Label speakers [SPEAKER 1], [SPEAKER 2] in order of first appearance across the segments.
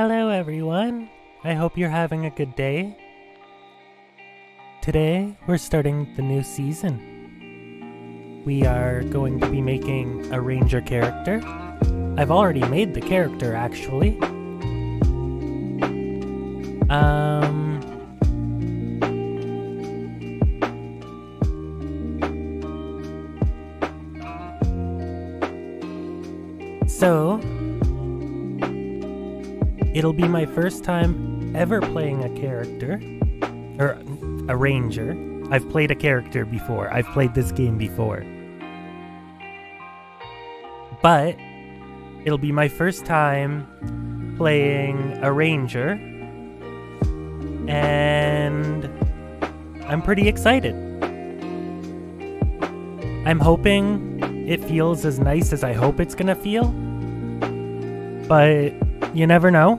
[SPEAKER 1] Hello everyone, I hope you're having a good day. Today, we're starting the new season. We are going to be making a ranger character. I've already made the character, actually. So, it'll be my first time ever playing a character, or a ranger. I've played a character before. I've played this game before. But it'll be my first time playing a ranger, and I'm pretty excited. I'm hoping it feels as nice as I hope it's gonna feel, but you never know.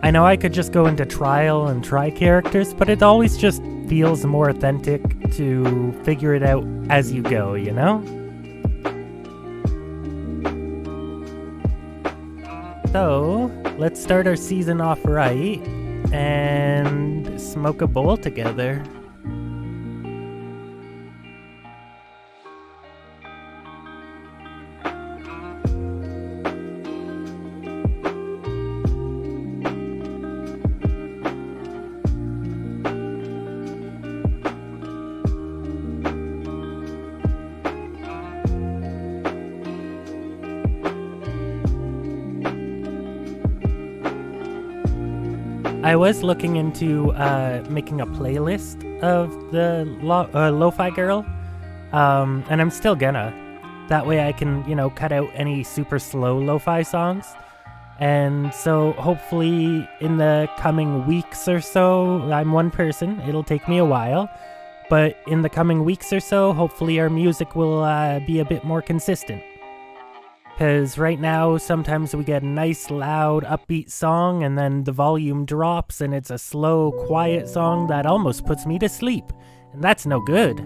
[SPEAKER 1] I know I could just go into trial and try characters, but it always just feels more authentic to figure it out as you go, you know? So, let's start our season off right and smoke a bowl together. I was looking into making a playlist of the Lo-Fi Girl, and I'm still gonna. That way I can, cut out any super slow lo-fi songs. And so hopefully in the coming weeks or so, I'm one person, it'll take me a while, but in the coming weeks or so, hopefully our music will be a bit more consistent. Because right now, sometimes we get a nice, loud, upbeat song, and then the volume drops, and it's a slow, quiet song that almost puts me to sleep. And that's no good.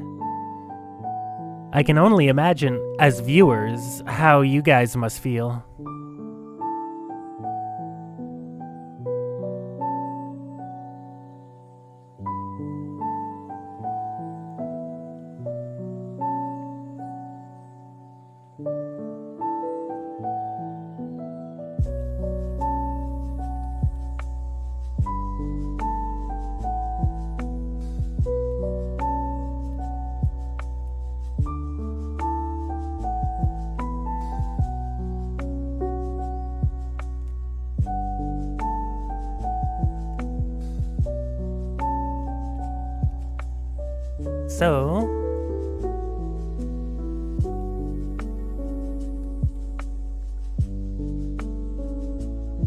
[SPEAKER 1] I can only imagine, as viewers, how you guys must feel. So,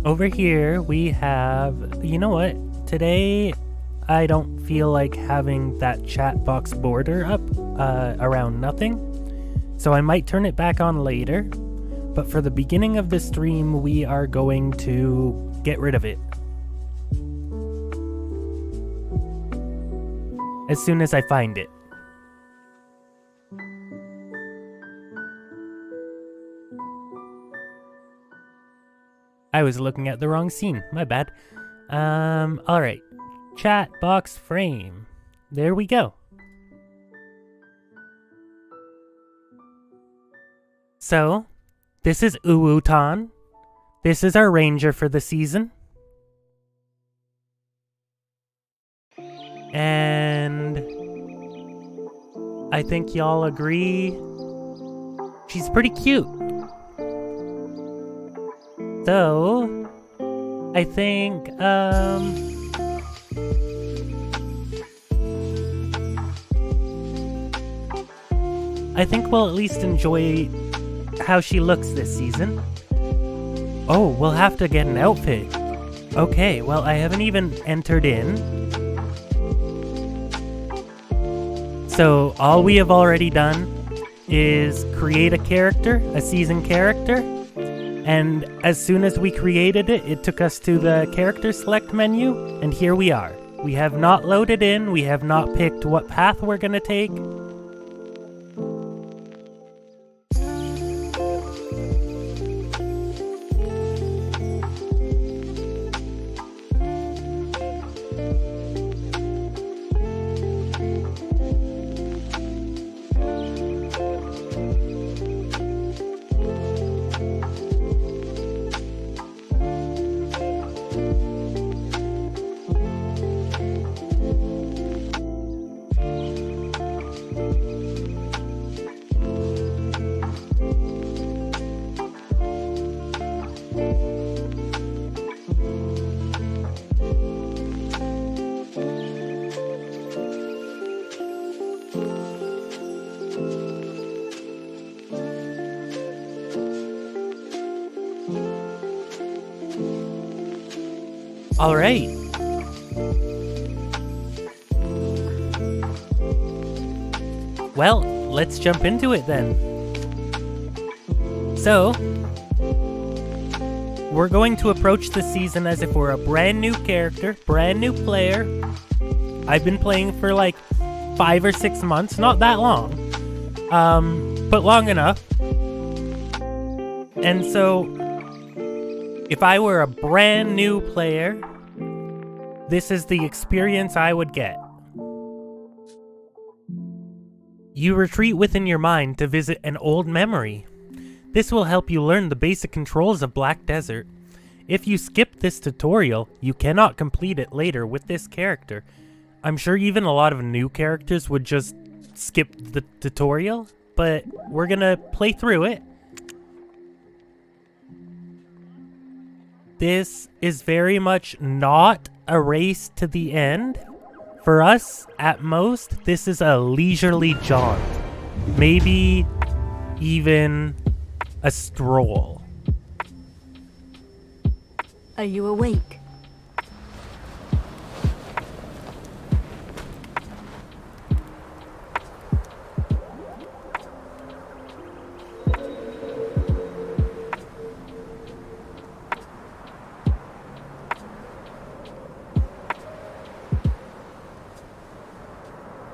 [SPEAKER 1] over here we have, you know what, today I don't feel like having that chat box border up around nothing, so I might turn it back on later, but for the beginning of the stream we are going to get rid of it. As soon as I find it. I was looking at the wrong scene, my bad. Alright. Chat box frame. There we go. So, this is Uwutan. This is our ranger for the season. And I think y'all agree she's pretty cute. So, I think, we'll at least enjoy how she looks this season. Oh, we'll have to get an outfit. Okay, well, I haven't even entered in. So, all we have already done is create a character, a season character. And as soon as we created it, it took us to the character select menu, and here we are. We have not loaded in, we have not picked what path we're gonna take. All right. Well, let's jump into it then. So, we're going to approach the season as if we're a brand new character, brand new player. I've been playing for like 5 or 6 months, not that long, but long enough. And so, if I were a brand new player, this is the experience I would get. You retreat within your mind to visit an old memory. This will help you learn the basic controls of Black Desert. If you skip this tutorial, you cannot complete it later with this character. I'm sure even a lot of new characters would just skip the tutorial, but we're gonna play through it. This is very much not a race to the end. For us, at most, this is a leisurely jaunt. Maybe even a stroll.
[SPEAKER 2] Are you awake?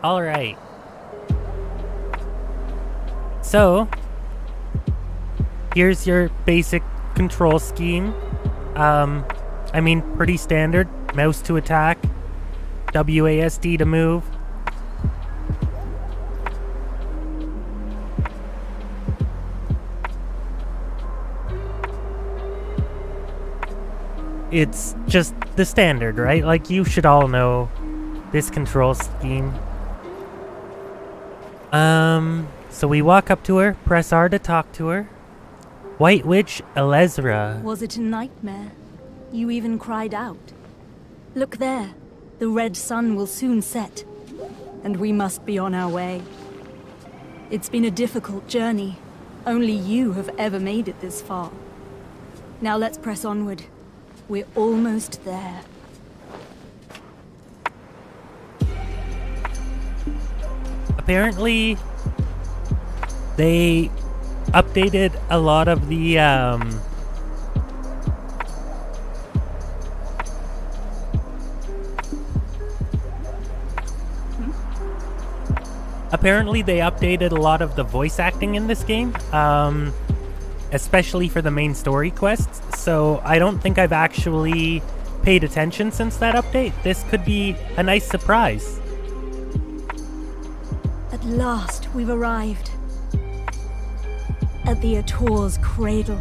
[SPEAKER 1] All right. So, here's your basic control scheme. I mean, pretty standard. Mouse to attack, WASD to move. It's just the standard, right? Like, you should all know this control scheme. So we walk up to her, press R to talk to her. White Witch Elezra.
[SPEAKER 2] Was it a nightmare? You even cried out. Look there. The red sun will soon set, and we must be on our way. It's been a difficult journey. Only you have ever made it this far. Now let's press onward. We're almost there.
[SPEAKER 1] Apparently, they updated a lot of the, Apparently they updated a lot of the voice acting in this game, especially for the main story quests, so I don't think I've actually paid attention since that update. This could be a nice surprise.
[SPEAKER 2] At last, we've arrived. At the Ator's cradle.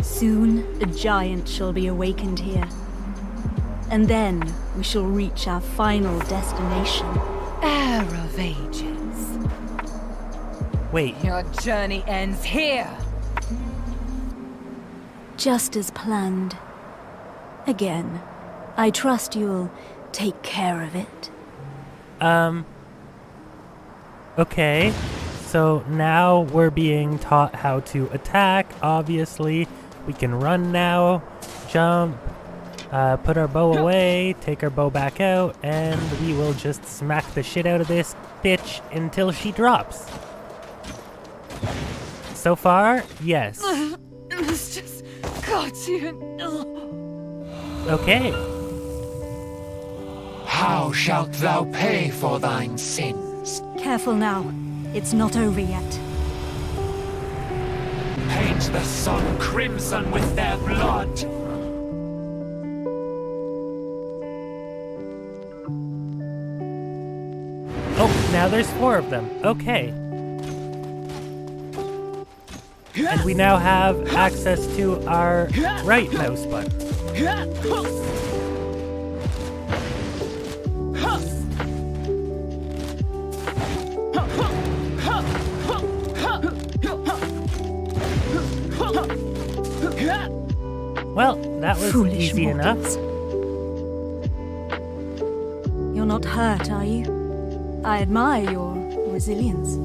[SPEAKER 2] Soon, a giant shall be awakened here. And then, we shall reach our final destination.
[SPEAKER 3] Heir of Ages.
[SPEAKER 1] Wait,
[SPEAKER 3] Your journey ends here.
[SPEAKER 2] Just as planned. Again, I trust you'll take care of it.
[SPEAKER 1] okay. So now we're being taught how to attack, obviously. We can run now, jump, put our bow away, take our bow back out, and we will just smack the shit out of this bitch until she drops. So far, yes.
[SPEAKER 3] It's just got you.
[SPEAKER 1] Okay.
[SPEAKER 4] How shalt thou pay for thine sins?
[SPEAKER 2] Careful now. It's not over yet.
[SPEAKER 4] Paint the sun crimson with their blood.
[SPEAKER 1] Oh, now there's 4 of them. Okay. And we now have access to our right mouse button. Well, that was
[SPEAKER 2] Foolish
[SPEAKER 1] easy enough.
[SPEAKER 2] mortals. You're not hurt, are you? I admire your resilience.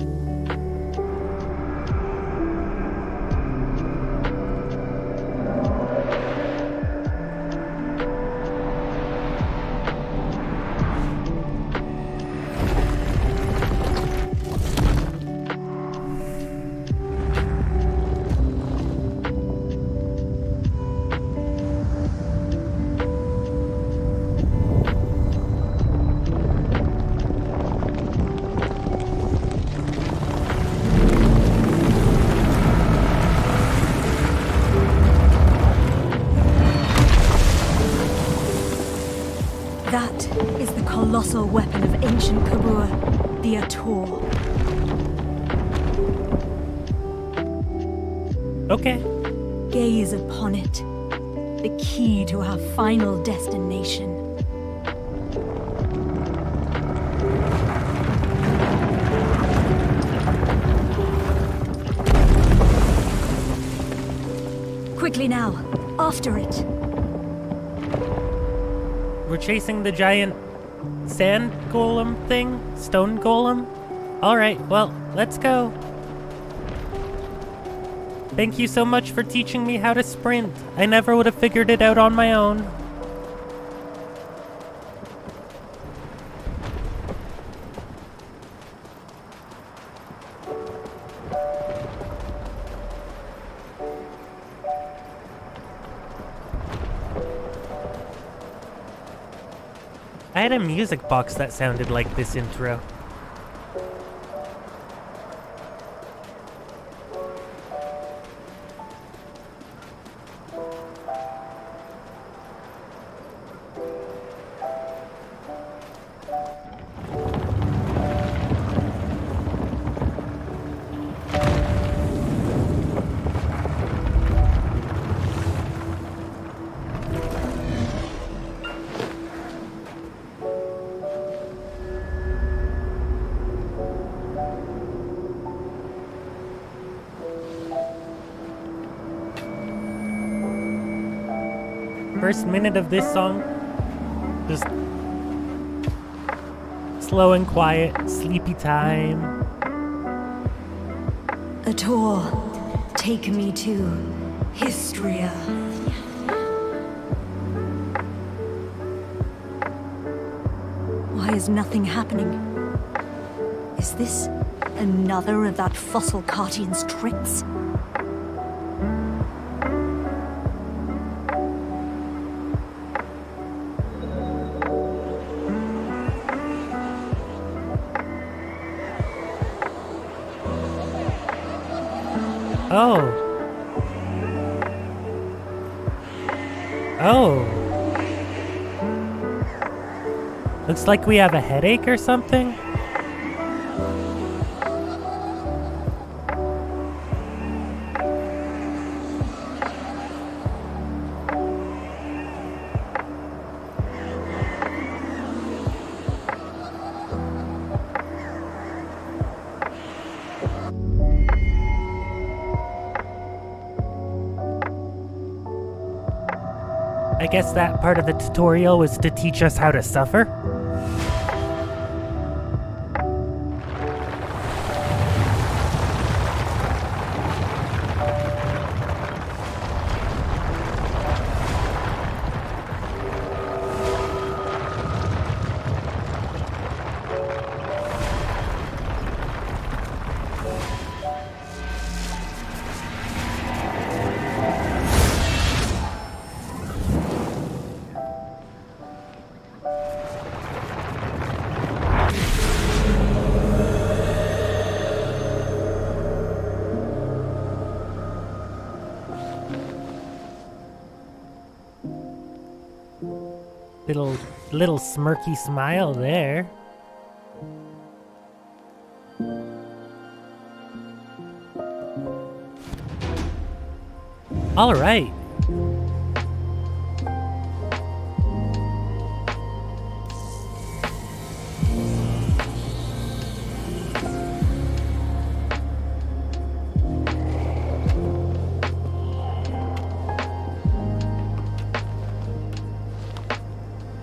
[SPEAKER 2] That is the colossal weapon of ancient Kabur, the Ator.
[SPEAKER 1] Okay.
[SPEAKER 2] Gaze upon it. The key to our final destination. Quickly now, after it.
[SPEAKER 1] We're chasing the giant sand golem thing? Stone golem? Alright, well, let's go. Thank you so much for teaching me how to sprint. I never would have figured it out on my own. I had a music box that sounded like this intro. First minute of this song, just slow and quiet, sleepy time.
[SPEAKER 2] Ator, take me to Histria. Why is nothing happening? Is this another of that fossil Cartian's tricks?
[SPEAKER 1] Oh. Oh. Looks like we have a headache or something. I guess that part of the tutorial was to teach us how to suffer. Little smirky smile there. All right.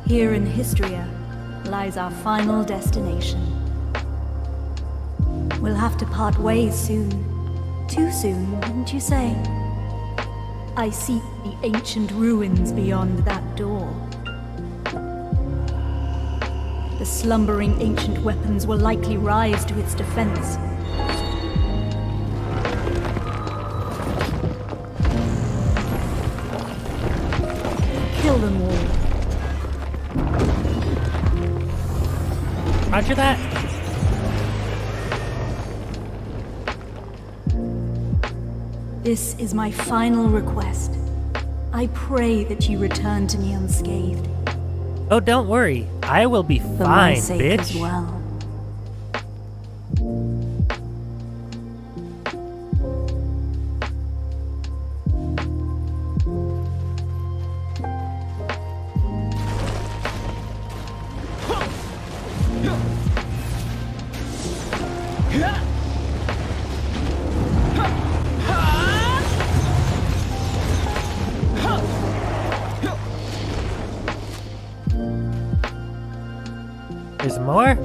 [SPEAKER 2] Here in Histria lies our final destination. We'll have to part ways soon. Too soon, wouldn't you say? I see the ancient ruins beyond that door. The slumbering ancient weapons will likely rise to its defense. Kill them all.
[SPEAKER 1] Roger that.
[SPEAKER 2] This is my final request. I pray that you return to me unscathed.
[SPEAKER 1] Oh, don't worry. I will be
[SPEAKER 2] For my
[SPEAKER 1] fine,
[SPEAKER 2] sake
[SPEAKER 1] bitch.
[SPEAKER 2] as well.
[SPEAKER 1] There's more?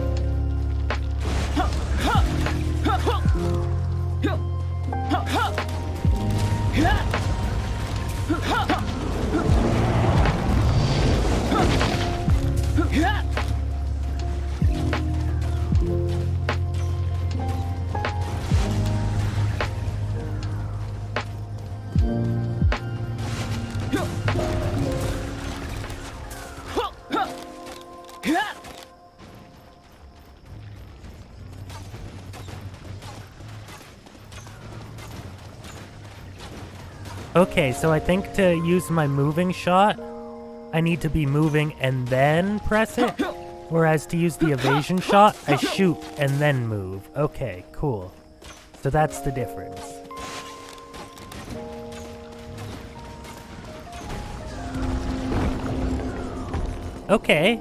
[SPEAKER 1] Okay, so I think to use my moving shot, I need to be moving and then press it. Whereas to use the evasion shot, I shoot and then move. Okay, cool. So that's the difference. Okay.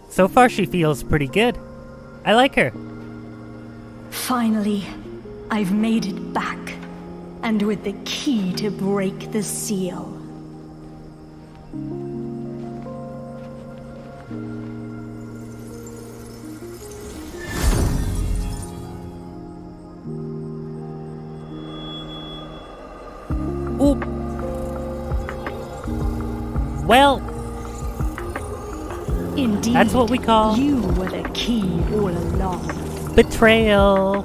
[SPEAKER 1] So far she feels pretty good. I like her.
[SPEAKER 2] Finally, I've made it back. And with the key to break the seal.
[SPEAKER 1] Ooh. Well,
[SPEAKER 2] Indeed,
[SPEAKER 1] that's what we call
[SPEAKER 2] you were the key all along.
[SPEAKER 1] betrayal.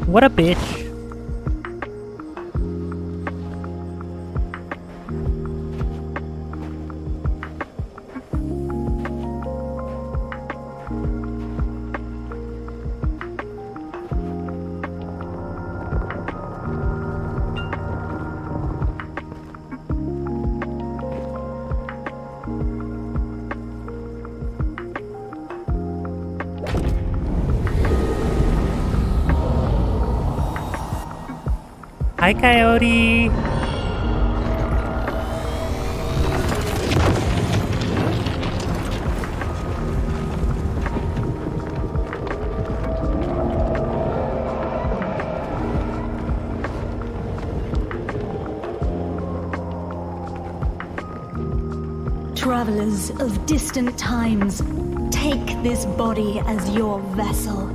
[SPEAKER 1] What a bitch. Hi, Coyote.
[SPEAKER 2] Travelers of distant times, take this body as your vessel.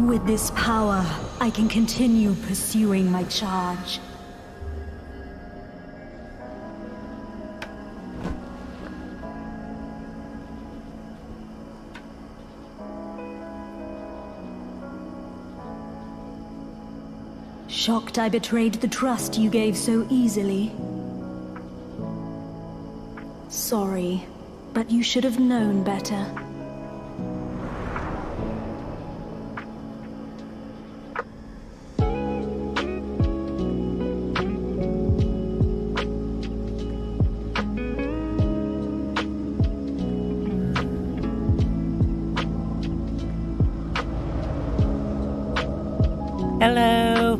[SPEAKER 2] With this power, I can continue pursuing my charge. Shocked I betrayed the trust you gave so easily. Sorry, but you should have known better.
[SPEAKER 1] Hello.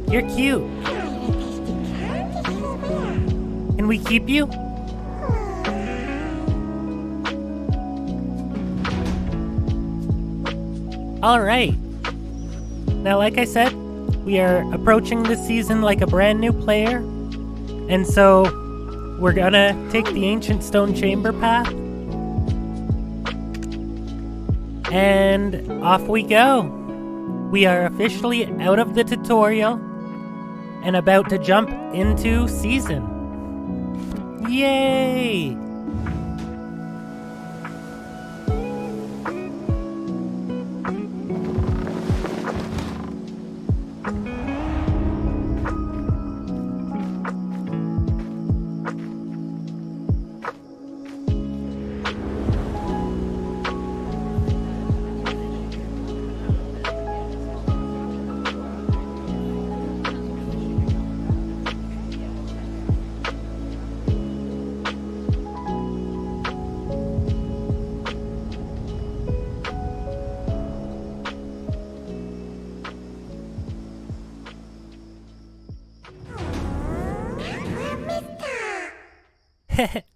[SPEAKER 1] You're cute. Can we keep you? All right. Now, like I said, we are approaching this season like a brand new player. And so we're gonna take the Ancient Stone Chamber path. And off we go. We are officially out of the tutorial and about to jump into season. Yay!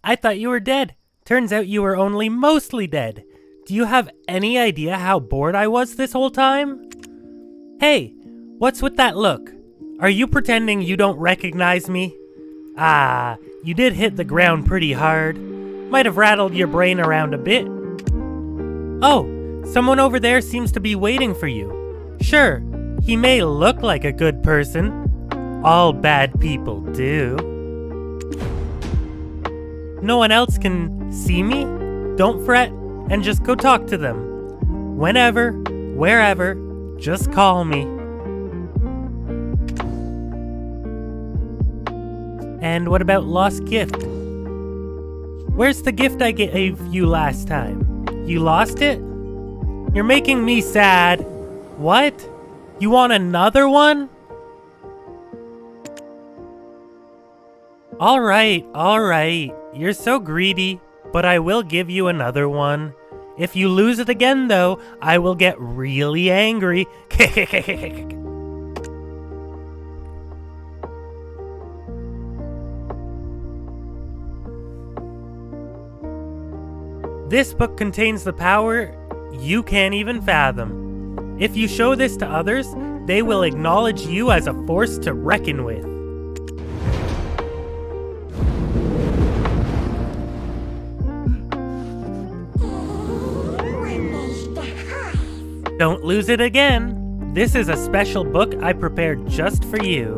[SPEAKER 1] I thought you were dead. Turns out you were only mostly dead. Do you have any idea how bored I was this whole time? Hey, what's with that look? Are you pretending you don't recognize me? Ah, you did hit the ground pretty hard. Might have rattled your brain around a bit. Oh, someone over there seems to be waiting for you. Sure, he may look like a good person. All bad people do. No one else can see me? Don't fret and just go talk to them. Whenever, wherever, just call me. And what about lost gift? Where's the gift I gave you last time? You lost it? You're making me sad. What? You want another one? Alright. You're so greedy, but I will give you another one. If you lose it again, though, I will get really angry. This book contains the power you can't even fathom. If you show this to others, they will acknowledge you as a force to reckon with. Don't lose it again. This is a special book I prepared just for you.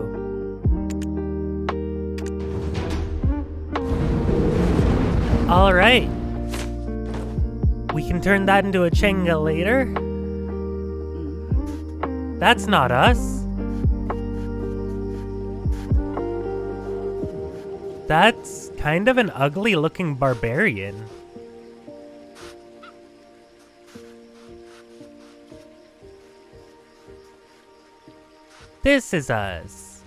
[SPEAKER 1] All right. We can turn that into a Chenga later. That's not us. That's kind of an ugly looking barbarian. This is us.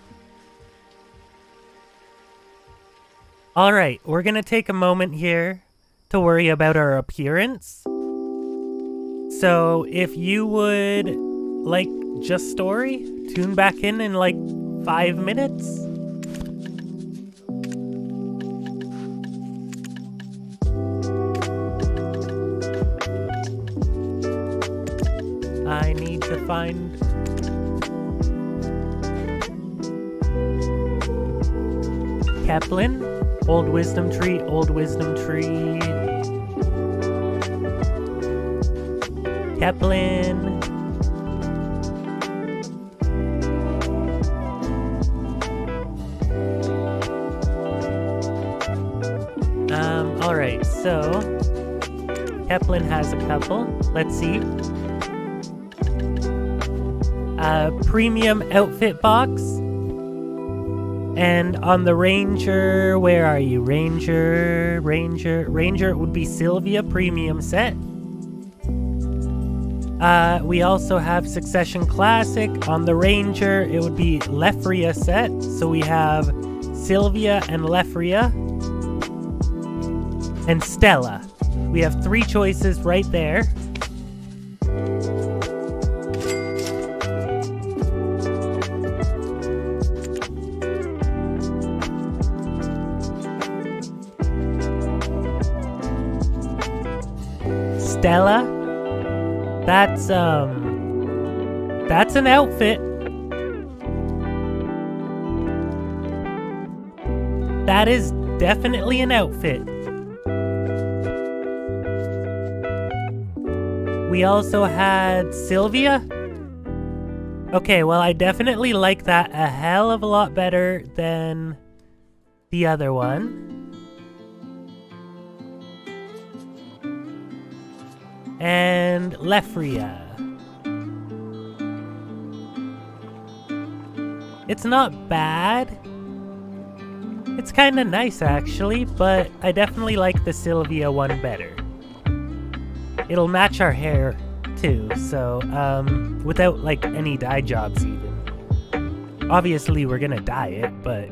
[SPEAKER 1] Alright, we're gonna take a moment here to worry about our appearance. So if you would like Just Story, tune back in like 5 minutes. I need to find... Keplen, Old Wisdom Tree, Old Wisdom Tree. Keplen. Alright, so Keplen has a couple. Let's see. Premium outfit box. And on the Ranger, where are you? Ranger, it would be Sylvia premium set. We also have Succession Classic. On the Ranger, it would be Lefria set. So we have Sylvia and Lefria. And Stella. We have 3 choices right there. Stella, that's an outfit. That is definitely an outfit. We also had Sylvia. Okay, well, I definitely like that a hell of a lot better than the other one. And Lefria. It's not bad. It's kind of nice actually, but I definitely like the Sylvia one better. It'll match our hair too, so without like any dye jobs even. Obviously we're gonna dye it, but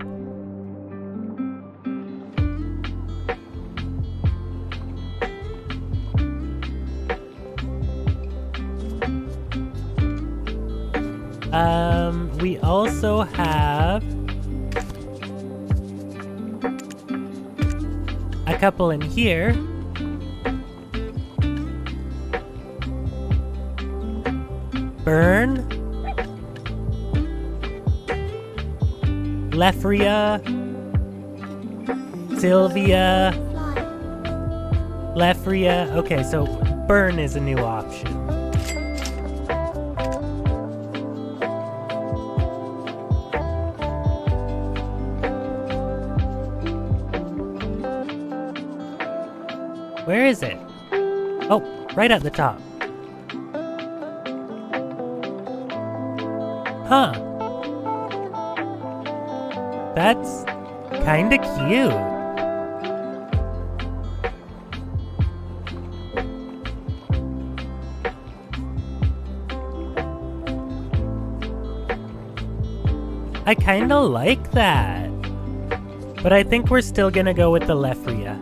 [SPEAKER 1] we also have a couple in here. Burn, Lefria, Sylvia, Lefria. Okay, so Burn is a new option. Where is it? Oh, right at the top. Huh. That's kinda cute. I kinda like that. But I think we're still gonna go with the Lefria.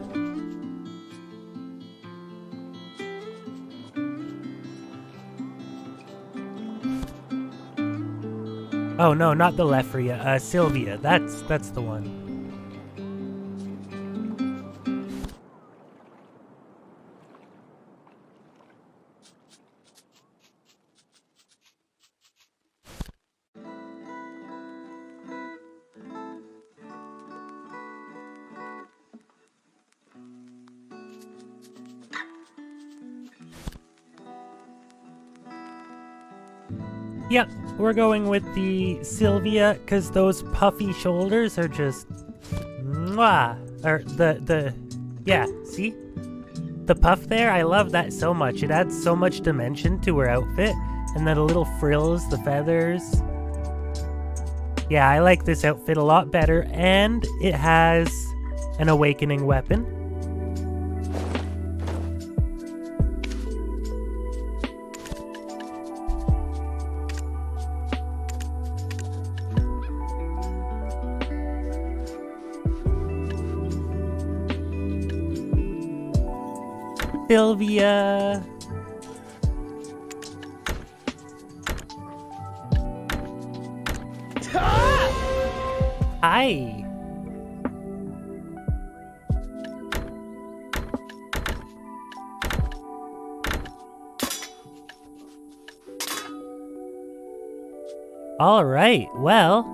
[SPEAKER 1] Oh no, not the Lefria, Sylvia. That's the one. Yep, we're going with the Sylvia because those puffy shoulders are just mwah. Or yeah, see? The puff there, I love that so much. It adds so much dimension to her outfit. And then the little frills, the feathers. Yeah, I like this outfit a lot better. And it has an awakening weapon. Sylvia. Hi. All right, well.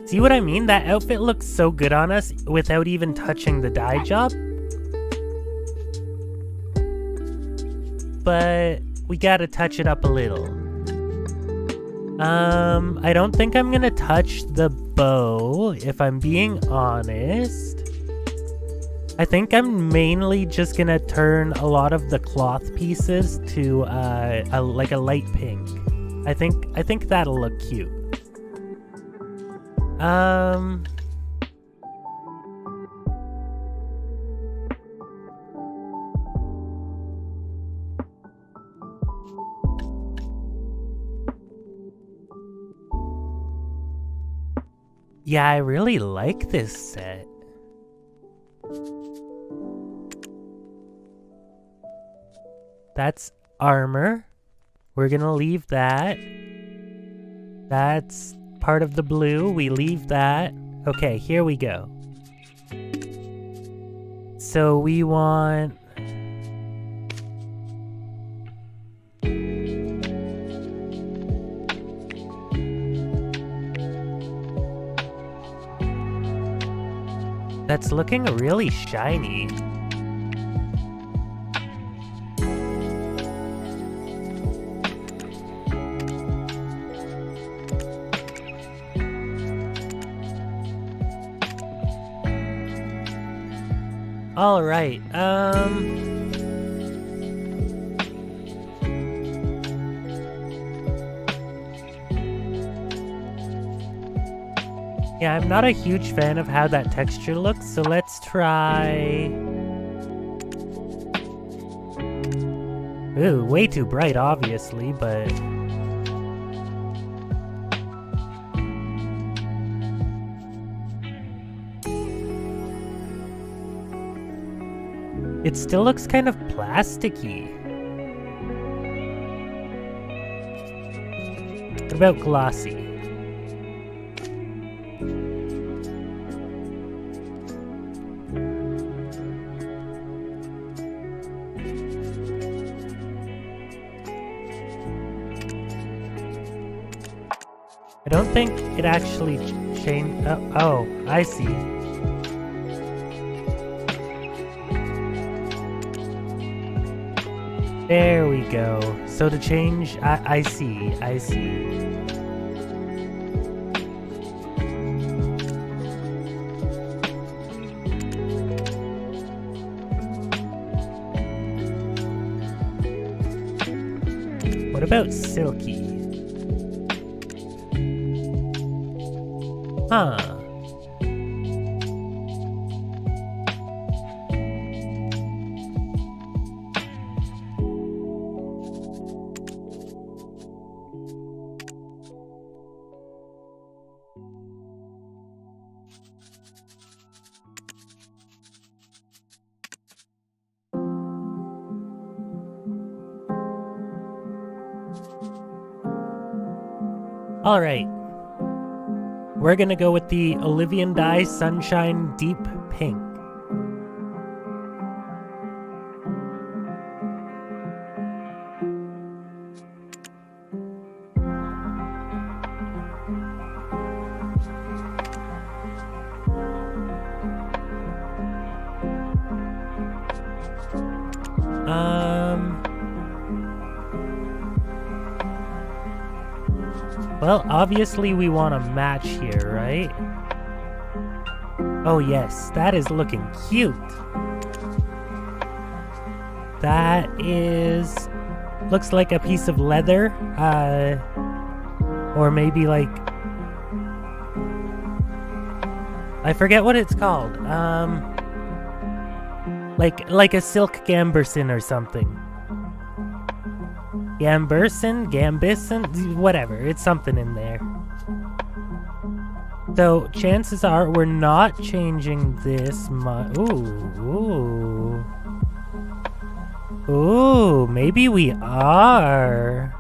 [SPEAKER 1] See what I mean? That outfit looks so good on us without even touching the dye job. But we gotta touch it up a little. I don't think I'm gonna touch the bow, if I'm being honest. I think I'm mainly just gonna turn a lot of the cloth pieces to like a light pink. I think that'll look cute. Yeah, I really like this set. That's armor. We're gonna leave that. That's part of the blue. We leave that. Okay, here we go. So we want... That's looking really shiny. All right. Yeah, I'm not a huge fan of how that texture looks, so let's try... Ooh, way too bright, obviously, but... It still looks kind of plasticky. What about glossy? I don't think it actually changed. Oh, I see. There we go. So to change, I see. What about silky? Huh. All right. We're gonna go with the Olivian Dye Sunshine Deep Pink. Well, obviously we want to match here, right? Oh yes, that is looking cute. That is... looks like a piece of leather, or maybe like... I forget what it's called, like a silk gambeson or something. Gambison, whatever, it's something in there. So, chances are we're not changing this much. Ooh, maybe we are.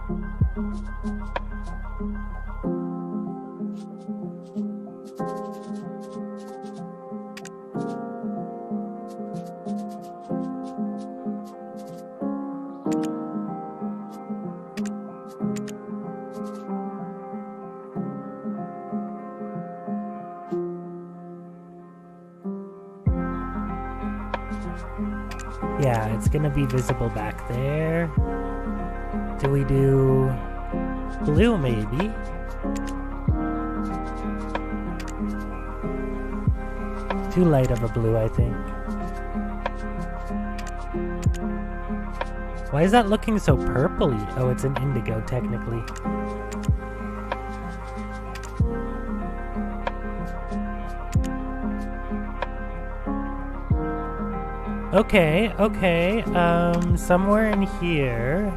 [SPEAKER 1] Yeah, it's gonna be visible back there. Do we do blue, maybe? Too light of a blue, I think. Why is that looking so purpley? Oh, it's an indigo, technically. Okay, somewhere in here.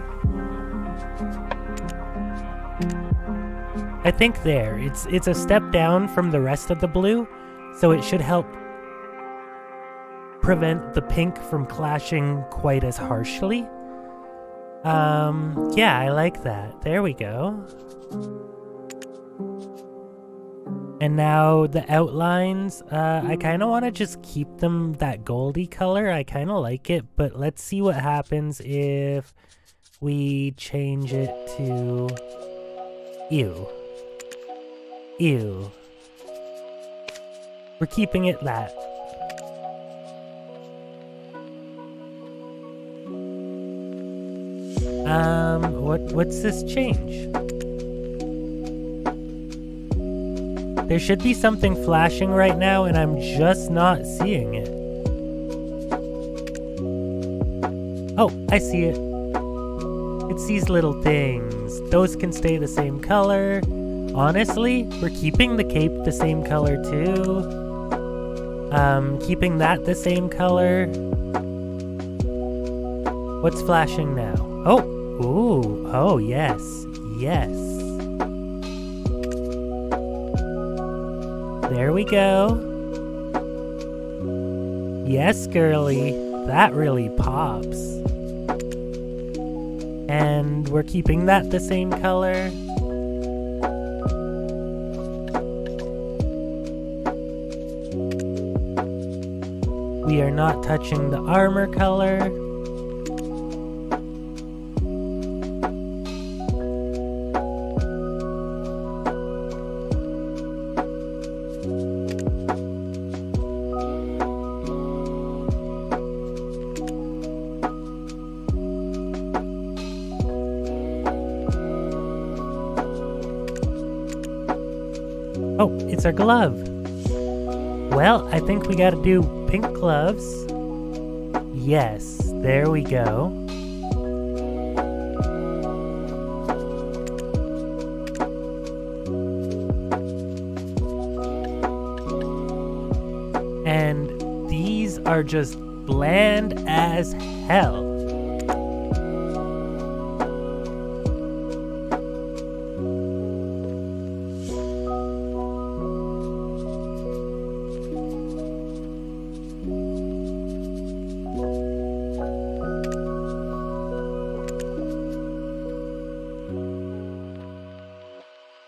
[SPEAKER 1] I think there. It's a step down from the rest of the blue, so it should help prevent the pink from clashing quite as harshly. Yeah, I like that. There we go. And now the outlines, I kind of want to just keep them that goldy color. I kind of like it, but let's see what happens if we change it to... Ew. We're keeping it that. What's this change? There should be something flashing right now, and I'm just not seeing it. Oh, I see it. It's these little things. Those can stay the same color. Honestly, we're keeping the cape the same color too. Keeping that the same color. What's flashing now? Oh, ooh, oh yes, yes. There we go. Yes, girly, that really pops. And we're keeping that the same color. We are not touching the armor color. Oh, it's our glove. Well, I think we gotta do pink gloves. Yes, there we go. And these are just bland as hell.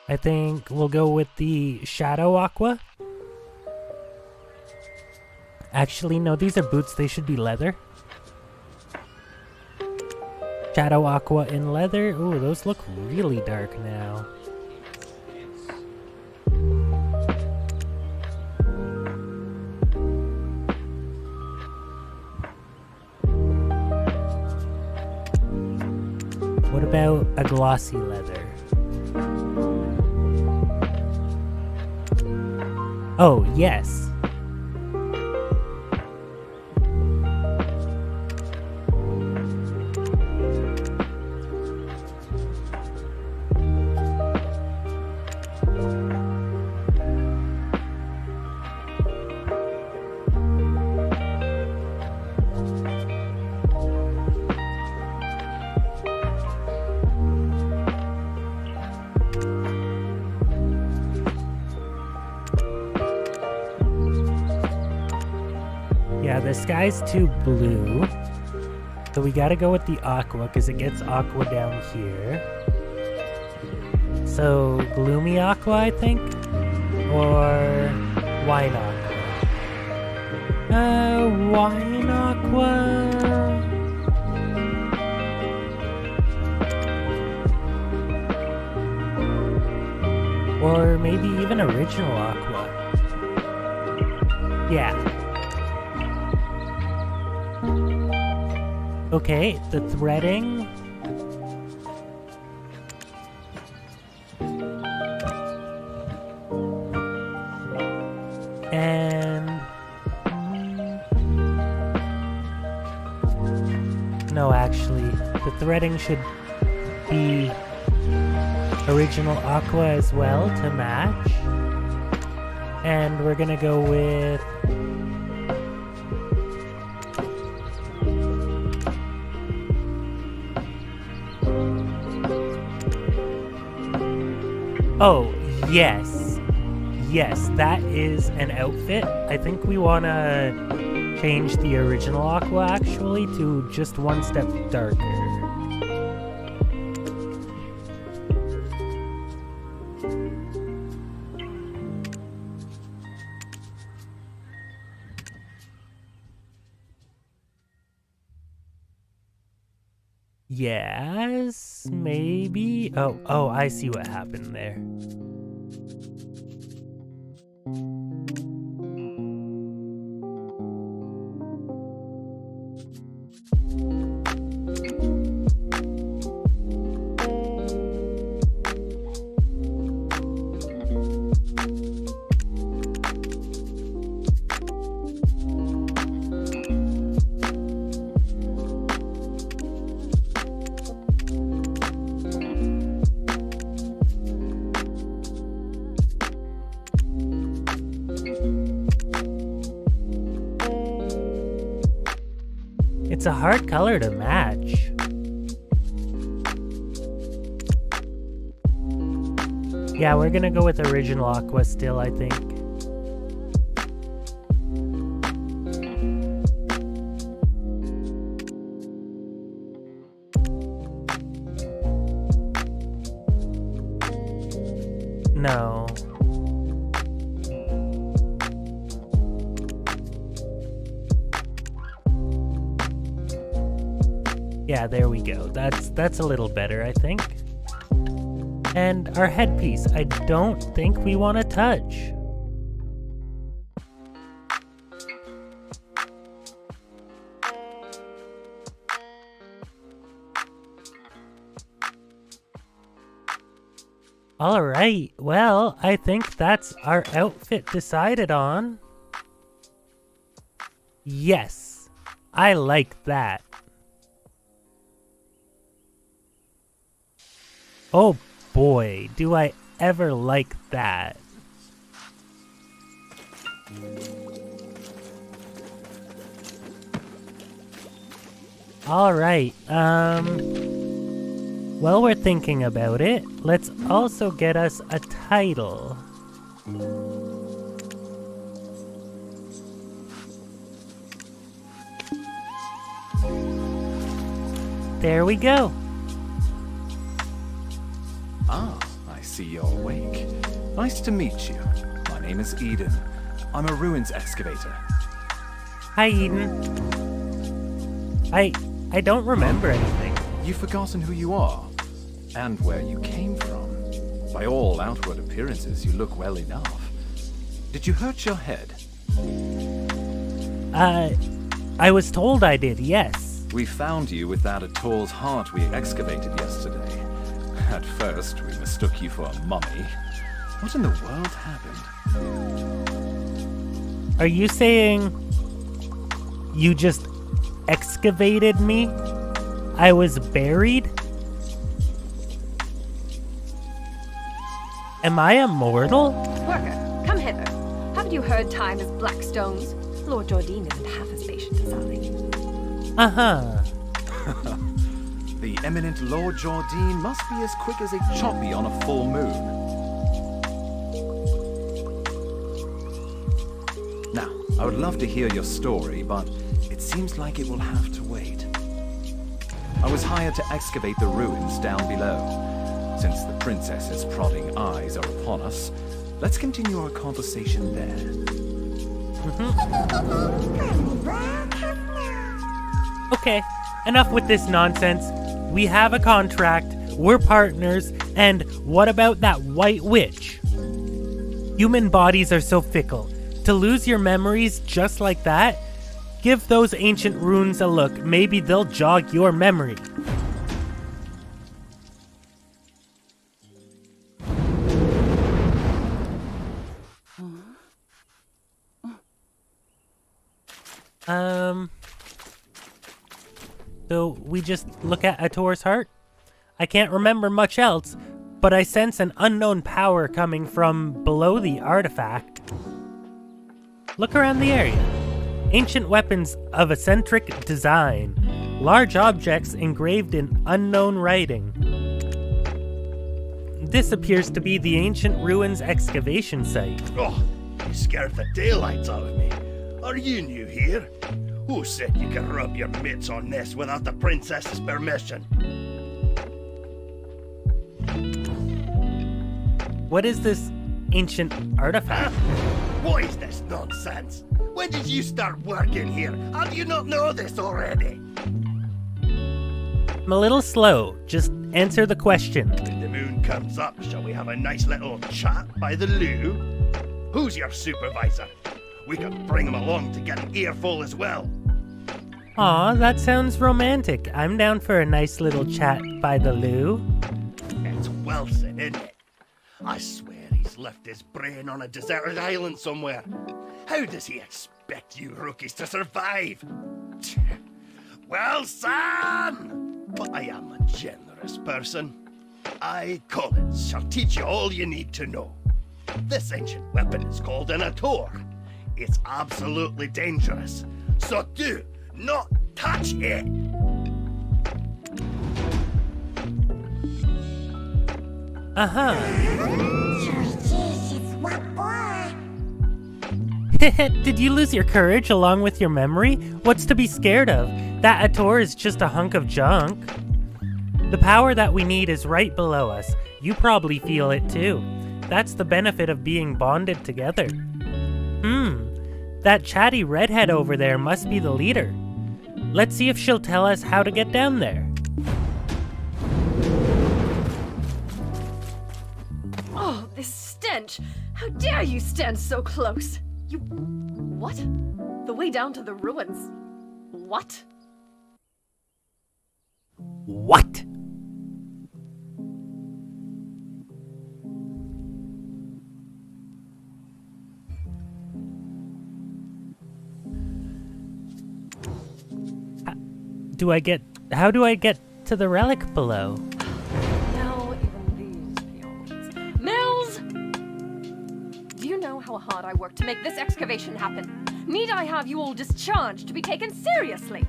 [SPEAKER 1] I think we'll go with the Shadow Aqua. Actually, no, these are boots. They should be leather. Shadow Aqua in leather. Ooh, those look really dark now. What about a glossy leather? Oh, yes. Yeah, the sky's too blue. So we gotta go with the aqua, because it gets aqua down here. So, gloomy aqua, I think? Or wine aqua? Wine aqua? Or maybe even original aqua. Yeah. Okay, the threading. And no, actually, the threading should be original aqua as well to match. And we're gonna go with oh, yes. Yes, that is an outfit. I think we want to change the original aqua, actually, to just one step darker. Yes, maybe. Oh, I see what happened there. It's a hard color to match. Yeah, we're gonna go with original aqua still, I think. No. Yeah, there we go. That's a little better, I think. And our headpiece, I don't think we want to touch. All right, well, I think that's our outfit decided on. Yes, I like that. Oh boy, do I ever like that. All right, while we're thinking about it, let's also get us a title. There we go.
[SPEAKER 5] Ah, I see you're awake. Nice to meet you. My name is Eden. I'm a ruins excavator.
[SPEAKER 1] Hi, Eden. I don't remember anything.
[SPEAKER 5] You've forgotten who you are, and where you came from. By all outward appearances, you look well enough. Did you hurt your head?
[SPEAKER 1] I was told I did, yes.
[SPEAKER 5] We found you with that Ator's heart we excavated yesterday. At first, we mistook you for a mummy. What in the world happened?
[SPEAKER 1] Are you saying you just excavated me? I was buried? Am I immortal?
[SPEAKER 6] Worker, come hither. Haven't you heard time is black stones? Lord Jardine isn't half as patient as I.
[SPEAKER 1] Uh-huh.
[SPEAKER 5] The eminent Lord Jardine must be as quick as a choppy on a full moon. Now, I would love to hear your story, but it seems like it will have to wait. I was hired to excavate the ruins down below. Since the princess's prodding eyes are upon us, let's continue our conversation there.
[SPEAKER 1] Okay, enough with this nonsense. We have a contract, we're partners, and what about that white witch? Human bodies are so fickle. To lose your memories just like that? Give those ancient runes a look. Maybe they'll jog your memory. So we just look at Ator's heart? I can't remember much else, but I sense an unknown power coming from below the artifact. Look around the area. Ancient weapons of eccentric design. Large objects engraved in unknown writing. This appears to be the ancient ruins excavation site.
[SPEAKER 7] Oh, you scared the daylights out of me. Are you new here? Who said you could rub your mitts on this without the princess's permission?
[SPEAKER 1] What is this ancient artifact?
[SPEAKER 7] What is this nonsense? When did you start working here? How do you not know this already?
[SPEAKER 1] I'm a little slow. Just answer the question.
[SPEAKER 7] When the moon comes up, shall we have a nice little chat by the loo? Who's your supervisor? We could bring him along to get an earful as well.
[SPEAKER 1] Aw, that sounds romantic. I'm down for a nice little chat by the loo.
[SPEAKER 7] It's Wilson, isn't it? I swear he's left his brain on a deserted island somewhere. How does he expect you rookies to survive? Well, son! But I am a generous person. I, Collins, shall teach you all you need to know. This ancient weapon is called an Ator. It's absolutely dangerous, so do not touch it!
[SPEAKER 1] Uh-huh. Did you lose your courage along with your memory? What's to be scared of? That Ator is just a hunk of junk. The power that we need is right below us. You probably feel it too. That's the benefit of being bonded together. That chatty redhead over there must be the leader. Let's see if she'll tell us how to get down there.
[SPEAKER 6] Oh, this stench! How dare you stand so close? You... what? The way down to the ruins? What?
[SPEAKER 1] What? How do I get to the relic below?
[SPEAKER 6] Now even these peons. Mills! Do you know how hard I worked to make this excavation happen? Need I have you all discharged to be taken seriously?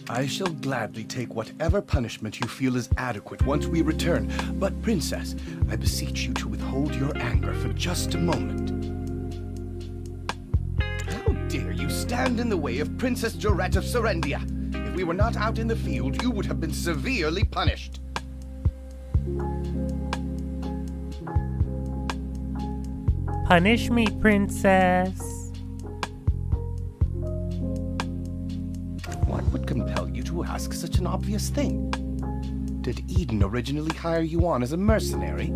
[SPEAKER 7] I shall gladly take whatever punishment you feel is adequate once we return. But, Princess, I beseech you to withhold your anger for just a moment. How dare you stand in the way of Princess Jorette of Serendia? If we were not out in the field, you would have been severely punished.
[SPEAKER 1] Punish me, princess.
[SPEAKER 7] What would compel you to ask such an obvious thing? Did Eden originally hire you on as a mercenary?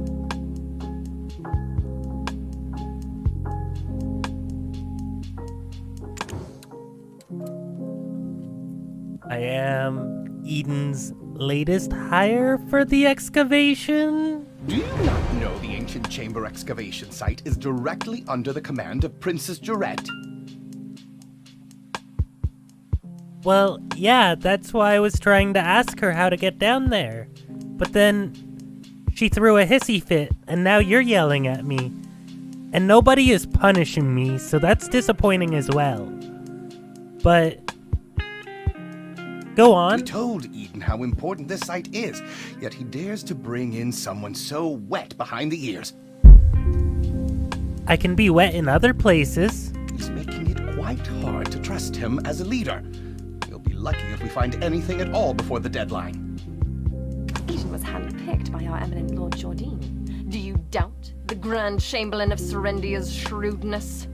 [SPEAKER 1] I am Eden's latest hire for the excavation.
[SPEAKER 7] Do you not know the ancient chamber excavation site is directly under the command of Princess Jorette?
[SPEAKER 1] Well, yeah, that's why I was trying to ask her how to get down there. But then she threw a hissy fit, and now you're yelling at me. And nobody is punishing me, so that's disappointing as well. But go on.
[SPEAKER 7] We told Eden how important this site is, yet he dares to bring in someone so wet behind the ears.
[SPEAKER 1] I can be wet in other places.
[SPEAKER 7] He's making it quite hard to trust him as a leader. We'll be lucky if we find anything at all before the deadline.
[SPEAKER 6] Eden was handpicked by our eminent Lord Jordine. Do you doubt the Grand Chamberlain of Serendia's shrewdness?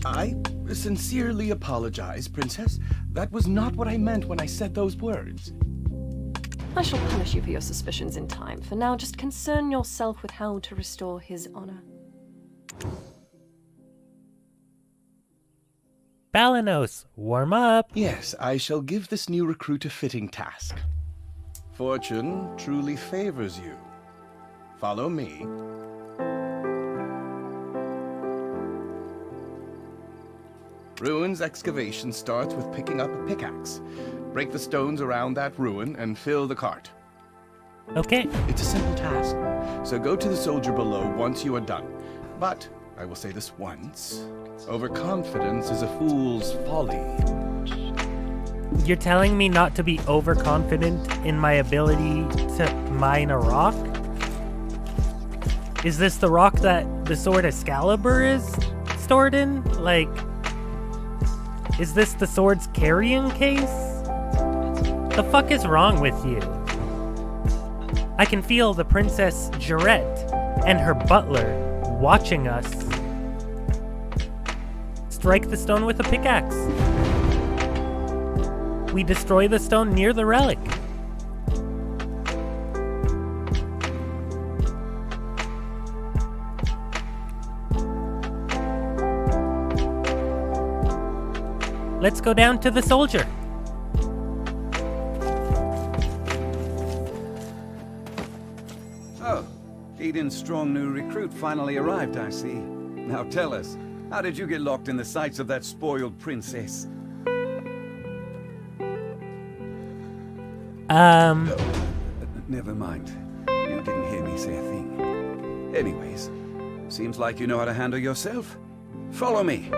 [SPEAKER 7] I sincerely apologize, Princess. That was not what I meant when I said those words.
[SPEAKER 6] I shall punish you for your suspicions in time. For now, just concern yourself with how to restore his honor.
[SPEAKER 1] Balanos, warm up.
[SPEAKER 7] Yes, I shall give this new recruit a fitting task. Fortune truly favors you. Follow me. Ruins excavation starts with picking up a pickaxe. Break the stones around that ruin and fill the cart.
[SPEAKER 1] Okay.
[SPEAKER 7] It's a simple task, so go to the soldier below once you are done. But, I will say this once, overconfidence is a fool's folly.
[SPEAKER 1] You're telling me not to be overconfident in my ability to mine a rock? Is this the rock that the sword Excalibur is stored in? Like, is this the sword's carrying case? The fuck is wrong with you? I can feel the Princess Jorette and her butler watching us. Strike the stone with a pickaxe. We destroy the stone near the relic. Let's go down to the soldier.
[SPEAKER 8] Oh, Eden's strong new recruit finally arrived, I see. Now tell us, how did you get locked in the sights of that spoiled princess? Never mind. You didn't hear me say a thing. Anyways, seems like you know how to handle yourself. Follow me.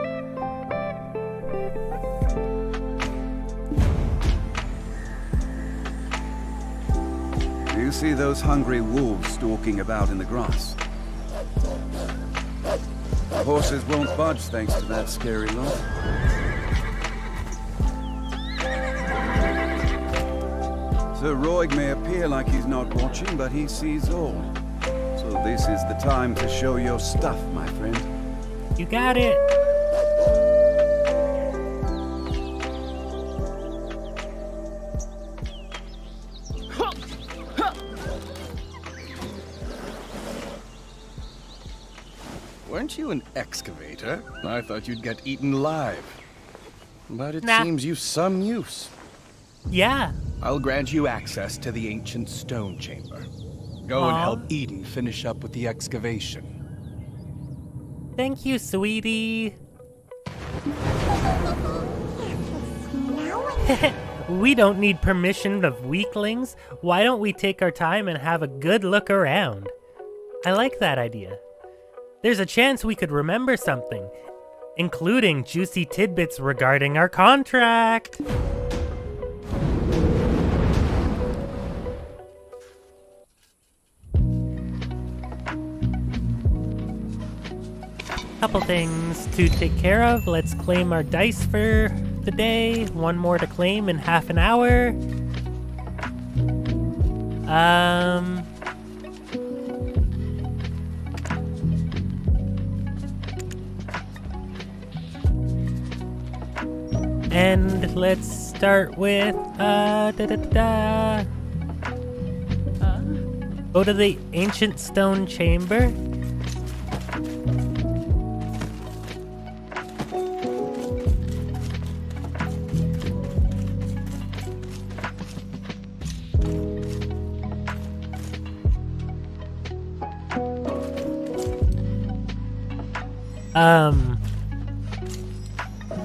[SPEAKER 8] you see those hungry wolves stalking about in the grass? The horses won't budge thanks to that scary lot. Sir Roig may appear like he's not watching, but he sees all. So this is the time to show your stuff, my friend.
[SPEAKER 1] You got it.
[SPEAKER 7] Weren't you an excavator? I thought you'd get eaten live. But it
[SPEAKER 1] Nah.
[SPEAKER 7] seems you've some use.
[SPEAKER 1] Yeah.
[SPEAKER 7] I'll grant you access to the ancient stone chamber. Go and
[SPEAKER 1] Aw.
[SPEAKER 7] help Eden finish up with the excavation.
[SPEAKER 1] Thank you, sweetie. We don't need permission of weaklings. Why don't we take our time and have a good look around? I like that idea. There's a chance we could remember something, including juicy tidbits regarding our contract. Couple things to take care of. Let's claim our dice for the day. One more to claim in half an hour. And let's start with go to the ancient stone chamber.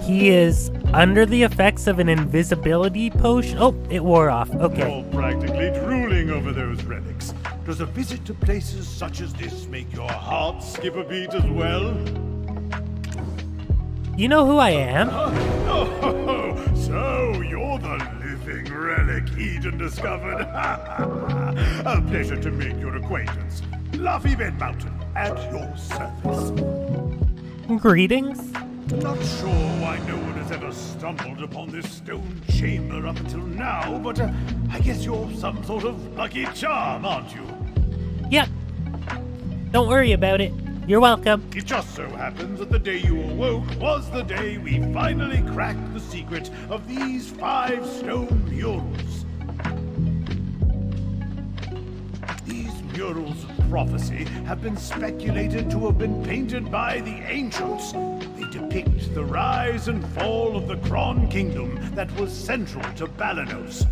[SPEAKER 1] He is under the effects of an invisibility potion. Oh, it wore off. Okay.
[SPEAKER 9] You're practically drooling over those relics. Does a visit to places such as this make your heart skip a beat as well?
[SPEAKER 1] You know who I am?
[SPEAKER 9] Oh, so you're the living relic Eden discovered. A pleasure to make your acquaintance. Luffy Bed Mountain, at your service.
[SPEAKER 1] Greetings.
[SPEAKER 9] Not sure why no one has ever stumbled upon this stone chamber up until now, but I guess you're some sort of lucky charm, aren't you?
[SPEAKER 1] Yep. Don't worry about it. You're welcome.
[SPEAKER 9] It just so happens that the day you awoke was the day we finally cracked the secret of these 5 stone murals. These murals of prophecy have been speculated to have been painted by the ancients. They depict the rise and fall of the Kron Kingdom that was central to Balanos.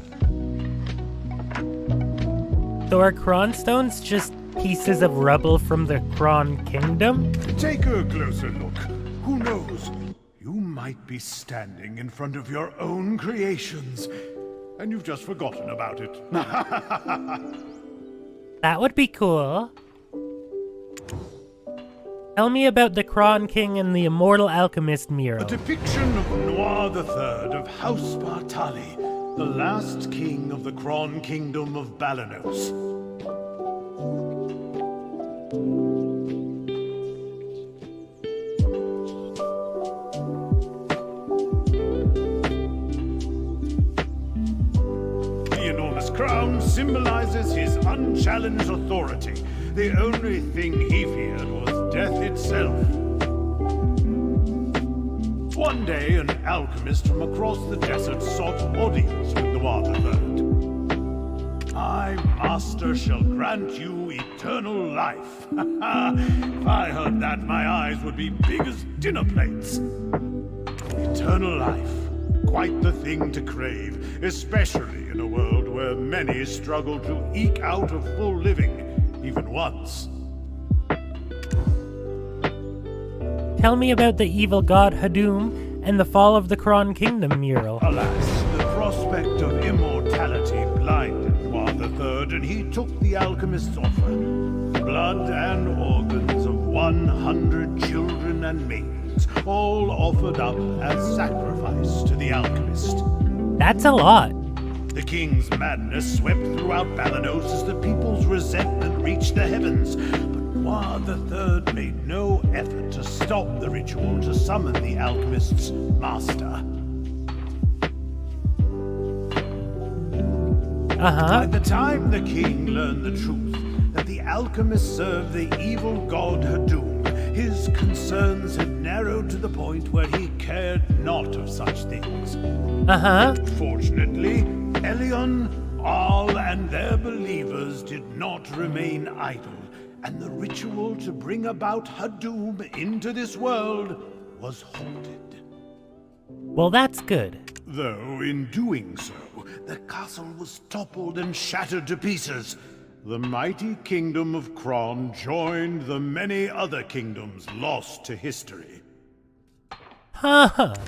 [SPEAKER 1] So are Kronstones just pieces of rubble from the Kron Kingdom?
[SPEAKER 9] Take a closer look. Who knows? You might be standing in front of your own creations, and you've just forgotten about it.
[SPEAKER 1] That would be cool. Tell me about the Kron King and the Immortal Alchemist
[SPEAKER 9] A
[SPEAKER 1] mural.
[SPEAKER 9] depiction of Noir III of House Bartali, the last king of the Kron Kingdom of Balanos. The enormous crown symbolizes his unchallenged authority. The only thing he feared was death itself. One day, an alchemist from across the desert sought audience with Noir III. My master shall grant you eternal life. If I heard that, my eyes would be big as dinner plates. Eternal life. Quite the thing to crave, especially in a world where many struggle to eke out a full living, even once.
[SPEAKER 1] Tell me about the evil god Hadum and the fall of the Kron Kingdom mural.
[SPEAKER 9] Alas, the prospect of immortality blinded Noir III, and he took the alchemist's offer. Blood and organs of 100 children and maidens, all offered up as sacrifice to the alchemist.
[SPEAKER 1] That's a lot.
[SPEAKER 9] The king's madness swept throughout Balanos as the people's resentment reached the heavens. But Ward III made no effort to stop the ritual to summon the alchemist's master. By the time the king learned the truth, that the alchemist served the evil god Hadum, his concerns had narrowed to the point where he cared not of such things. Fortunately, Elion, Al, and their believers did not remain idle, and the ritual to bring about Hadum into this world was halted.
[SPEAKER 1] Well, that's good.
[SPEAKER 9] Though, in doing so, the castle was toppled and shattered to pieces. The mighty kingdom of Kron joined the many other kingdoms lost to history.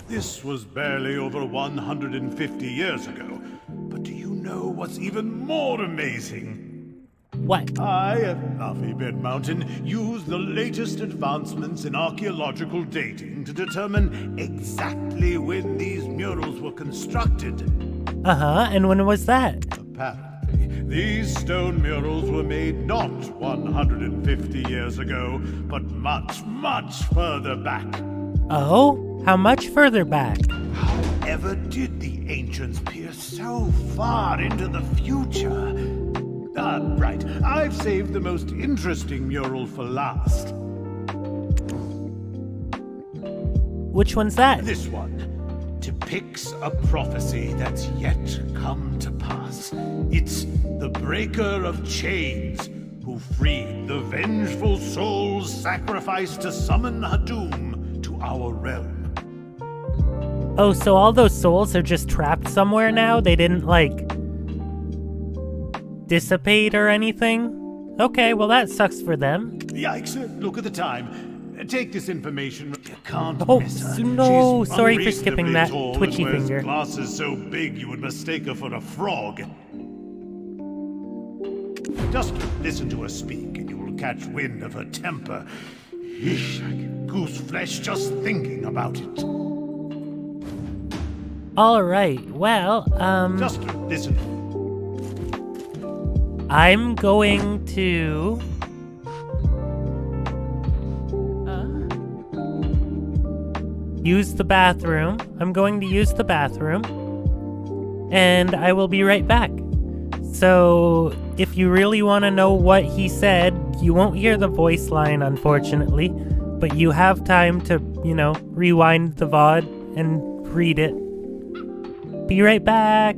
[SPEAKER 9] This was barely over 150 years ago. But do you know what's even more amazing?
[SPEAKER 1] What?
[SPEAKER 9] I, at Laffy Mountain, used the latest advancements in archaeological dating to determine exactly when these murals were constructed.
[SPEAKER 1] And when was that?
[SPEAKER 9] Apparently, these stone murals were made not 150 years ago, but much, much further back.
[SPEAKER 1] Oh? How much further back?
[SPEAKER 9] However did the ancients peer so far into the future? Right. I've saved the most interesting mural for last.
[SPEAKER 1] Which one's that?
[SPEAKER 9] This one depicts a prophecy that's yet come to pass. It's the Breaker of Chains who freed the vengeful souls sacrificed to summon Hadum to our realm.
[SPEAKER 1] Oh, so all those souls are just trapped somewhere now? They didn't, like, dissipate or anything? Okay, well that sucks for them.
[SPEAKER 9] Yikes, look at the time. Take this information. You can't miss her.
[SPEAKER 1] No,
[SPEAKER 9] She's
[SPEAKER 1] sorry for skipping that
[SPEAKER 9] tall
[SPEAKER 1] twitchy
[SPEAKER 9] and wears
[SPEAKER 1] finger.
[SPEAKER 9] Glasses so big you would mistake her for a frog. Just listen to her speak and you will catch wind of her temper. Eesh, I get goose flesh just thinking about it.
[SPEAKER 1] Alright, well,
[SPEAKER 9] Just listen.
[SPEAKER 1] I'm going to... use the bathroom. I'm going to use the bathroom. And I will be right back. So, if you really want to know what he said, you won't hear the voice line, unfortunately. But you have time to, you know, rewind the VOD and read it. Be right back.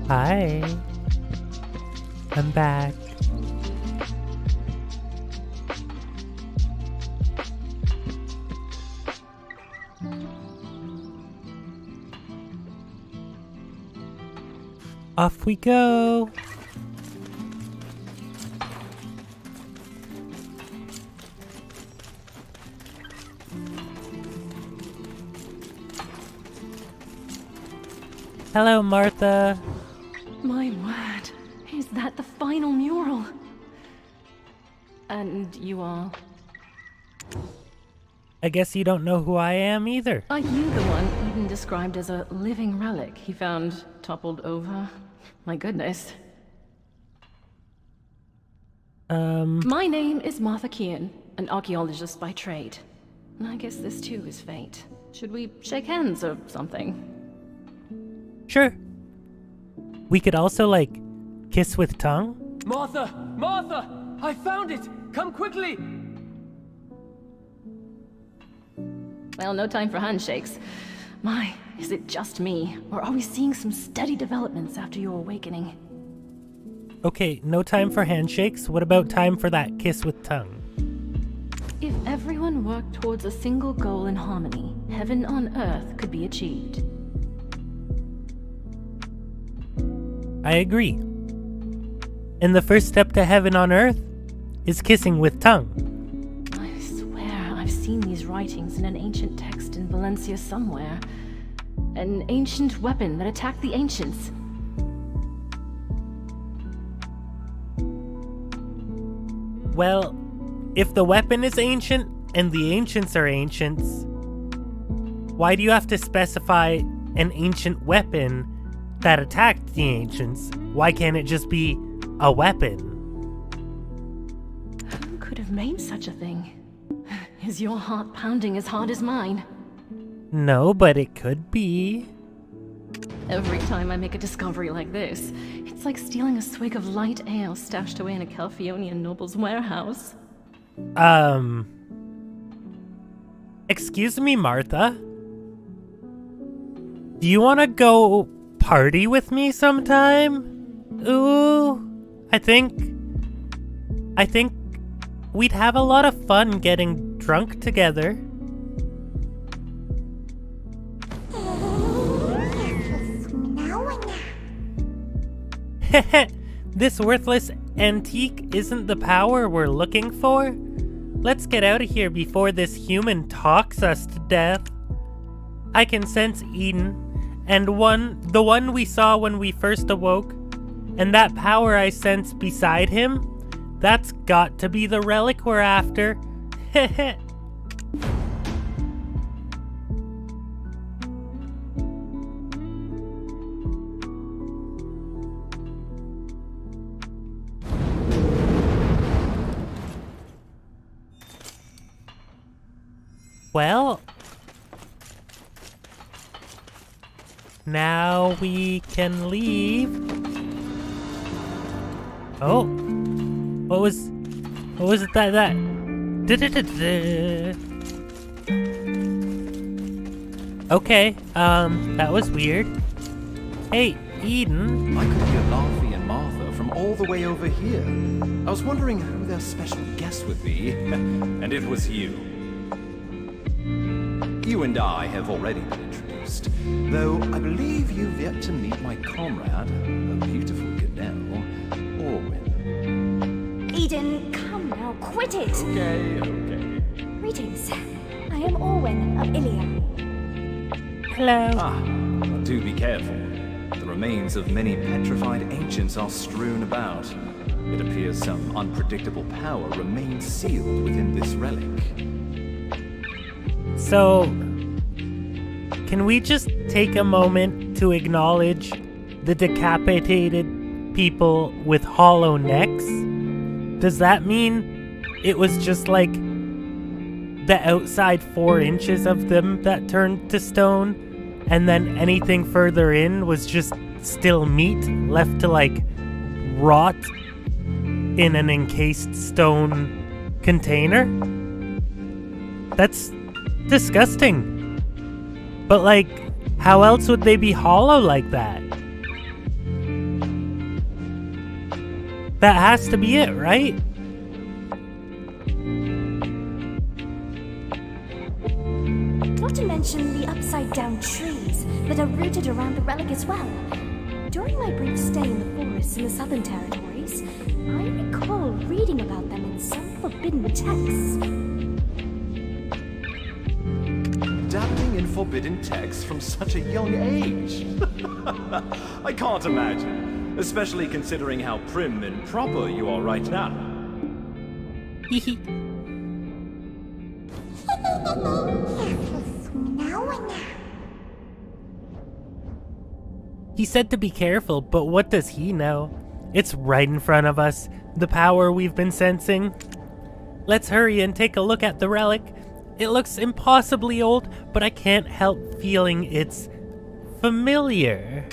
[SPEAKER 1] Hi. I'm back. Off we go. Hello, Martha.
[SPEAKER 6] My word, is that the final mural? And you are?
[SPEAKER 1] I guess you don't know who I am either.
[SPEAKER 6] Are you the one Eden described as a living relic he found toppled over? My goodness. My name is Martha Kean, an archaeologist by trade. I guess this too is fate. Should we shake hands or something?
[SPEAKER 1] Sure. We could also, like, kiss with tongue?
[SPEAKER 10] Martha! Martha! I found it! Come quickly!
[SPEAKER 6] Well, no time for handshakes. My, is it just me? Or are we seeing some steady developments after your awakening?
[SPEAKER 1] Okay, no time for handshakes. What about time for that kiss with tongue?
[SPEAKER 6] If everyone worked towards a single goal in harmony, heaven on earth could be achieved.
[SPEAKER 1] I agree. And the first step to heaven on earth is kissing with tongue.
[SPEAKER 6] I swear I've seen these writings in an ancient text in Valencia somewhere. An ancient weapon that attacked the ancients.
[SPEAKER 1] Well, if the weapon is ancient and the ancients are ancients, why do you have to specify an ancient weapon that attacked the ancients? Why can't it just be a weapon?
[SPEAKER 6] Who could have made such a thing? Is your heart pounding as hard as mine?
[SPEAKER 1] No, but it could be.
[SPEAKER 6] Every time I make a discovery like this, it's like stealing a swig of light ale stashed away in a Calphionian noble's warehouse.
[SPEAKER 1] Excuse me, Martha? Do you want to go party with me sometime? Ooh, I think we'd have a lot of fun getting drunk together. This worthless antique isn't the power we're looking for. Let's get out of here before this human talks us to death. I can sense Eden, and the one we saw when we first awoke, and that power I sense beside him, that's got to be the relic we're after. Well, now we can leave. Oh, what was it that? Okay, that was weird. Hey, Eden.
[SPEAKER 5] I could hear Laufey and Martha from all the way over here. I was wondering who their special guest would be, and it was you. You and I have already been introduced, though I believe you've yet to meet my comrade, a beautiful Gadel, Orwyn.
[SPEAKER 11] Eden, come now, quit it!
[SPEAKER 5] Okay.
[SPEAKER 11] Greetings. I am Orwyn of Ilia.
[SPEAKER 1] Hello.
[SPEAKER 5] Do be careful. The remains of many petrified ancients are strewn about. It appears some unpredictable power remains sealed within this relic.
[SPEAKER 1] So, can we just take a moment to acknowledge the decapitated people with hollow necks? Does that mean it was just like the outside 4 inches of them that turned to stone, and then anything further in was just still meat left to like rot in an encased stone container? That's disgusting. But like, how else would they be hollow like that? That has to be it, right?
[SPEAKER 11] Not to mention the upside-down trees that are rooted around the relic as well. During my brief stay in the forests in the Southern Territories, I recall reading about them in some forbidden texts.
[SPEAKER 5] Dabbling in forbidden texts from such a young age? I can't imagine, especially considering how prim and proper you are right now.
[SPEAKER 1] He said to be careful, but what does he know? It's right in front of us, the power we've been sensing. Let's hurry and take a look at the relic. It looks impossibly old, but I can't help feeling it's familiar.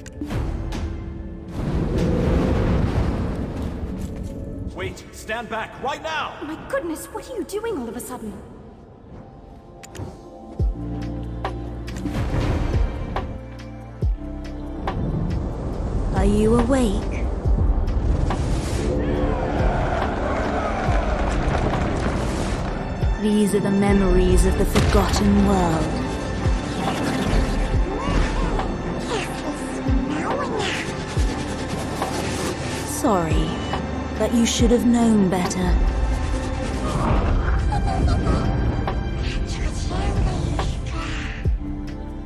[SPEAKER 5] Wait, stand back right now!
[SPEAKER 11] My goodness, what are you doing all of a sudden?
[SPEAKER 2] Are you awake? These are the memories of the forgotten world. Sorry, but you should have known better.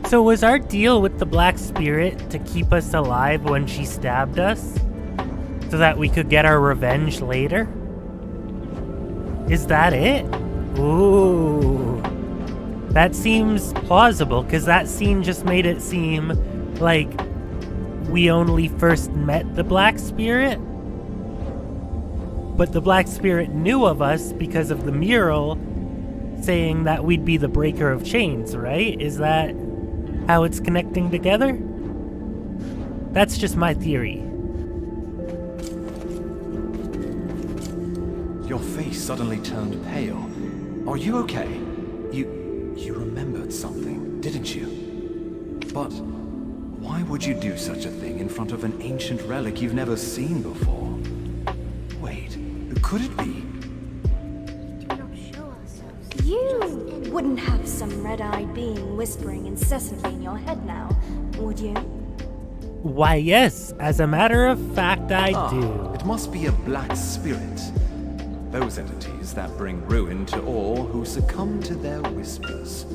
[SPEAKER 1] So was our deal with the Black Spirit to keep us alive when she stabbed us? So that we could get our revenge later? Is that it? Ooh. That seems plausible, because that scene just made it seem like we only first met the Black Spirit. But the Black Spirit knew of us because of the mural saying that we'd be the breaker of chains, right? Is that how it's connecting together? That's just my theory.
[SPEAKER 5] Your face suddenly turned pale. Are you okay? You remembered something, didn't you? But why would you do such a thing in front of an ancient relic you've never seen before? Wait, could it be?
[SPEAKER 11] You wouldn't have some red-eyed being whispering incessantly in your head now, would you?
[SPEAKER 1] Why, yes. As a matter of fact, I do.
[SPEAKER 5] It must be a black spirit. Those entities that bring ruin to all who succumb to their whispers.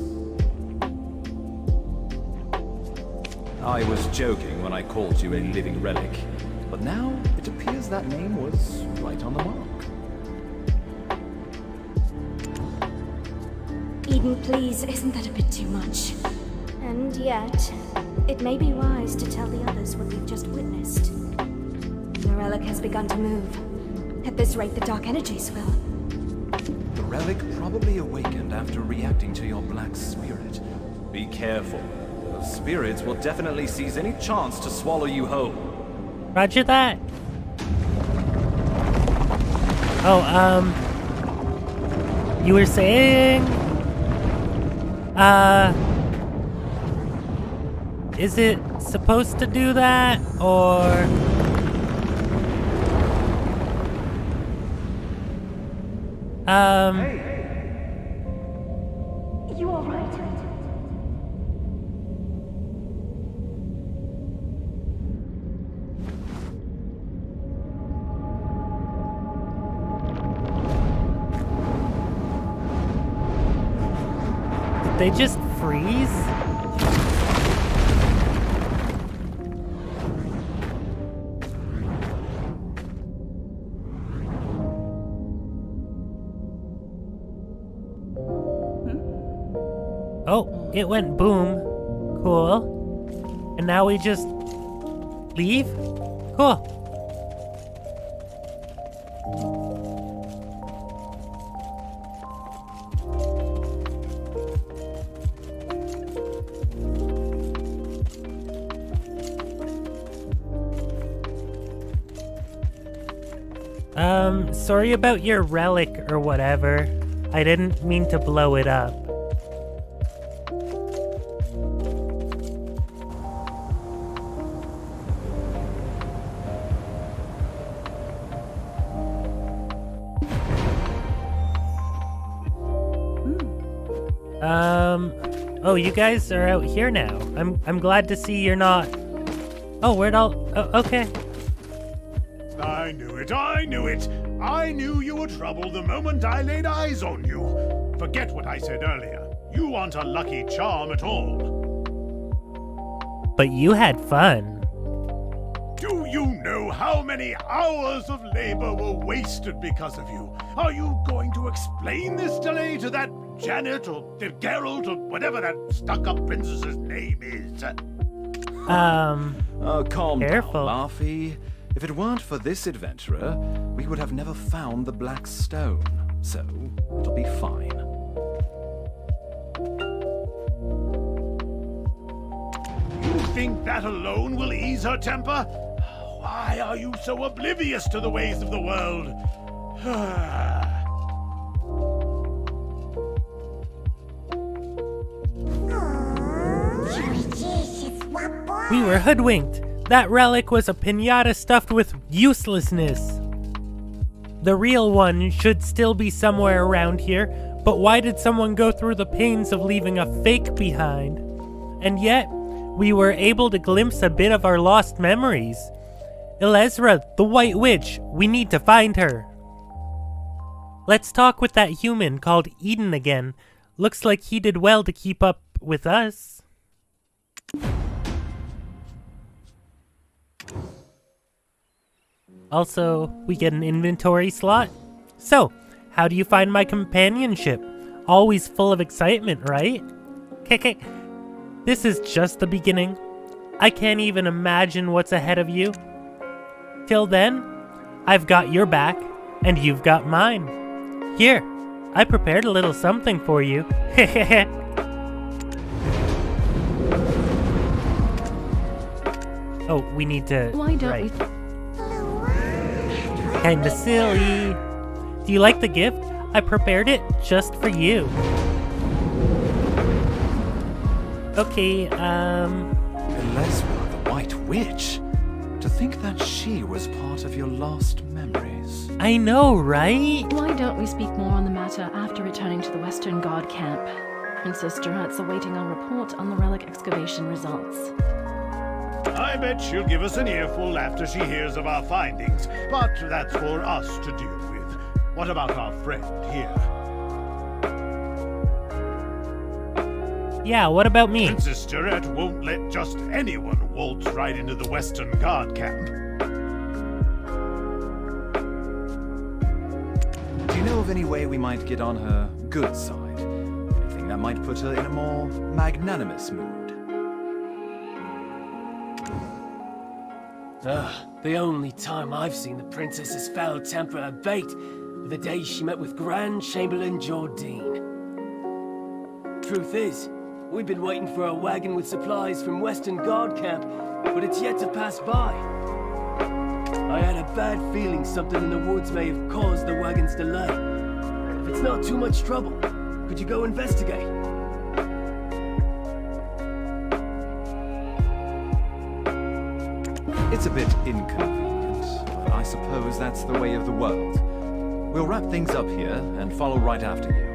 [SPEAKER 5] I was joking when I called you a living relic, but now it appears that name was right on the mark.
[SPEAKER 11] Eden, please, isn't that a bit too much? And yet, it may be wise to tell the others what we've just witnessed. The relic has begun to move. At this rate, the dark energies will.
[SPEAKER 5] The relic probably awakened after reacting to your black spirit. Be careful. Those spirits will definitely seize any chance to swallow you whole.
[SPEAKER 1] Roger that. Oh, you were saying... is it supposed to do that, or...
[SPEAKER 11] You all right?
[SPEAKER 1] Did they just freeze? Oh, it went boom. Cool. And now we just leave? Cool. Sorry about your relic or whatever. I didn't mean to blow it up. Oh, you guys are out here now. I'm glad to see you're not... Oh, where'd all... Oh, okay.
[SPEAKER 9] I knew it, I knew it! I knew you were trouble the moment I laid eyes on you. Forget what I said earlier. You aren't a lucky charm at all.
[SPEAKER 1] But you had fun.
[SPEAKER 9] Do you know how many hours of labor were wasted because of you? Are you going to explain this delay to that Janet or Geralt or whatever that stuck-up princess's name is?
[SPEAKER 5] Calm
[SPEAKER 1] careful.
[SPEAKER 5] down, Laufey. If it weren't for this adventurer, we would have never found the Black Stone. So, it'll be fine.
[SPEAKER 9] You think that alone will ease her temper? Why are you so oblivious to the ways of the world?
[SPEAKER 1] We were hoodwinked. That relic was a piñata stuffed with uselessness. The real one should still be somewhere around here, but why did someone go through the pains of leaving a fake behind? And yet, we were able to glimpse a bit of our lost memories. Elezra, the White Witch, we need to find her. Let's talk with that human called Eden again. Looks like he did well to keep up with us. Also, we get an inventory slot. So, how do you find my companionship? Always full of excitement, right? KK, this is just the beginning. I can't even imagine what's ahead of you. Till then, I've got your back, and you've got mine. Here, I prepared a little something for you. Oh, we need to...
[SPEAKER 6] Why don't we...
[SPEAKER 1] Kinda silly. Do you like the gift? I prepared it just for you. Okay,
[SPEAKER 5] Elezra, the White Witch? To think that she was part of your lost memories.
[SPEAKER 1] I know, right?
[SPEAKER 12] Why don't we speak more on the matter after returning to the Western God camp? Princess Durat's awaiting our report on the relic excavation results.
[SPEAKER 9] I bet she'll give us an earful after she hears of our findings, but that's for us to deal with. What about our friend here?
[SPEAKER 1] Yeah, what about me?
[SPEAKER 9] Princess Durat won't let just anyone waltz right into the Western Guard camp.
[SPEAKER 5] Do you know of any way we might get on her good side? Anything that might put her in a more magnanimous mood?
[SPEAKER 10] The only time I've seen the princess's foul temper abate were the day she met with Grand Chamberlain Jordine. Truth is, we've been waiting for a wagon with supplies from Western Guard camp, but it's yet to pass by. I had a bad feeling something in the woods may have caused the wagon's delay. If it's not too much trouble, could you go investigate?
[SPEAKER 5] It's a bit inconvenient, but I suppose that's the way of the world. We'll wrap things up here and follow right after you.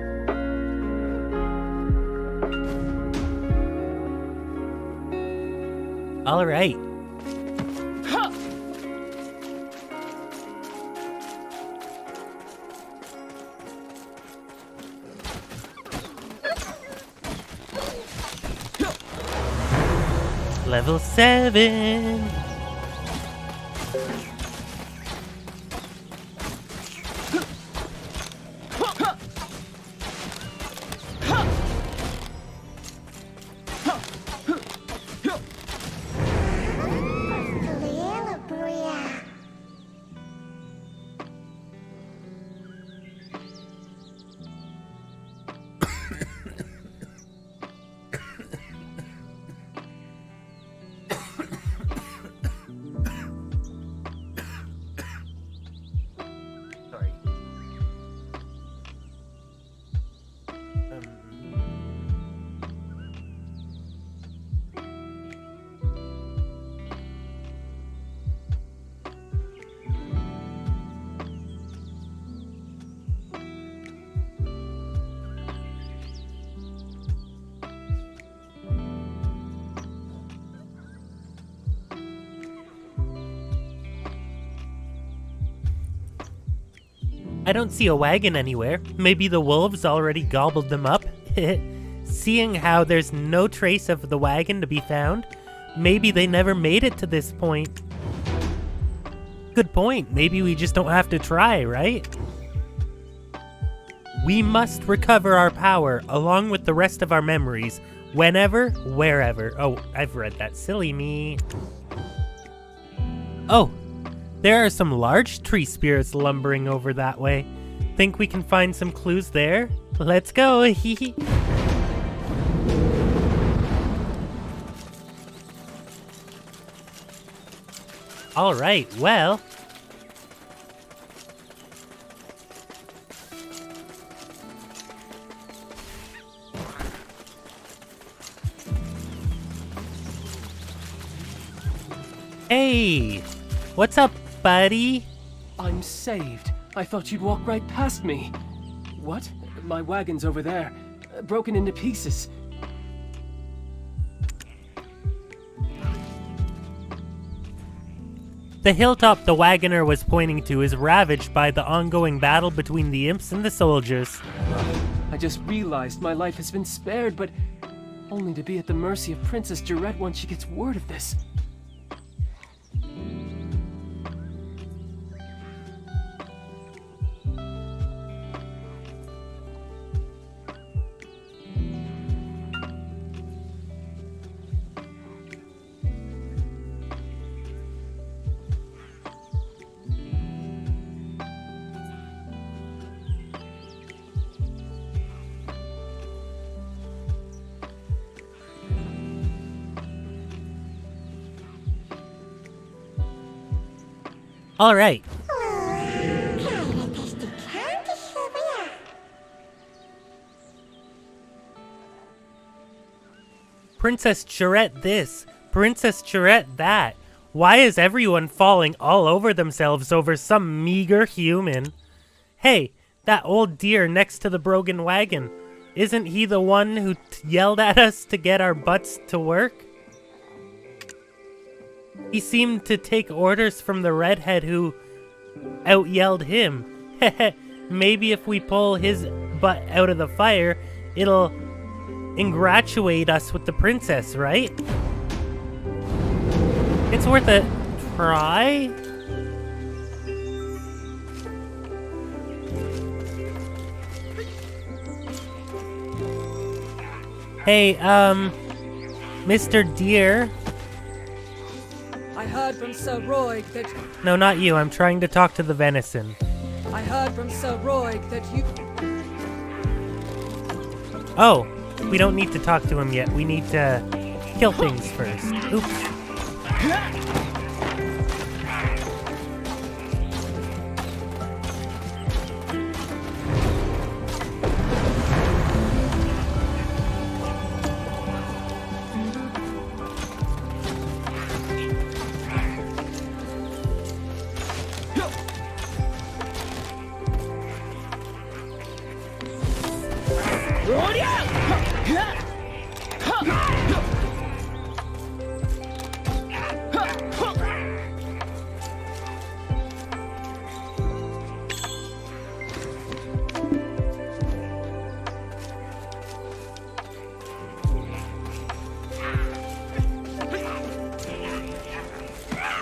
[SPEAKER 1] All right. Level 7. I don't see a wagon anywhere. Maybe the wolves already gobbled them up. Seeing how there's no trace of the wagon to be found, maybe they never made it to this point. Good point. Maybe we just don't have to try, right? We must recover our power along with the rest of our memories, whenever, wherever. Oh, I've read that. Silly me. Oh, there are some large tree spirits lumbering over that way. Think we can find some clues there? Let's go. Hee. All right, well. Hey, what's up, buddy?
[SPEAKER 10] I'm saved. I thought you'd walk right past me. What? My wagon's over there, broken into pieces.
[SPEAKER 1] The hilltop the wagoner was pointing to is ravaged by the ongoing battle between the imps and the soldiers.
[SPEAKER 10] I just realized my life has been spared, but only to be at the mercy of Princess Jarette once she gets word of this.
[SPEAKER 1] All right. Princess Jarette this, Princess Jarette that. Why is everyone falling all over themselves over some meager human? Hey, that old deer next to the broken wagon. Isn't he the one who yelled at us to get our butts to work? He seemed to take orders from the redhead who out-yelled him. Maybe if we pull his butt out of the fire, it'll ingratiate us with the princess, right? It's worth a try. Hey, Mr. Deer.
[SPEAKER 13] I heard from Sir Roig that...
[SPEAKER 1] No, not you. I'm trying to talk to the venison.
[SPEAKER 13] I heard from Sir Roig that you...
[SPEAKER 1] Oh, we don't need to talk to him yet. We need to kill things first. Oops.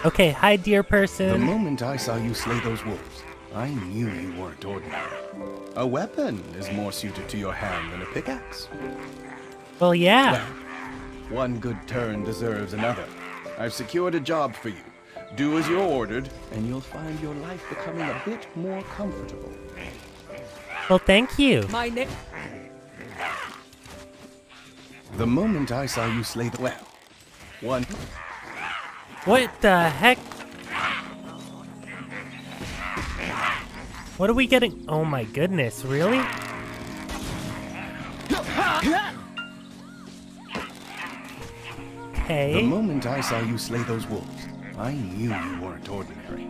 [SPEAKER 1] Okay, hi, dear person.
[SPEAKER 7] The moment I saw you slay those wolves, I knew you weren't ordinary. A weapon is more suited to your hand than a pickaxe.
[SPEAKER 1] Well, yeah.
[SPEAKER 7] Well, one good turn deserves another. I've secured a job for you. Do as you're ordered, and you'll find your life becoming a bit more comfortable.
[SPEAKER 1] Well, thank you.
[SPEAKER 13] My name...
[SPEAKER 7] The moment I saw you slay the... Well, one...
[SPEAKER 1] What the heck? What are we getting? Oh my goodness, really? Okay.
[SPEAKER 7] The moment I saw you slay those wolves, I knew you weren't ordinary.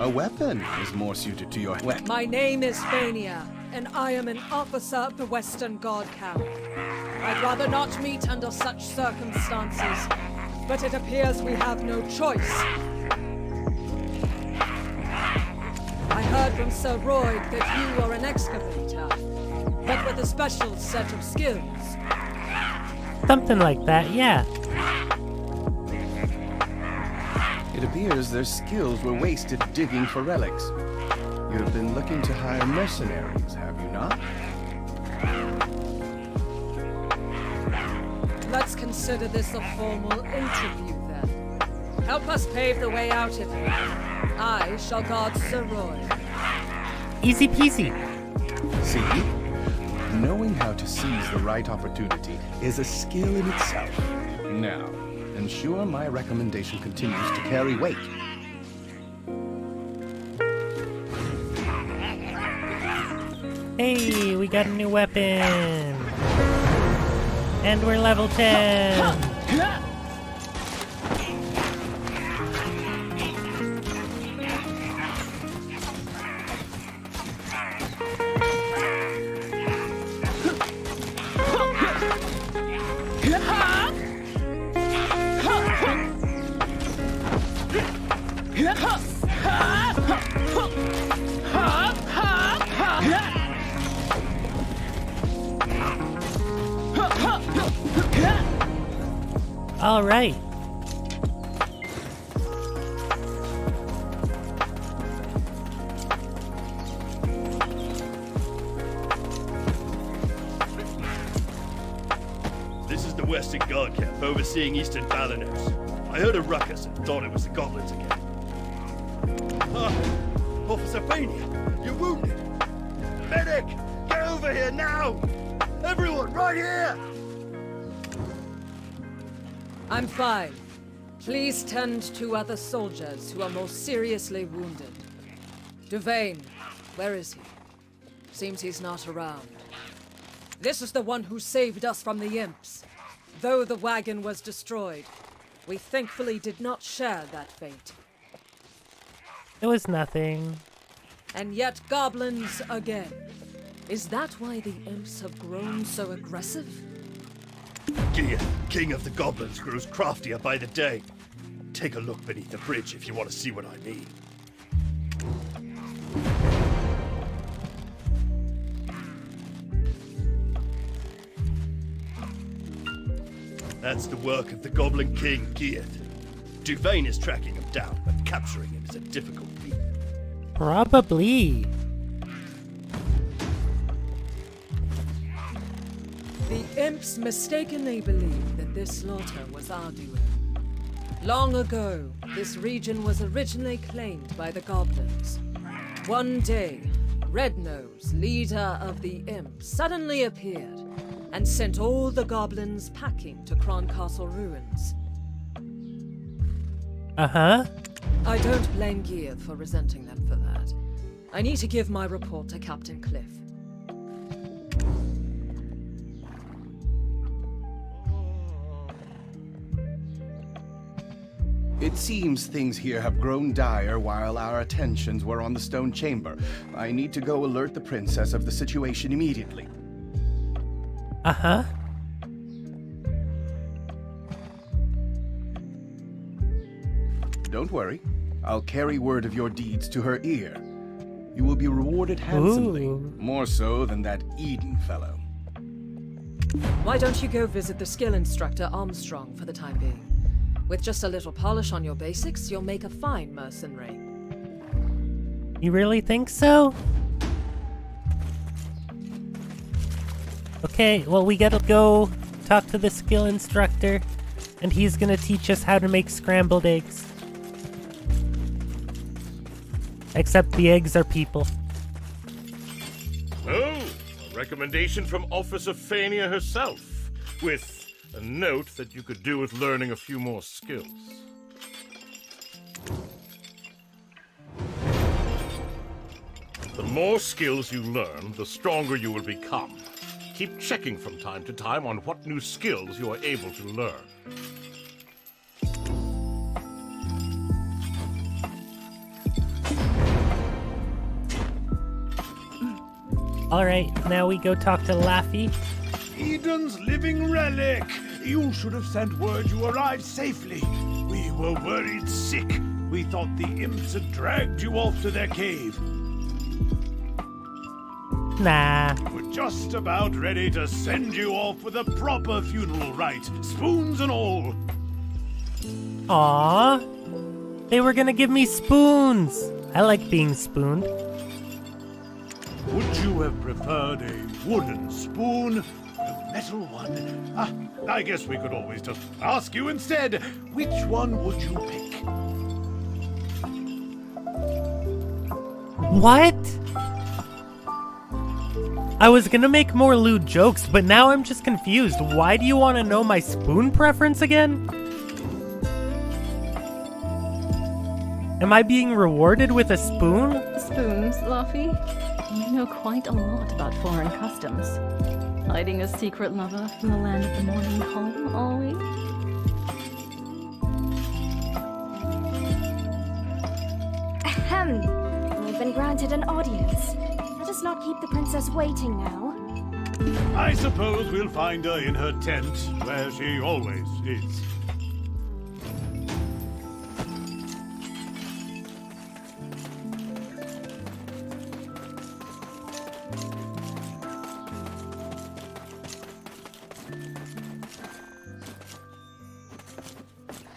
[SPEAKER 7] A weapon is more suited to your...
[SPEAKER 13] My name is Fania, and I am an officer of the Western Guard Camp. I'd rather not meet under such circumstances, but it appears we have no choice. I heard from Sir Roig that you are an excavator, but with a special set of skills.
[SPEAKER 1] Something like that, yeah.
[SPEAKER 14] It appears their skills were wasted digging for relics. You have been looking to hire mercenaries, have you not?
[SPEAKER 13] Let's consider this a formal interview, then. Help us pave the way out of here. I shall guard Sir Roy.
[SPEAKER 1] Easy peasy.
[SPEAKER 14] See? Knowing how to seize the right opportunity is a skill in itself. Now, ensure my recommendation continues to carry weight.
[SPEAKER 1] Hey, we got a new weapon. And we're level 10. All right.
[SPEAKER 7] This is the Western Guard camp overseeing Eastern Balanos. I heard a ruckus and thought it was the goblins again. Officer Fania, you're wounded. Medic, get over here now! Everyone, right here!
[SPEAKER 13] I'm fine. Please tend to other soldiers who are more seriously wounded. Duvain, where is he? Seems he's not around. This is the one who saved us from the imps. Though the wagon was destroyed, we thankfully did not share that fate.
[SPEAKER 1] It was nothing.
[SPEAKER 13] And yet goblins again. Is that why the imps have grown so aggressive?
[SPEAKER 7] Gia, king of the goblins, grows craftier by the day. Take a look beneath the bridge if you want to see what I mean. That's the work of the Goblin King, Geath. Duvain is tracking him down, but capturing him is a difficult feat.
[SPEAKER 1] Probably.
[SPEAKER 13] The imps mistakenly believe that this slaughter was our doing. Long ago, this region was originally claimed by the goblins. One day, Rednose, leader of the imps, suddenly appeared and sent all the goblins packing to Croncastle ruins.
[SPEAKER 1] Uh-huh.
[SPEAKER 13] I don't blame Geath for resenting them for that. I need to give my report to Captain Cliff.
[SPEAKER 14] It seems things here have grown dire while our attentions were on the stone chamber. I need to go alert the princess of the situation immediately.
[SPEAKER 1] Uh-huh.
[SPEAKER 14] Don't worry. I'll carry word of your deeds to her ear. You will be rewarded handsomely.
[SPEAKER 1] Ooh.
[SPEAKER 14] More so than that Eden fellow.
[SPEAKER 13] Why don't you go visit the skill instructor Armstrong for the time being? With just a little polish on your basics, you'll make a fine mercenary.
[SPEAKER 1] You really think so? Okay, well, we gotta go talk to the skill instructor, and he's gonna teach us how to make scrambled eggs. Except the eggs are people.
[SPEAKER 15] Oh, a recommendation from Officer Fania herself, with a note that you could do with learning a few more skills. The more skills you learn, the stronger you will become. Keep checking from time to time on what new skills you are able to learn.
[SPEAKER 1] Alright, now we go talk to Laffy.
[SPEAKER 9] Eden's living relic! You should have sent word you arrived safely. We were worried sick. We thought the imps had dragged you off to their cave.
[SPEAKER 1] Nah.
[SPEAKER 9] We're just about ready to send you off with a proper funeral rite, spoons and all.
[SPEAKER 1] Aww. They were gonna give me spoons. I like being spooned.
[SPEAKER 9] Would you have preferred a wooden spoon? A metal one? Ah, I guess we could always just ask you instead. Which one would you pick?
[SPEAKER 1] What? I was gonna make more lewd jokes, but now I'm just confused. Why do you want to know my spoon preference again? Am I being rewarded with a spoon?
[SPEAKER 12] Spoons, Luffy? You know quite a lot about foreign customs. Hiding a secret lover from the land of the morning calm, are we?
[SPEAKER 11] Ahem. We've been granted an audience. Let us not keep the princess waiting now.
[SPEAKER 9] I suppose we'll find her in her tent, where she always is.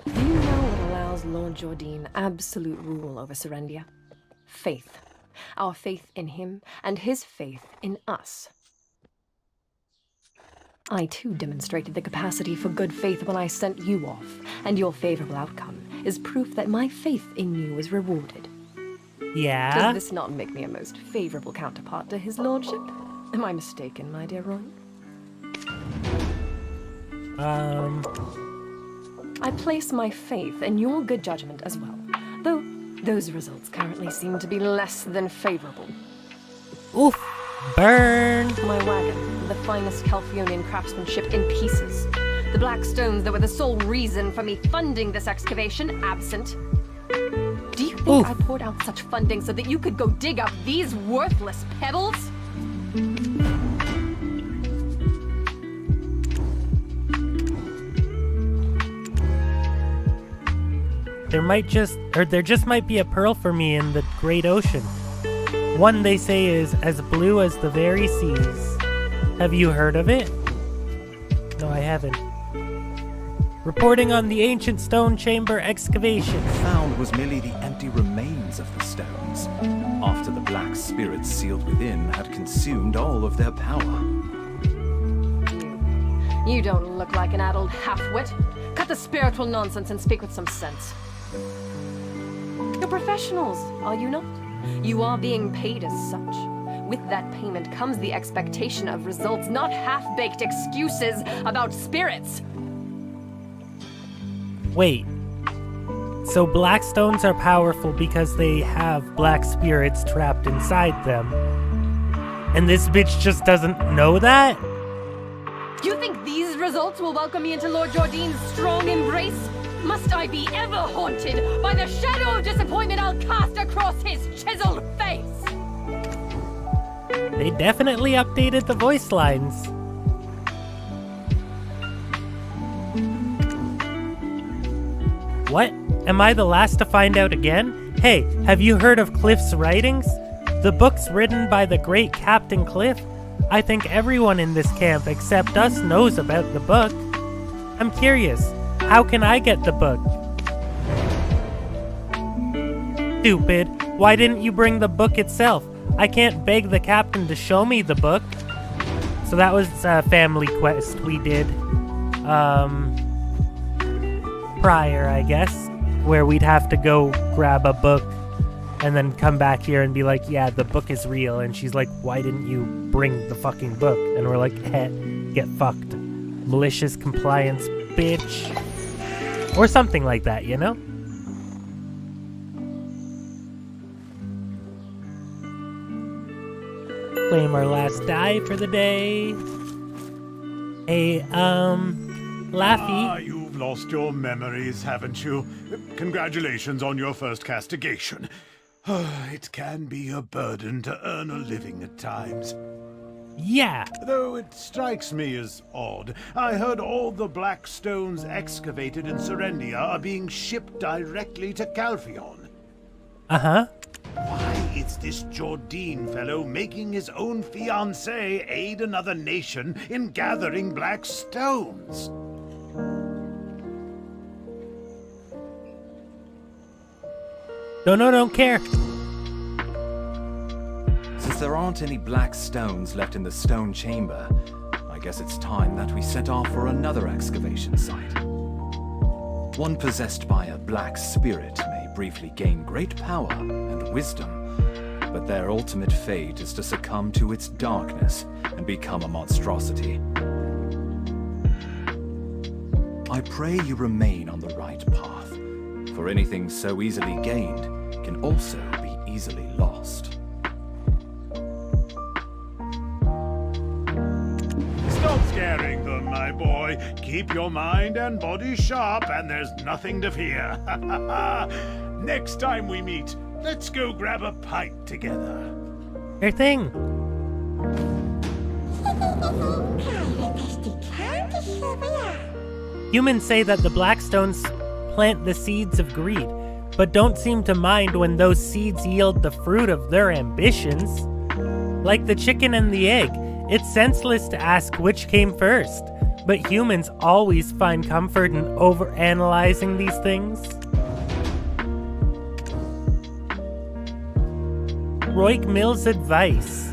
[SPEAKER 6] Do you know what allows Lord Jordine absolute rule over Serendia? Faith. Our faith in him, and his faith in us. I too demonstrated the capacity for good faith when I sent you off, and your favorable outcome is proof that my faith in you was rewarded.
[SPEAKER 1] Yeah?
[SPEAKER 6] Does this not make me a most favorable counterpart to his lordship? Am I mistaken, my dear Roy? I place my faith in your good judgment as well, though those results currently seem to be less than favorable.
[SPEAKER 1] Oof! Burn!
[SPEAKER 6] My wagon, the finest Calphionian craftsmanship in pieces. The black stones that were the sole reason for me funding this excavation, absent. Do you think I poured out such funding so that you could go dig up these worthless pebbles?
[SPEAKER 1] There just might be a pearl for me in the great ocean. One they say is as blue as the very seas. Have you heard of it? No, I haven't. Reporting on the ancient stone chamber excavation.
[SPEAKER 5] Found was merely the empty remains of the stones, after the black spirits sealed within had consumed all of their power.
[SPEAKER 6] You don't look like an adult half-wit. Cut the spiritual nonsense and speak with some sense. You're professionals, are you not? You are being paid as such. With that payment comes the expectation of results, not half-baked excuses about spirits.
[SPEAKER 1] Wait. So black stones are powerful because they have black spirits trapped inside them. And this bitch just doesn't know that?
[SPEAKER 6] You think these results will welcome me into Lord Jordine's strong embrace? Must I be ever haunted by the shadow of disappointment I'll cast across his chiseled face?
[SPEAKER 1] They definitely updated the voice lines. What? Am I the last to find out again? Hey, have you heard of Cliff's writings? The books written by the great Captain Cliff? I think everyone in this camp except us knows about the book. I'm curious, how can I get the book? Stupid, why didn't you bring the book itself? I can't beg the captain to show me the book. So that was a family quest we did, prior, I guess, where we'd have to go grab a book and then come back here and be like, yeah, the book is real. And she's like, why didn't you bring the fucking book? And we're like, get fucked. Malicious compliance, bitch. Or something like that, you know? Claim our last die for the day. Hey, Laffy.
[SPEAKER 9] You've lost your memories, haven't you? Congratulations on your first castigation. It can be a burden to earn a living at times.
[SPEAKER 1] Yeah.
[SPEAKER 9] Though it strikes me as odd. I heard all the black stones excavated in Serendia are being shipped directly to Calphion.
[SPEAKER 1] Uh-huh.
[SPEAKER 9] Why it's this Jordine fellow making his own fiancée aid another nation in gathering black stones.
[SPEAKER 1] Don't care.
[SPEAKER 5] Since there aren't any black stones left in the stone chamber, I guess it's time that we set off for another excavation site. One possessed by a black spirit may briefly gain great power and wisdom, but their ultimate fate is to succumb to its darkness and become a monstrosity. I pray you remain on the right path, for anything so easily gained can also be easily lost.
[SPEAKER 9] Stop scaring them, my boy. Keep your mind and body sharp, and there's nothing to fear. Next time we meet, let's go grab a pint together.
[SPEAKER 1] Sure thing. Humans say that the Blackstones plant the seeds of greed, but don't seem to mind when those seeds yield the fruit of their ambitions. Like the chicken and the egg, it's senseless to ask which came first, but humans always find comfort in overanalyzing these things. Roig Mill's advice.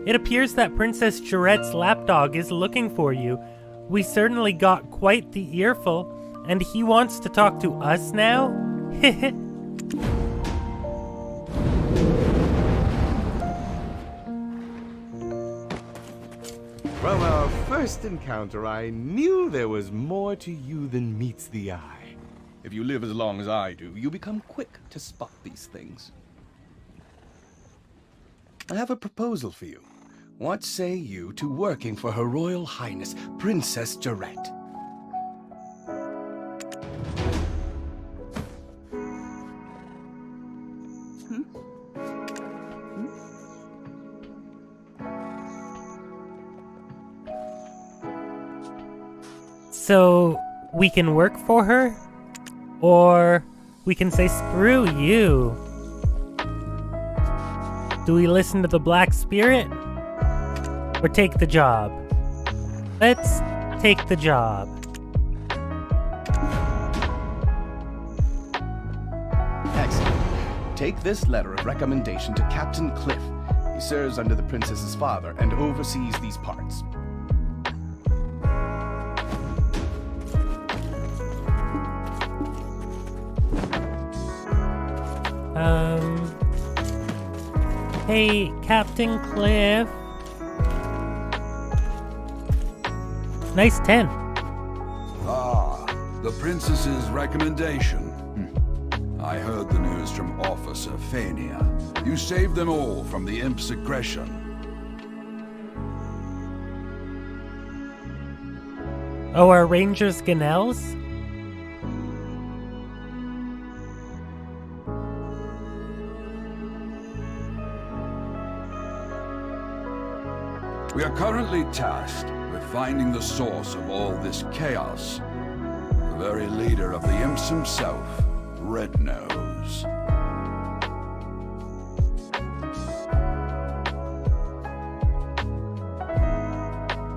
[SPEAKER 1] It appears that Princess Jarette's lapdog is looking for you. We certainly got quite the earful, and he wants to talk to us now?
[SPEAKER 14] From our first encounter, I knew there was more to you than meets the eye. If you live as long as I do, you become quick to spot these things. I have a proposal for you. What say you to working for Her Royal Highness, Princess Jarette?
[SPEAKER 1] So, we can work for her? Or we can say screw you. Do we listen to the Black Spirit? Or take the job? Let's take the job.
[SPEAKER 14] Excellent. Take this letter of recommendation to Captain Cliff. He serves under the princess's father and oversees these parts.
[SPEAKER 1] Hey, Captain Cliff. Nice 10.
[SPEAKER 8] Ah, the princess's recommendation. I heard the news from Officer Fania. You saved them all from the imp's aggression.
[SPEAKER 1] Oh, are Rangers Ganells?
[SPEAKER 8] We are currently tasked with finding the source of all this chaos. The very leader of the imps himself, Red Nose.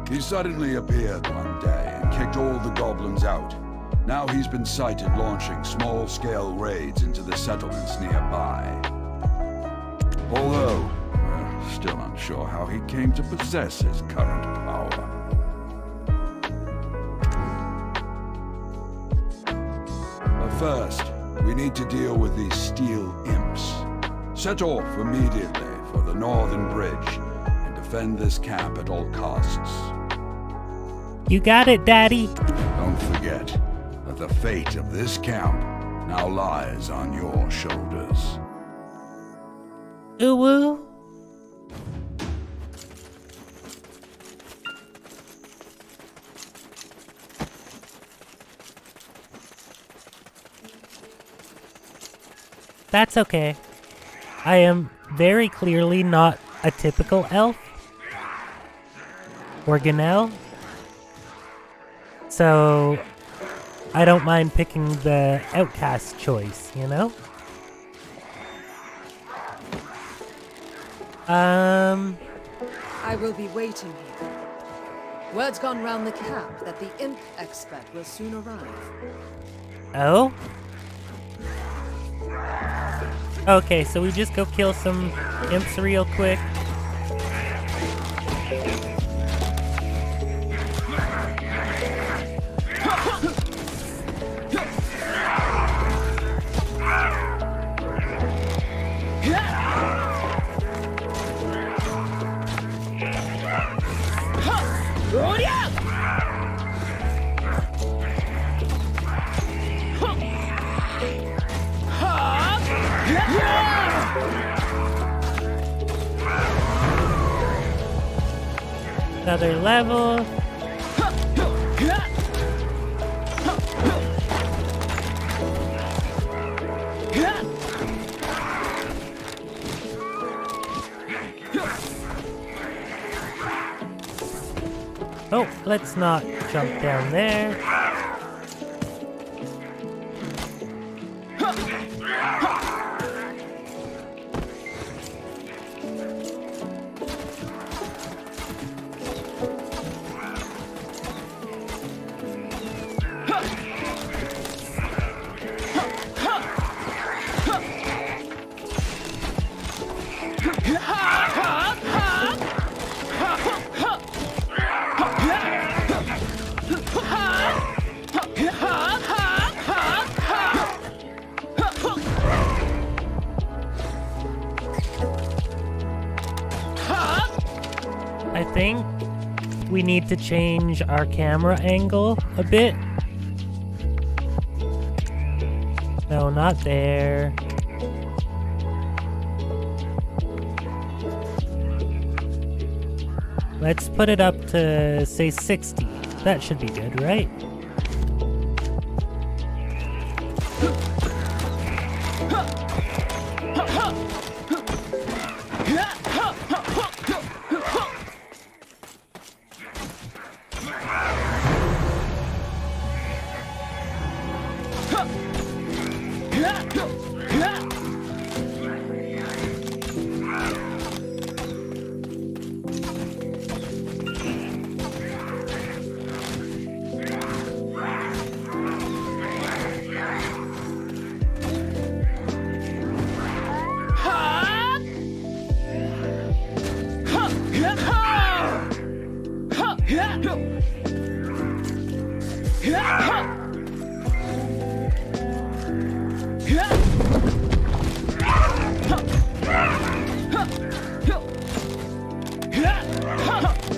[SPEAKER 8] He suddenly appeared one day and kicked all the goblins out. Now he's been sighted launching small-scale raids into the settlements nearby. Although, we're still unsure how he came to possess his current power. But first, we need to deal with these steel imps. Set off immediately for the Northern Bridge and defend this camp at all costs.
[SPEAKER 1] You got it, Daddy.
[SPEAKER 8] Don't forget that the fate of this camp now lies on your shoulders.
[SPEAKER 1] Ooh-woo. That's okay. I am very clearly not a typical elf. Or Ganell. So, I don't mind picking the outcast choice, you know?
[SPEAKER 13] I will be waiting here. Word's gone round the camp that the imp expert will soon arrive.
[SPEAKER 1] Oh? Okay, so we just go kill some imps real quick. Another level. Oh, let's not jump down there. I think we need to change our camera angle a bit. No, not there. Let's put it up to, say, 60. That should be good, right?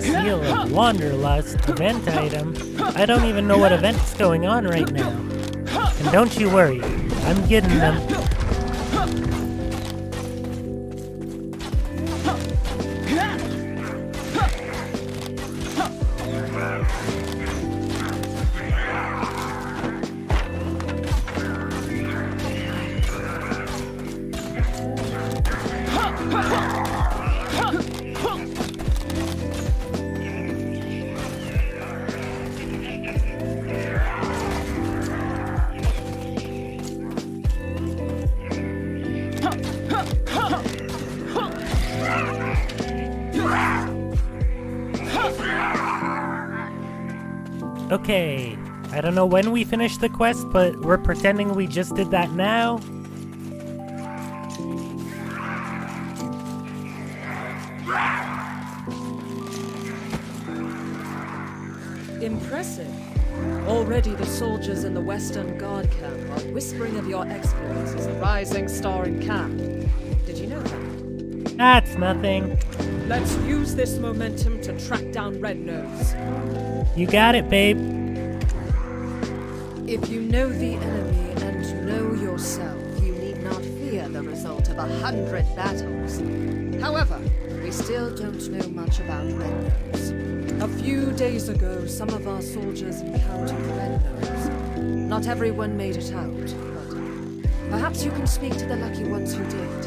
[SPEAKER 1] Seal of Wanderlust event item. I don't even know what event's going on right now. And don't you worry, I'm getting them. Okay, I don't know when we finish the quest, but we're pretending we just did that now.
[SPEAKER 13] Impressive. Already the soldiers in the Western Guard camp are whispering of your exploits as a rising star in camp. Did you know that?
[SPEAKER 1] That's nothing.
[SPEAKER 13] Let's use this momentum to track down Red Nose.
[SPEAKER 1] You got it, babe.
[SPEAKER 13] If you know the enemy and know yourself, you need not fear the result of 100 battles. However, we still don't know much about Red Nose. A few days ago, some of our soldiers encountered Red Nose. Not everyone made it out, but perhaps you can speak to the lucky ones who did.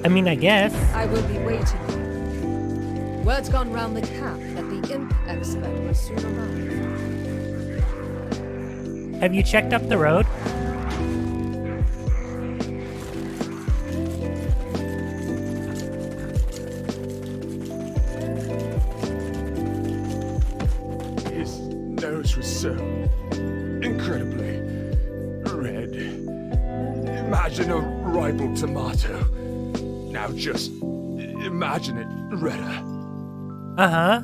[SPEAKER 1] I mean, I guess.
[SPEAKER 13] I will be waiting. Word's gone round the camp that the imp expert will soon arrive.
[SPEAKER 1] Have you checked up the road?
[SPEAKER 16] His nose was so incredibly red. Imagine a ripe tomato. Now just imagine it redder.
[SPEAKER 1] Uh-huh.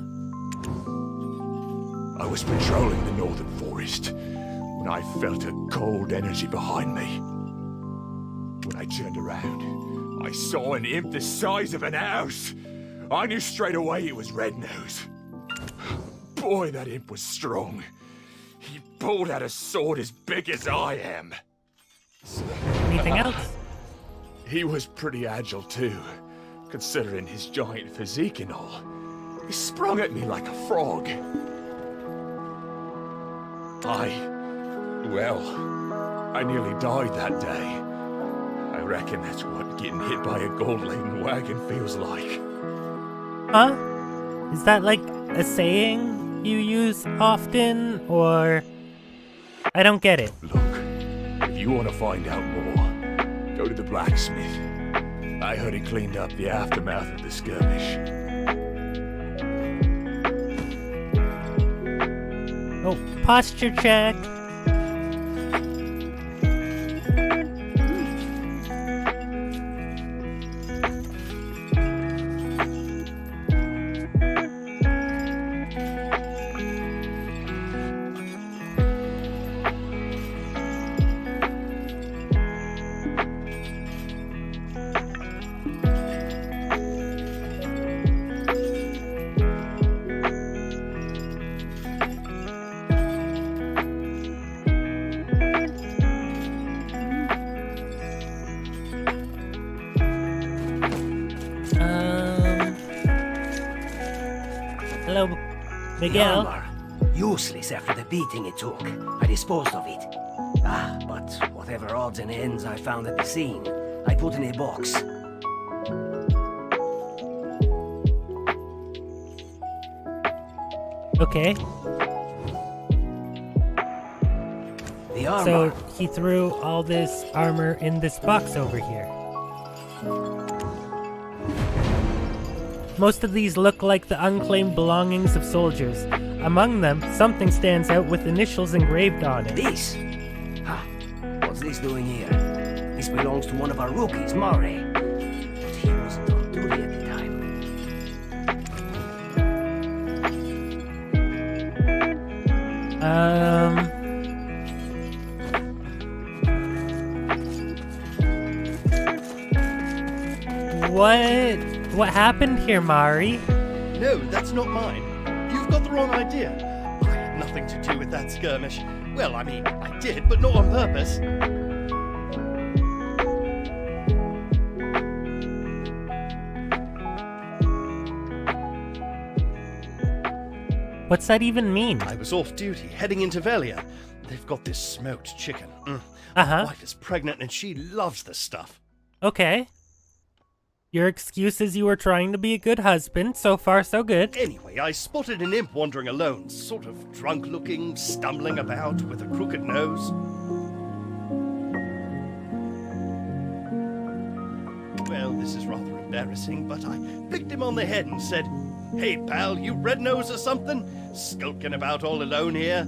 [SPEAKER 16] I was patrolling the northern forest when I felt a cold energy behind me. When I turned around, I saw an imp the size of an house. I knew straight away it was Rednose. Boy, that imp was strong. He pulled out a sword as big as I am.
[SPEAKER 1] Anything else?
[SPEAKER 16] He was pretty agile too, considering his giant physique and all. He sprung at me like a frog. I nearly died that day. I reckon that's what getting hit by a gold-laden wagon feels like.
[SPEAKER 1] Huh? Is that like a saying you use often, or... I don't get it.
[SPEAKER 16] Look, if you want to find out more, go to the blacksmith. I heard he cleaned up the aftermath of the skirmish.
[SPEAKER 1] Oh, posture check. Hello, Miguel.
[SPEAKER 17] The armor. Useless after the beating it took. I disposed of it. But whatever odds and ends I found at the scene, I put in a box.
[SPEAKER 1] Okay.
[SPEAKER 17] The armor.
[SPEAKER 1] So he threw all this armor in this box over here. Most of these look like the unclaimed belongings of soldiers. Among them, something stands out with initials engraved on it.
[SPEAKER 17] This? What's this doing here? This belongs to one of our rookies, Murray. But he wasn't on duty at the time.
[SPEAKER 1] What happened here, Mari?
[SPEAKER 18] No, that's not mine. You've got the wrong idea. I had nothing to do with that skirmish. Well, I mean, I did, but not on purpose.
[SPEAKER 1] What's that even mean?
[SPEAKER 18] I was off duty, heading into Velia. They've got this smoked chicken.
[SPEAKER 1] Uh-huh.
[SPEAKER 18] My wife is pregnant and she loves this stuff.
[SPEAKER 1] Okay. Your excuse is you were trying to be a good husband. So far, so good.
[SPEAKER 18] Anyway, I spotted an imp wandering alone, sort of drunk-looking, stumbling about with a crooked nose. Well, this is rather embarrassing, but I picked him on the head and said, "Hey, pal, you red nose or something? Skulking about all alone here?"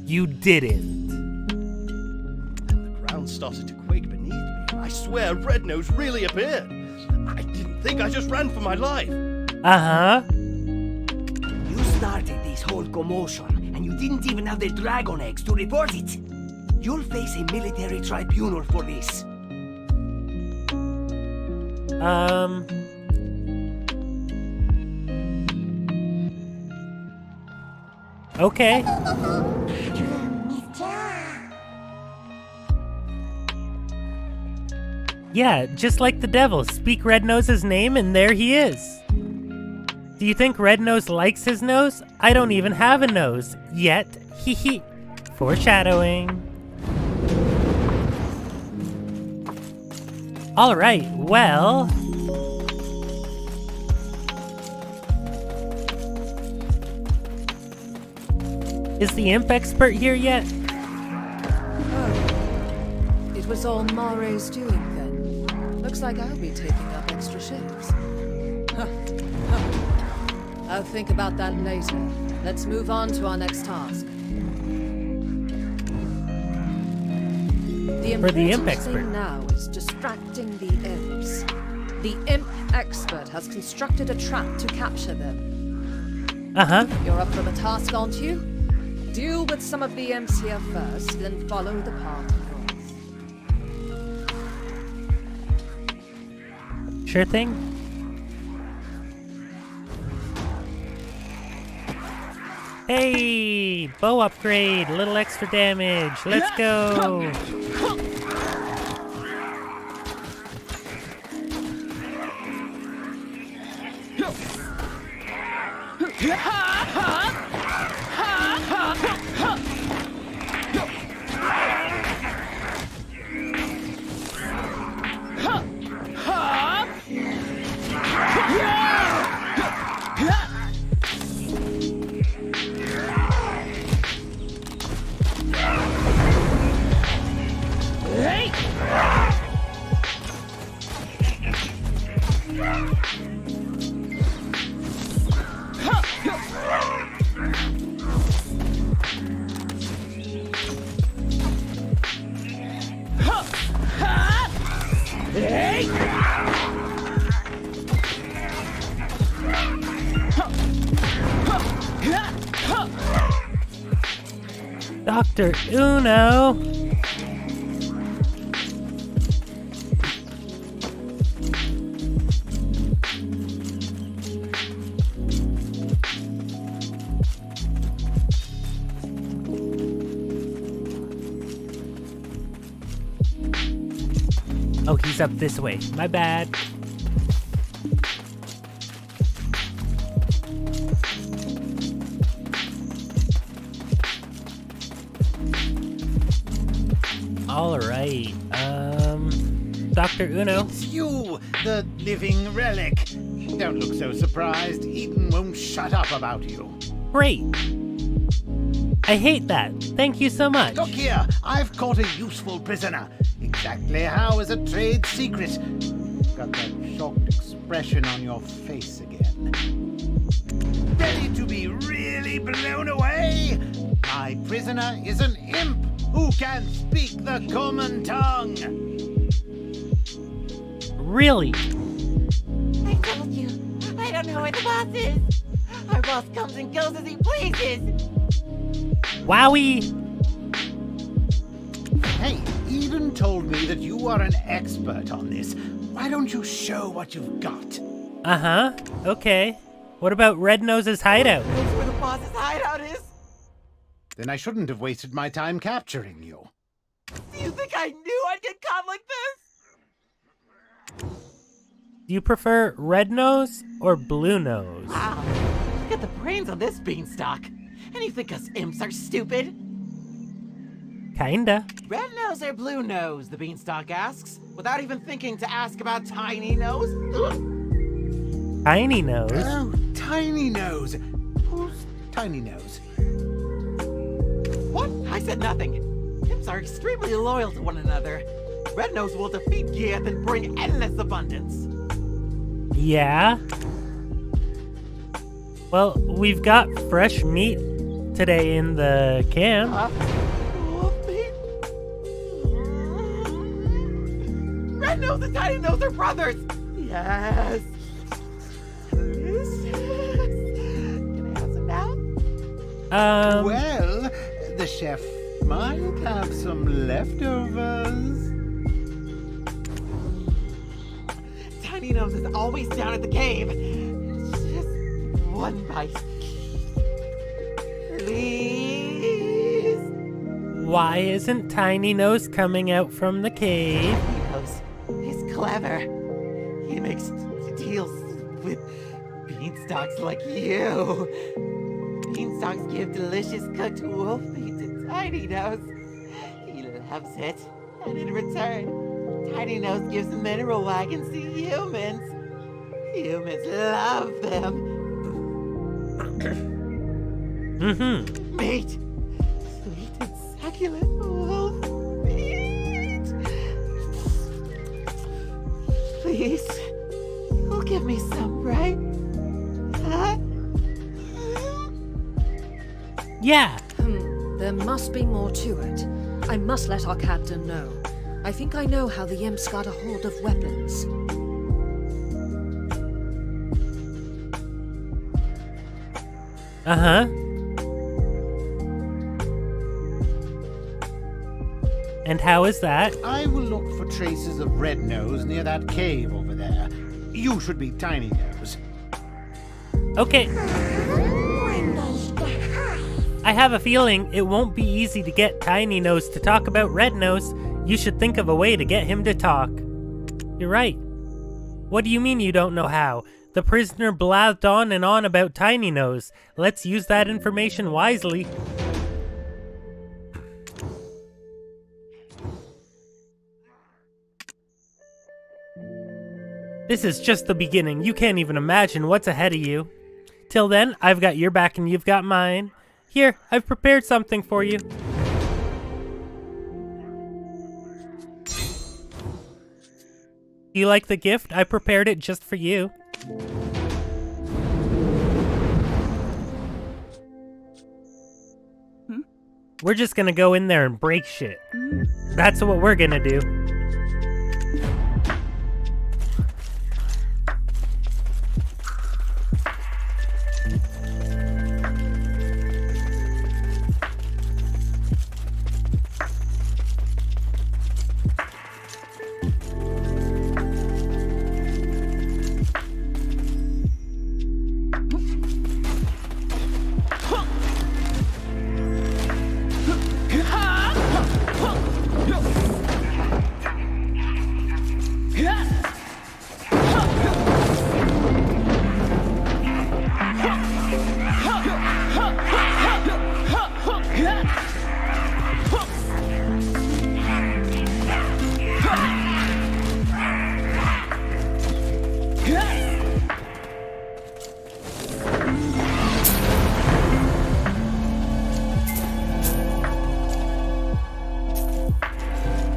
[SPEAKER 1] You didn't.
[SPEAKER 18] The ground started to quake beneath me. I swear, Rednose really appeared. I didn't think, I just ran for my life.
[SPEAKER 1] Uh-huh.
[SPEAKER 17] You started this whole commotion, and you didn't even have the dragon eggs to report it. You'll face a military tribunal for this.
[SPEAKER 1] Okay. Yeah, just like the devil. Speak Rednose's name and there he is. Do you think Rednose likes his nose? I don't even have a nose. Yet. Hee hee. Foreshadowing. Alright, well... Is the imp expert here yet?
[SPEAKER 13] Oh. It was all Mare's doing then. Looks like I'll be taking up extra shifts. I'll think about that later. Let's move on to our next task. The important thing now is distracting the imps. The imp expert has constructed a trap to capture them.
[SPEAKER 1] Uh-huh.
[SPEAKER 13] You're up for the task, aren't you? Deal with some of the imps here first, then follow the path north.
[SPEAKER 1] Sure thing. Hey! Bow upgrade! A little extra damage! Let's go! Dr. Uno! Oh, he's up this way. My bad. All right. Dr. Uno.
[SPEAKER 19] It's you, the living relic. Don't look so surprised. Eden won't shut up about you.
[SPEAKER 1] Great. I hate that. Thank you so much.
[SPEAKER 19] Look here, I've caught a useful prisoner. Exactly how is a trade secret. Got that shocked expression on your face again. Ready to be really blown away? My prisoner is an imp who can speak the common tongue.
[SPEAKER 1] Really?
[SPEAKER 20] I told you, I don't know where the boss is. Our boss comes and goes as he pleases.
[SPEAKER 1] Wowie!
[SPEAKER 19] Hey, Eden told me that you are an expert on this. Why don't you show what you've got?
[SPEAKER 1] Uh-huh. Okay. What about Red Nose's hideout?
[SPEAKER 20] That's where the boss's hideout is.
[SPEAKER 19] Then I shouldn't have wasted my time capturing you.
[SPEAKER 20] Do you think I knew I'd get caught like this?
[SPEAKER 1] Do you prefer Red Nose or Blue Nose?
[SPEAKER 20] Wow. Look at the brains on this beanstalk. And you think us imps are stupid?
[SPEAKER 1] Kinda.
[SPEAKER 20] Red Nose or Blue Nose, the beanstalk asks, without even thinking to ask about Tiny Nose. Ugh.
[SPEAKER 1] Tiny Nose?
[SPEAKER 19] Oh, Tiny Nose. Who's Tiny Nose?
[SPEAKER 20] What? I said nothing. Imps are extremely loyal to one another. Red Nose will defeat Geath and bring endless abundance.
[SPEAKER 1] Yeah? Well, we've got fresh meat today in the camp.
[SPEAKER 20] Red Nose and Tiny Nose are brothers! Yes! Delicious! Can I have some now?
[SPEAKER 19] Well, the chef might have some leftovers.
[SPEAKER 20] Tiny Nose is always down at the cave. Just one bite. Please?
[SPEAKER 1] Why isn't Tiny Nose coming out from the cave?
[SPEAKER 20] He's clever. He makes deals with beanstalks like you. Beanstalks give delicious cooked wolf meat to Tiny Nose. He loves it. And in return, Tiny Nose gives mineral wagons to humans. Humans love them.
[SPEAKER 1] Mm-hmm.
[SPEAKER 20] Meat! succulent wolf meat. Please, you'll give me some, right? Huh?
[SPEAKER 1] Yeah.
[SPEAKER 13] There must be more to it. I must let our captain know. I think I know how the imps got a hold of weapons.
[SPEAKER 1] Uh-huh. And how is that?
[SPEAKER 19] I will look for traces of Red Nose near that cave over there. You should be Tiny Nose.
[SPEAKER 1] Okay. I have a feeling it won't be easy to get Tiny Nose to talk about Red Nose. You should think of a way to get him to talk. You're right. What do you mean you don't know how? The prisoner blabbed on and on about Tiny Nose. Let's use that information wisely. This is just the beginning. You can't even imagine what's ahead of you. Till then, I've got your back and you've got mine. Here, I've prepared something for you. Do you like the gift? I prepared it just for you. We're just gonna go in there and break shit. That's what we're gonna do.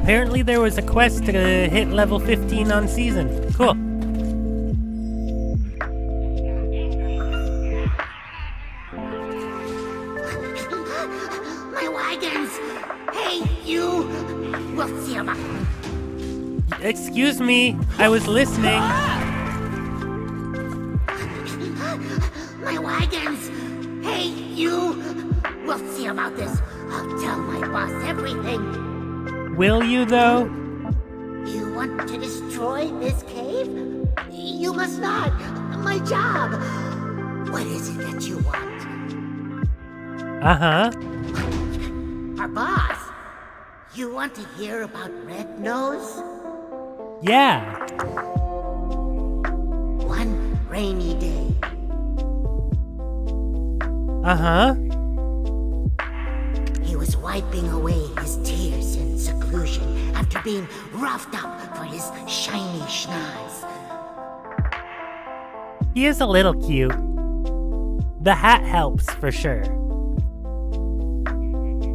[SPEAKER 1] Apparently there was a quest to hit level 15 on season. Cool.
[SPEAKER 21] My wagons! Hey, you! We'll see about...
[SPEAKER 1] Excuse me, I was listening.
[SPEAKER 21] My wagons! Hey, you! We'll see about this. I'll tell my boss everything.
[SPEAKER 1] Will you, though?
[SPEAKER 21] You want to destroy this cave? You must not. My job. What is it that you want?
[SPEAKER 1] Uh-huh.
[SPEAKER 21] Our boss. You want to hear about Red Nose?
[SPEAKER 1] Yeah.
[SPEAKER 21] One rainy day.
[SPEAKER 1] Uh-huh.
[SPEAKER 21] He was wiping away his tears in seclusion after being roughed up for his shiny schnoz.
[SPEAKER 1] He is a little cute. The hat helps, for sure.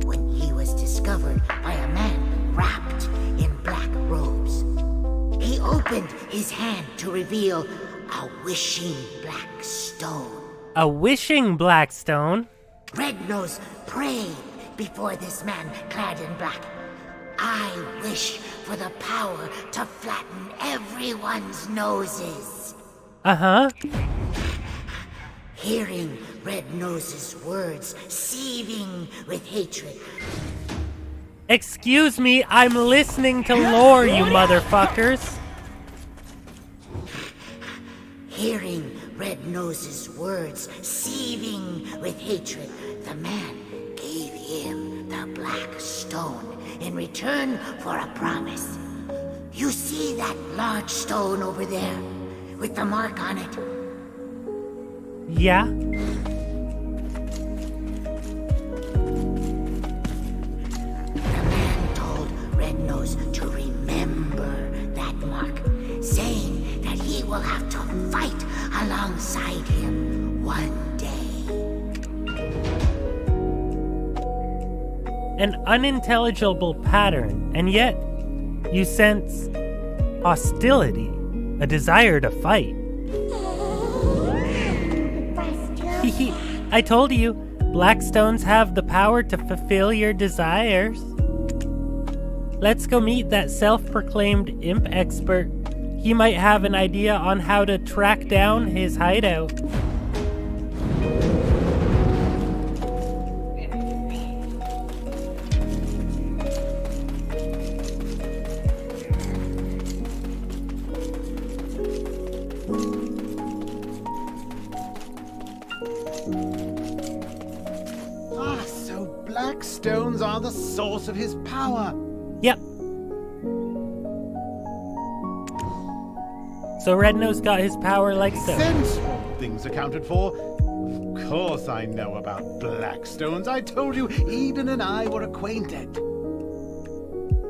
[SPEAKER 21] When he was discovered by a man wrapped in black robes, he opened his hand to reveal a wishing black stone.
[SPEAKER 1] A wishing black stone?
[SPEAKER 21] Red Nose prayed before this man clad in black. I wish for the power to flatten everyone's noses.
[SPEAKER 1] Uh-huh.
[SPEAKER 21] Hearing Red Nose's words seething with hatred.
[SPEAKER 1] Excuse me, I'm listening to lore, you motherfuckers.
[SPEAKER 21] Hearing Red Nose's words seething with hatred, the man gave him the black stone in return for a promise. You see that large stone over there with the mark on it?
[SPEAKER 1] Yeah.
[SPEAKER 21] The man told Red Nose to remember that mark, saying that he will have to fight alongside him one day.
[SPEAKER 1] an unintelligible pattern, and yet you sense hostility, a desire to fight. I told you, Blackstones have the power to fulfill your desires. Let's go meet that self-proclaimed imp expert. He might have an idea on how to track down his hideout.
[SPEAKER 19] So Blackstones are the source of his power.
[SPEAKER 1] Yep. So Rednose got his power like so.
[SPEAKER 19] Sense what things accounted for. Of course I know about Blackstones. I told you Eden and I were acquainted.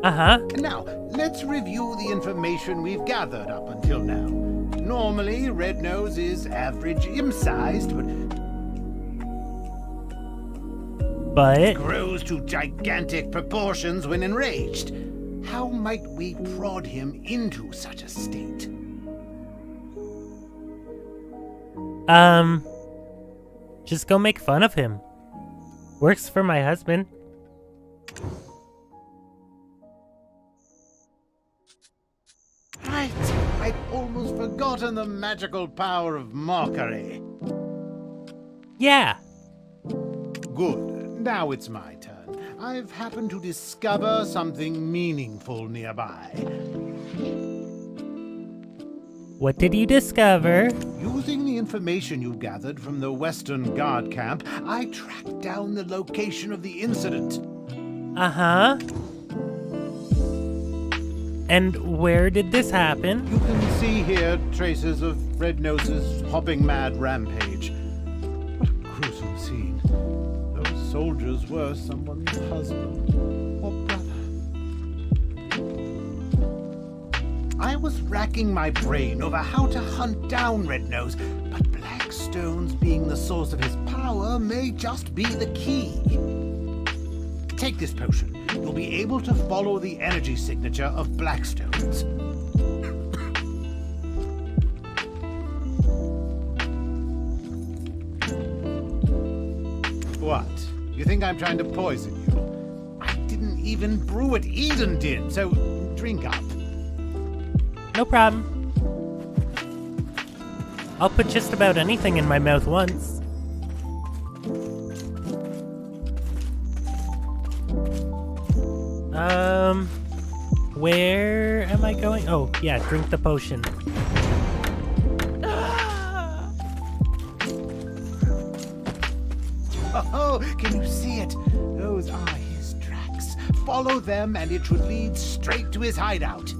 [SPEAKER 1] Uh-huh.
[SPEAKER 19] Now, let's review the information we've gathered up until now. Normally, Rednose is average imp-sized,
[SPEAKER 1] but
[SPEAKER 19] grows to gigantic proportions when enraged. How might we prod him into such a state?
[SPEAKER 1] Just go make fun of him. Works for my husband.
[SPEAKER 19] Right, I'd almost forgotten the magical power of mockery.
[SPEAKER 1] Yeah.
[SPEAKER 19] Good, now it's my turn. I've happened to discover something meaningful nearby.
[SPEAKER 1] What did you discover?
[SPEAKER 19] Using the information you gathered from the Western Guard camp, I tracked down the location of the incident.
[SPEAKER 1] Uh-huh. And where did this happen?
[SPEAKER 19] You can see here traces of Rednose's hopping mad rampage. What a gruesome scene. Those soldiers were someone's husband or brother. I was racking my brain over how to hunt down Rednose, but Blackstones being the source of his power may just be the key. Take this potion. You'll be able to follow the energy signature of Blackstones. What? You think I'm trying to poison you? I didn't even brew it. Eden did, so drink up.
[SPEAKER 1] No problem. I'll put just about anything in my mouth once. Where am I going? Oh, yeah, drink the potion.
[SPEAKER 19] Oh, can you see it? Those are his tracks. Follow them and it should lead straight to his hideout.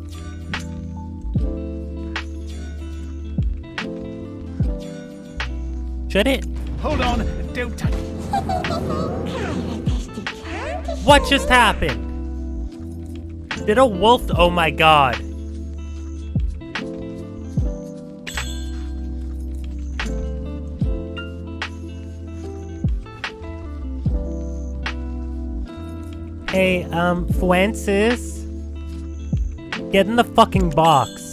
[SPEAKER 1] Should it?
[SPEAKER 19] Hold on, don't touch it.
[SPEAKER 1] What just happened? Did a wolf? Oh my god. Hey, Francis. Get in the fucking box.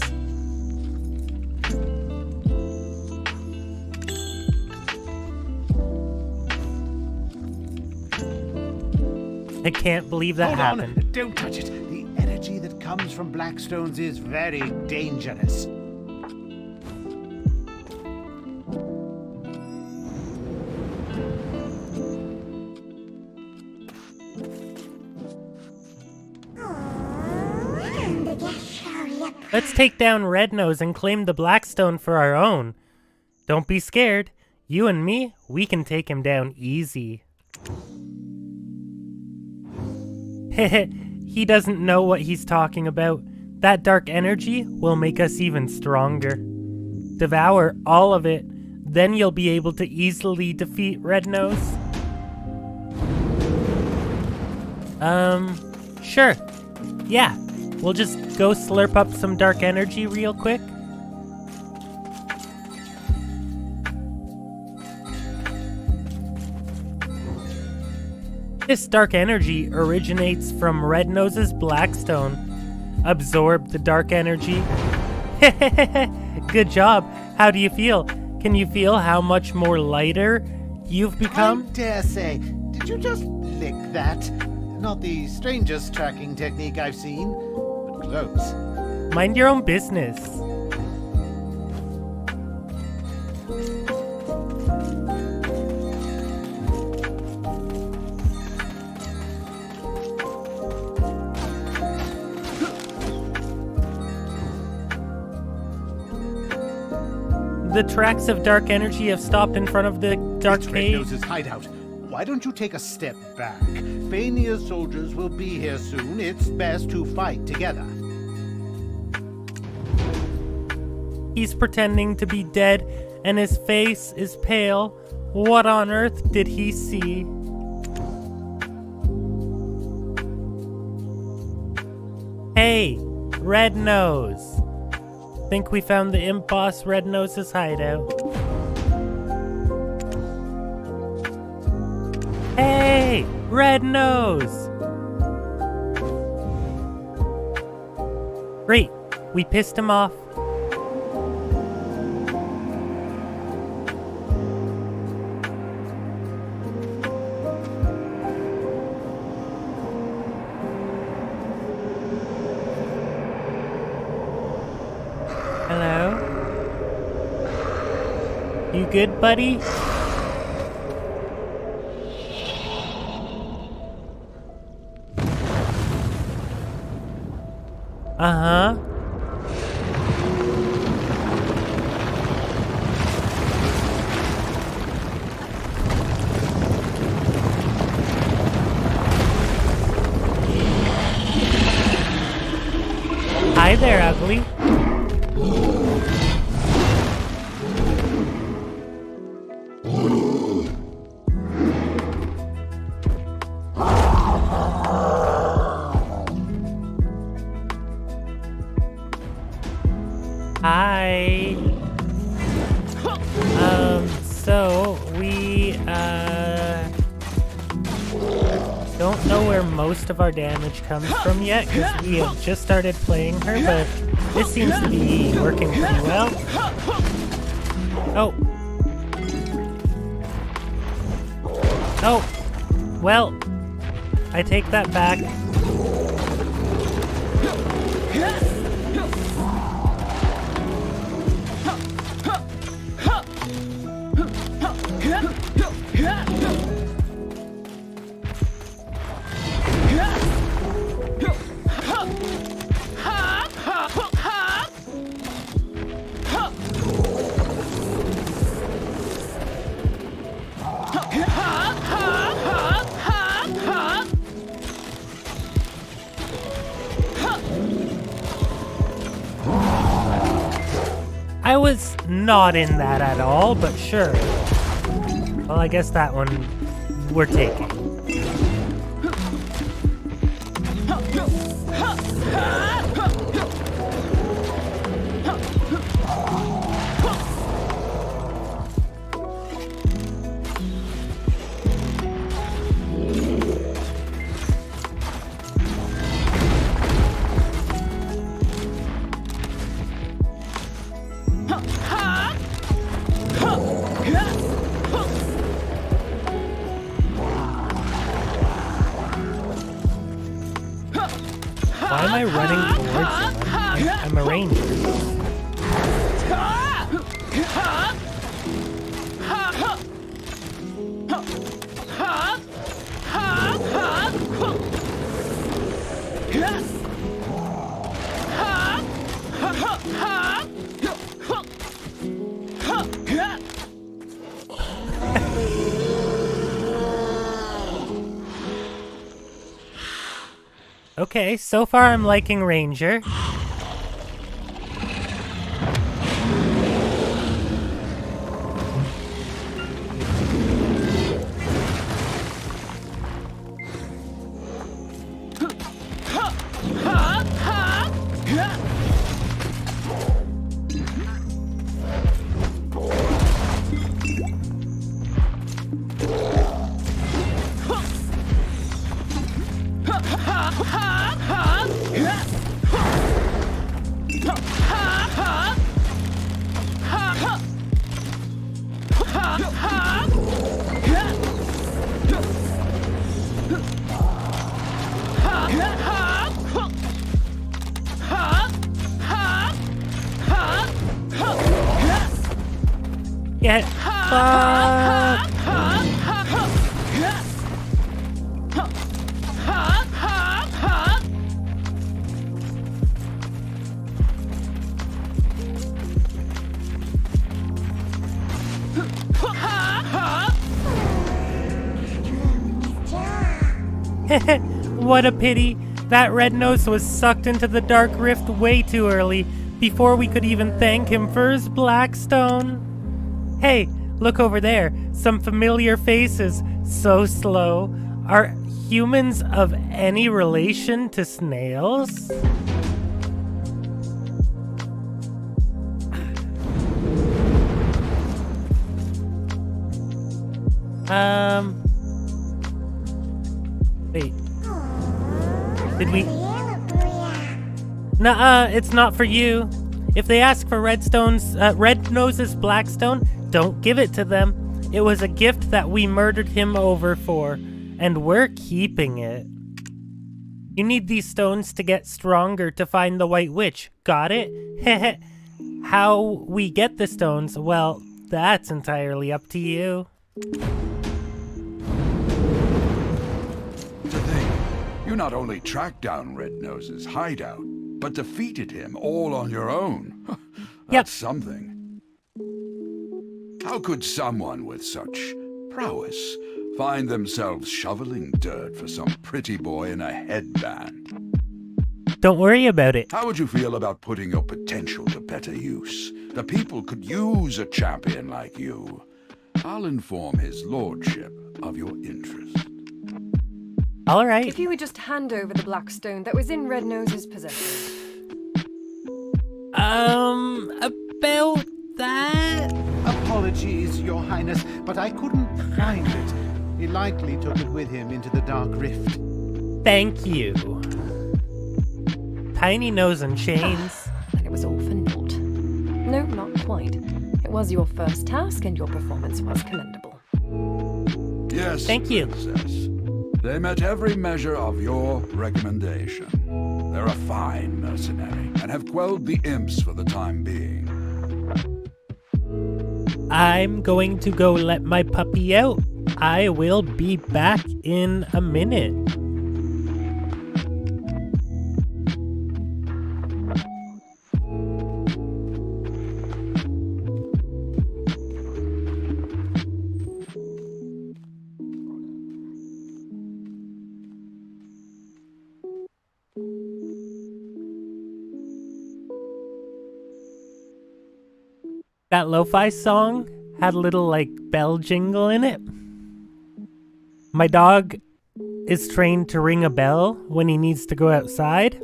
[SPEAKER 1] I can't believe that happened.
[SPEAKER 19] Hold on, don't touch it. The energy that comes from Blackstones is very dangerous.
[SPEAKER 1] Let's take down Rednose and claim the Blackstone for our own. Don't be scared. You and me, we can take him down easy. He doesn't know what he's talking about. That dark energy will make us even stronger. Devour all of it, then you'll be able to easily defeat Rednose. Sure. Yeah, we'll just go slurp up some dark energy real quick. This dark energy originates from Red Nose's Blackstone. Absorb the dark energy. Good job. How do you feel? Can you feel how much more lighter you've become?
[SPEAKER 19] I dare say, did you just lick that? Not the strangest tracking technique I've seen, but close.
[SPEAKER 1] Mind your own business. The tracks of dark energy have stopped in front of the dark
[SPEAKER 19] Red
[SPEAKER 1] cave.
[SPEAKER 19] Nose's hideout. Why don't you take a step back? Fania's soldiers will be here soon. It's best to fight together.
[SPEAKER 1] He's pretending to be dead, and his face is pale. What on earth did he see? Hey, Red Nose. Think we found the imp boss Red Nose's hideout. Hey, Red Nose! Great, we pissed him off. Hello? You good, buddy? Uh-huh. Hi there, ugly. Hi. So we don't know where most of our damage comes from yet, because we have just started playing her, but this seems to be working pretty well. Oh. Oh. Well, I take that back. I was not in that at all, but sure. Well, I guess that one we're taking. Why am I running towards him? I'm a ranger. Okay, so far I'm liking Ranger. Get fucked! What a pity. That red nose was sucked into the Dark Rift way too early, before we could even thank him for his Blackstone. Hey, look over there. Some familiar faces. So slow. Are humans of any relation to snails? Wait. Did we? Nuh-uh, it's not for you. If they ask for Red Nose's Blackstone, don't give it to them. It was a gift that we murdered him over for, and we're keeping it. You need these stones to get stronger to find the White Witch. Got it? Heh. How we get the stones, well, that's entirely up to you.
[SPEAKER 8] To think, you not only tracked down Red Nose's hideout, but defeated him all on your own. That's something. How could someone with such prowess find themselves shoveling dirt for some pretty boy in a headband?
[SPEAKER 1] Don't worry about it.
[SPEAKER 8] How would you feel about putting your potential to better use? The people could use a champion like you. I'll inform his lordship of your interest.
[SPEAKER 1] All right.
[SPEAKER 6] If you would just hand over the Blackstone that was in Red Nose's possession.
[SPEAKER 1] About that?
[SPEAKER 19] Apologies, Your Highness, but I couldn't find it. He likely took it with him into the Dark Rift.
[SPEAKER 1] Thank you. Tiny Nose and Chains.
[SPEAKER 6] And it was all for naught. No, not quite. It was your first task, and your performance was commendable.
[SPEAKER 8] Yes,
[SPEAKER 1] thank you.
[SPEAKER 8] Princess. They met every measure of your recommendation. They're a fine mercenary, and have quelled the imps for the time being.
[SPEAKER 1] I'm going to go let my puppy out. I will be back in a minute. That lo-fi song had a little, like, bell jingle in it. My dog is trained to ring a bell when he needs to go outside.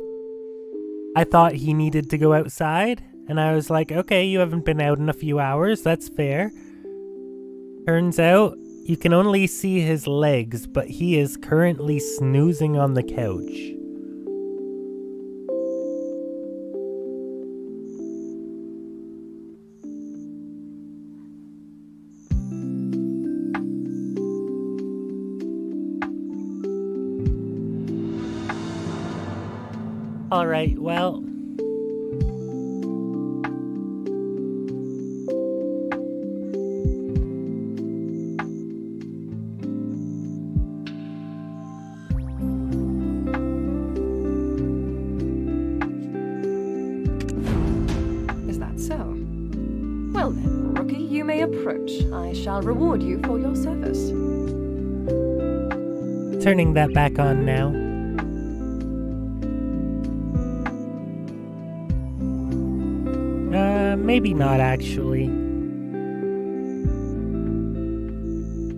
[SPEAKER 1] I thought he needed to go outside, and I was like, okay, you haven't been out in a few hours, that's fair. Turns out, you can only see his legs, but he is currently snoozing on the couch. Alright, well...
[SPEAKER 6] Is that so? Well then, Rookie, you may approach. I shall reward you for your service.
[SPEAKER 1] Turning that back on now. Maybe not, actually.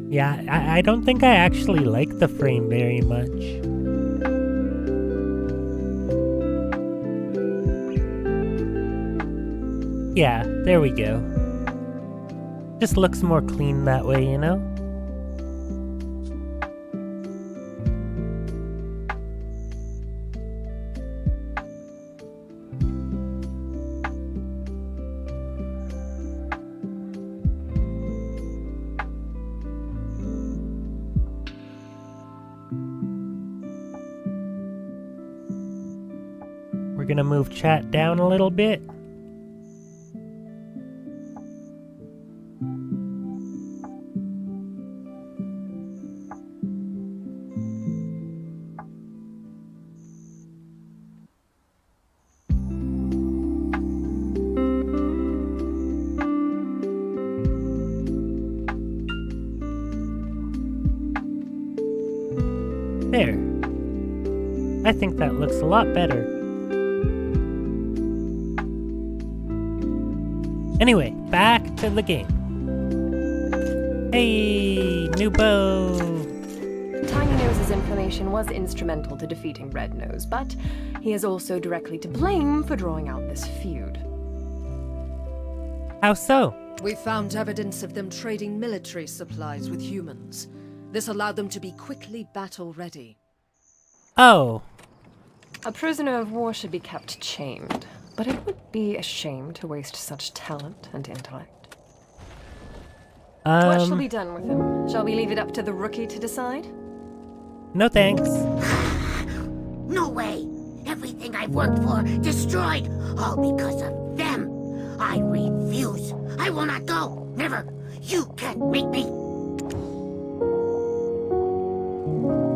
[SPEAKER 1] Yeah, I don't think I actually like the frame very much. Yeah, there we go. Just looks more clean that way, you know? We're gonna move chat down a little bit. There. I think that looks a lot better. Anyway, back to the game. Hey, new bow!
[SPEAKER 6] Tiny Nose's information was instrumental to defeating Red Nose, but he is also directly to blame for drawing out this feud.
[SPEAKER 1] How so?
[SPEAKER 13] We found evidence of them trading military supplies with humans. This allowed them to be quickly battle-ready.
[SPEAKER 1] Oh.
[SPEAKER 6] A prisoner of war should be kept chained, but it would be a shame to waste such talent and intellect. What shall be done with him? Shall we leave it up to the rookie to decide?
[SPEAKER 1] No thanks.
[SPEAKER 21] No way! Everything I've worked for, destroyed! All because of them! I refuse! I will not go! Never! You can't make me!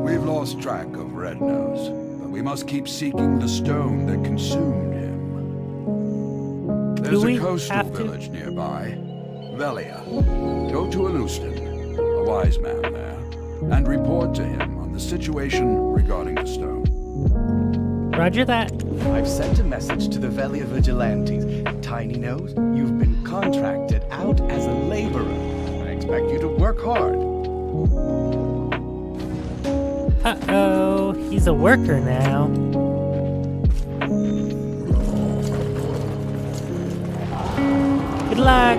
[SPEAKER 8] We've lost track of Red Nose, but we must keep seeking the stone that consumed him. There's a coastal village nearby, Velia. Go to Alustin, a wise man there, and report to him on the situation regarding the stone.
[SPEAKER 1] Roger that.
[SPEAKER 14] I've sent a message to the Velia Vigilantes. Tiny Nose, you've been contracted out as a laborer. I expect you to work hard.
[SPEAKER 1] Uh-oh, he's a worker now. Good luck.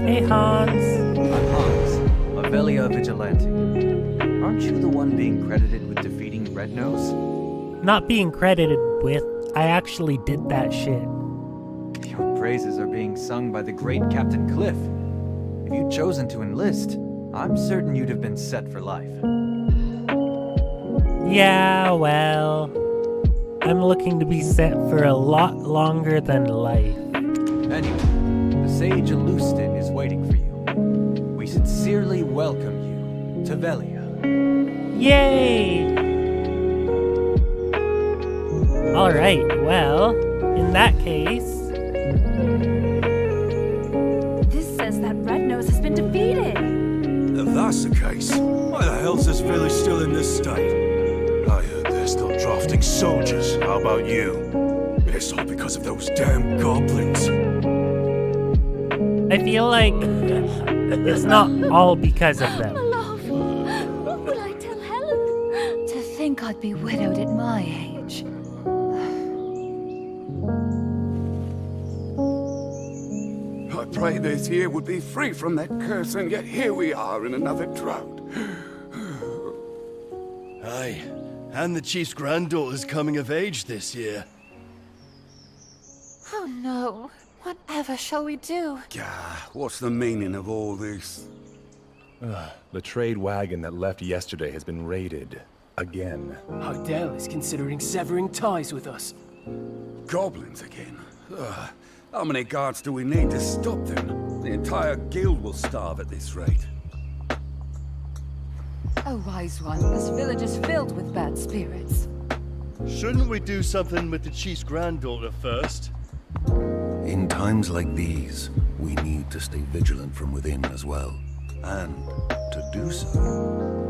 [SPEAKER 1] Hey, Hans.
[SPEAKER 5] I'm Hans, a Velia Vigilante. Aren't you the one being credited with defeating Red Nose?
[SPEAKER 1] Not being credited with, I actually did that shit.
[SPEAKER 5] Your praises are being sung by the great Captain Cliff. If you'd chosen to enlist, I'm certain you'd have been set for life.
[SPEAKER 1] Yeah, well, I'm looking to be set for a lot longer than life.
[SPEAKER 5] Anyway, the Sage Alustin is waiting for you. We sincerely welcome you to Velia.
[SPEAKER 1] Yay! Alright, well, in that case...
[SPEAKER 2] This says that Red Nose has been defeated.
[SPEAKER 3] If that's the case, why the hell's this village still in this state? I heard they're still drafting soldiers. How about you? It's all because of those damn goblins.
[SPEAKER 1] I feel like it's not all because of them.
[SPEAKER 11] My love, what will I tell Helen? To think I'd be widowed at my age.
[SPEAKER 8] I prayed this year would be free from that curse, and yet here we are in another drought.
[SPEAKER 18] Aye, and the chief's granddaughter's coming of age this year.
[SPEAKER 11] Oh no, whatever shall we do?
[SPEAKER 8] What's the meaning of all this?
[SPEAKER 14] The trade wagon that left yesterday has been raided. Again.
[SPEAKER 10] Hardell is considering severing ties with us.
[SPEAKER 8] Goblins again? How many guards do we need to stop them? The entire guild will starve at this rate.
[SPEAKER 22] A wise one. This village is filled with bad spirits.
[SPEAKER 18] Shouldn't we do something with the chief's granddaughter first?
[SPEAKER 23] In times like these, we need to stay vigilant from within as well. And to do so...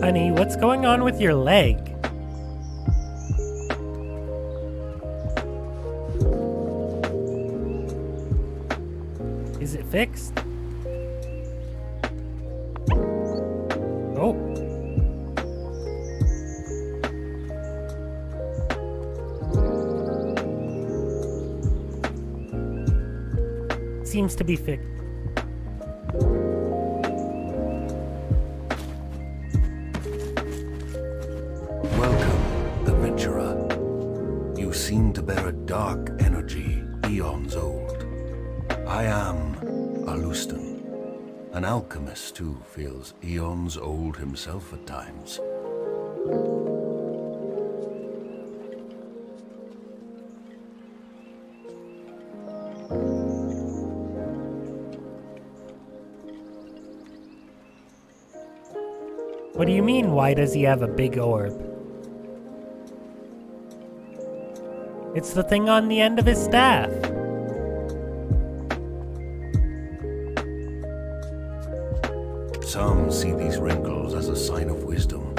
[SPEAKER 1] Honey, what's going on with your leg? Is it fixed? Oh. Seems to be fixed.
[SPEAKER 23] seem to bear a dark energy eons old. I am Alustan. An alchemist who feels eons old himself at times.
[SPEAKER 1] What do you mean, why does he have a big orb? It's the thing on the end of his staff.
[SPEAKER 23] Some see these wrinkles as a sign of wisdom,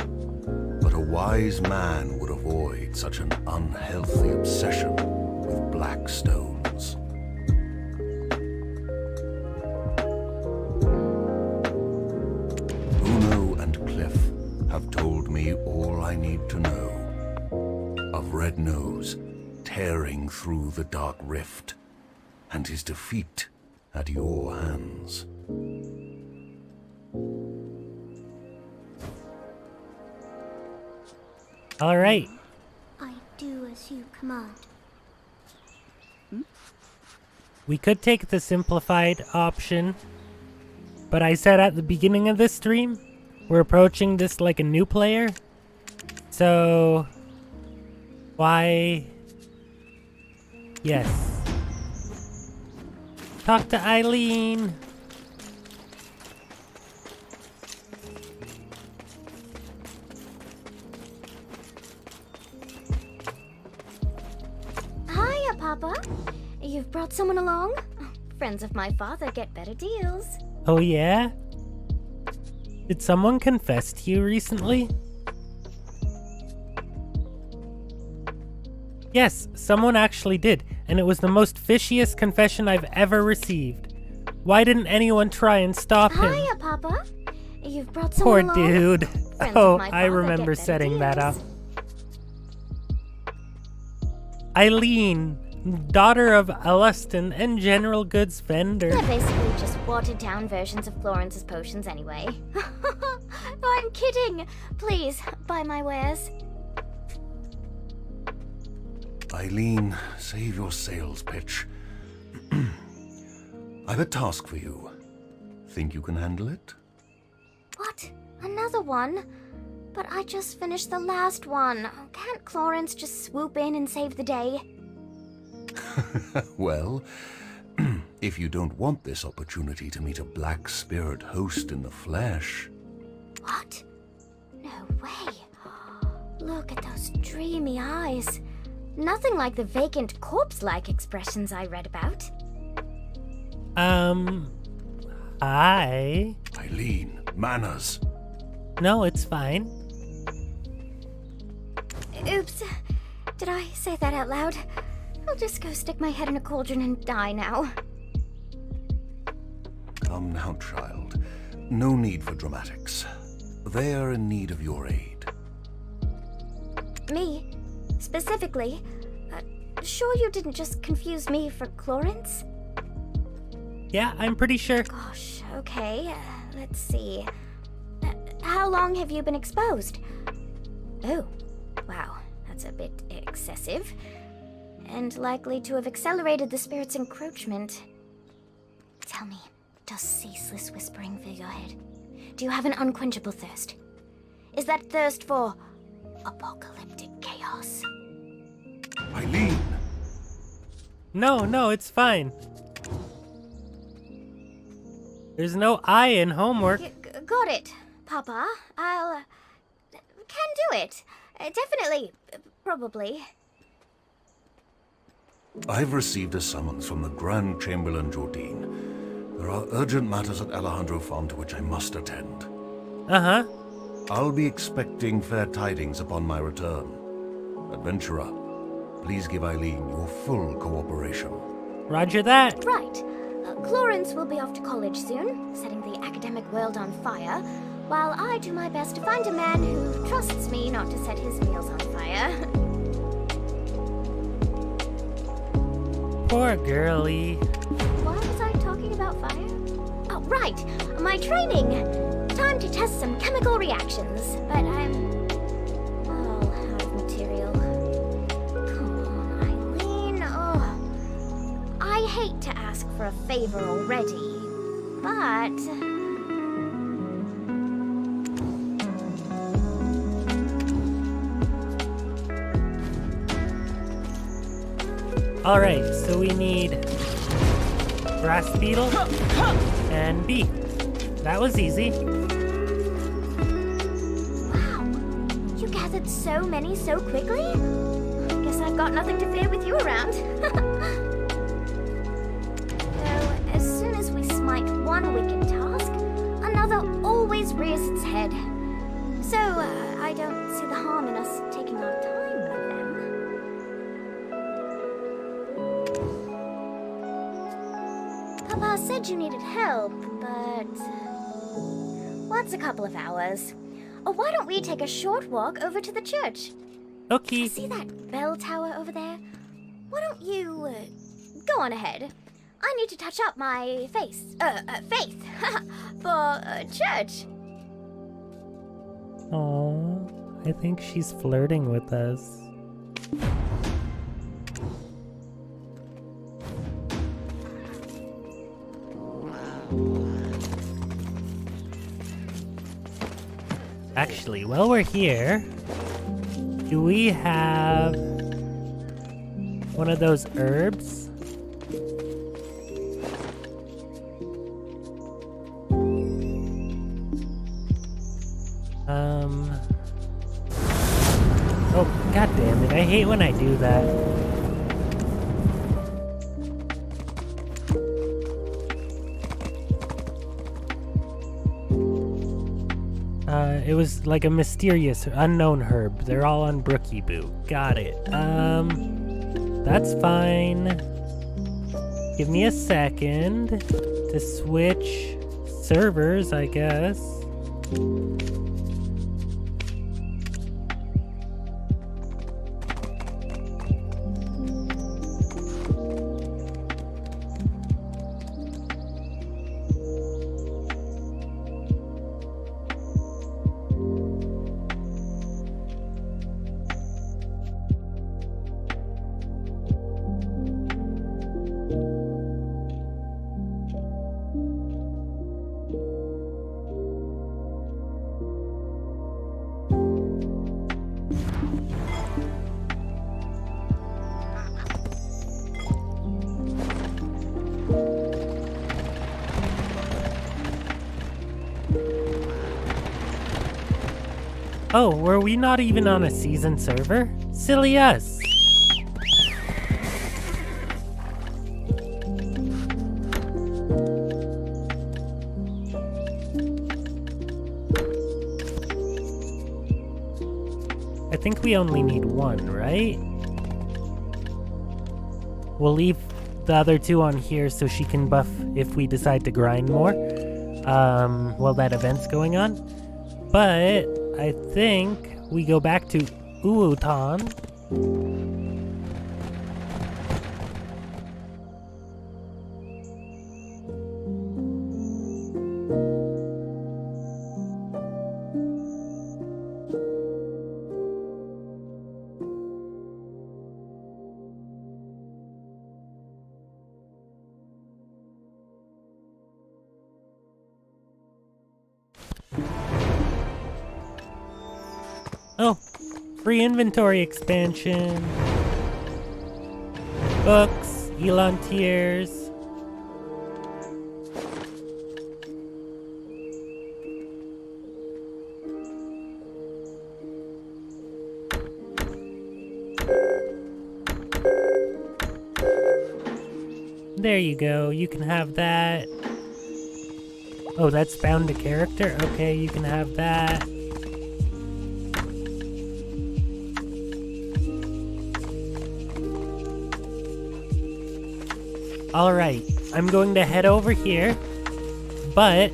[SPEAKER 23] but a wise man would avoid such an unhealthy obsession with black stones. Uno and Cliff have told me all I need to know of Red Nose tearing through the Dark Rift and his defeat at your hands.
[SPEAKER 1] All right.
[SPEAKER 11] I do as you command.
[SPEAKER 1] We could take the simplified option, but I said at the beginning of this stream, we're approaching this like a new player. So, why? Yes. Talk to Eileen.
[SPEAKER 11] Hiya, Papa. You've brought someone along? Friends of my father get better deals.
[SPEAKER 1] Oh yeah? Did someone confess to you recently? Yes, someone actually did, and it was the most fishiest confession I've ever received. Why didn't anyone try and stop him?
[SPEAKER 11] Hiya, Papa. You've brought
[SPEAKER 1] Poor
[SPEAKER 11] someone along?
[SPEAKER 1] dude.
[SPEAKER 11] Friends
[SPEAKER 1] Oh,
[SPEAKER 11] of my
[SPEAKER 1] I
[SPEAKER 11] father
[SPEAKER 1] remember
[SPEAKER 11] get better
[SPEAKER 1] setting that up.
[SPEAKER 11] deals.
[SPEAKER 1] Eileen, daughter of Alustan and general goods vendor.
[SPEAKER 11] They're basically just watered-down versions of Florence's potions anyway. I'm kidding. Please, buy my wares.
[SPEAKER 23] Eileen, save your sales pitch. I've a task for you. Think you can handle it?
[SPEAKER 11] What? Another one? But I just finished the last one. Can't Florence just swoop in and save the day?
[SPEAKER 23] Well, if you don't want this opportunity to meet a black spirit host in the flesh...
[SPEAKER 11] What? No way. Look at those dreamy eyes. Nothing like the vacant corpse-like expressions I read about.
[SPEAKER 1] Hi.
[SPEAKER 23] Eileen, manners.
[SPEAKER 1] No, it's fine.
[SPEAKER 11] Oops. Did I say that out loud? I'll just go stick my head in a cauldron and die now.
[SPEAKER 23] Come now, child. No need for dramatics. They are in need of your aid.
[SPEAKER 11] Me? Specifically? Sure you didn't just confuse me for Clarence?
[SPEAKER 1] Yeah, I'm pretty sure.
[SPEAKER 11] Gosh, okay. Let's see. How long have you been exposed? Oh, wow. That's a bit excessive. And likely to have accelerated the spirit's encroachment. Tell me, does ceaseless whispering fill your head? Do you have an unquenchable thirst? Is that thirst for apocalyptic chaos?
[SPEAKER 23] Eileen!
[SPEAKER 1] No, it's fine. There's no I in homework.
[SPEAKER 11] Got it, Papa. I'll... can do it. Definitely. Probably.
[SPEAKER 23] I've received a summons from the Grand Chamberlain Jordine. There are urgent matters at Alejandro Farm to which I must attend.
[SPEAKER 1] Uh-huh.
[SPEAKER 23] I'll be expecting fair tidings upon my return. Adventurer, please give Eileen your full cooperation.
[SPEAKER 1] Roger that.
[SPEAKER 11] Right. Clarence will be off to college soon, setting the academic world on fire, while I do my best to find a man who trusts me not to set his meals on fire.
[SPEAKER 1] Poor girlie.
[SPEAKER 11] Why was I talking about fire? Oh, right. My training. Time to test some chemical reactions, but I'm all out of material. Come on, a favor already, but...
[SPEAKER 1] Alright, so we need grass beetle and bee. That was easy.
[SPEAKER 11] Wow, you gathered so many so quickly? I guess I've got nothing to fear with you around. Though, as soon as we smite one wicked task, another always rears its head. So, I don't see the harm in us taking our time with them. Papa said you needed help, but... what's a couple of hours? Or why don't we take a short walk over to the church?
[SPEAKER 1] Okay.
[SPEAKER 11] See that bell tower over there? Why don't you go on ahead? I need to touch up my faith for church.
[SPEAKER 1] Aww, I think she's flirting with us. Actually, while we're here, do we have one of those herbs? Oh, god damn it, I hate when I do that. It was like a mysterious, unknown herb. They're all on Brookie Boo. Got it. That's fine. Give me a second to switch servers, I guess. Oh, were we not even on a season server? Silly us! I think we only need one, right? We'll leave the other two on here so she can buff if we decide to grind more while that event's going on. But I think we go back to Uwutan. Oh, free inventory expansion. Books, Elantiers. There you go, you can have that. Oh, that's bound to character? Okay, you can have that. Alright, I'm going to head over here, but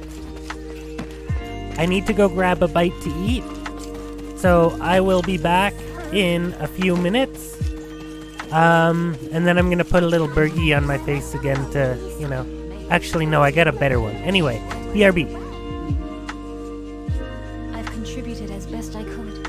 [SPEAKER 1] I need to go grab a bite to eat, so I will be back in a few minutes, and then I'm going to put a little burgie on my face again to, you know, actually no, I got a better one. Anyway, BRB.
[SPEAKER 2] I've contributed as best I could.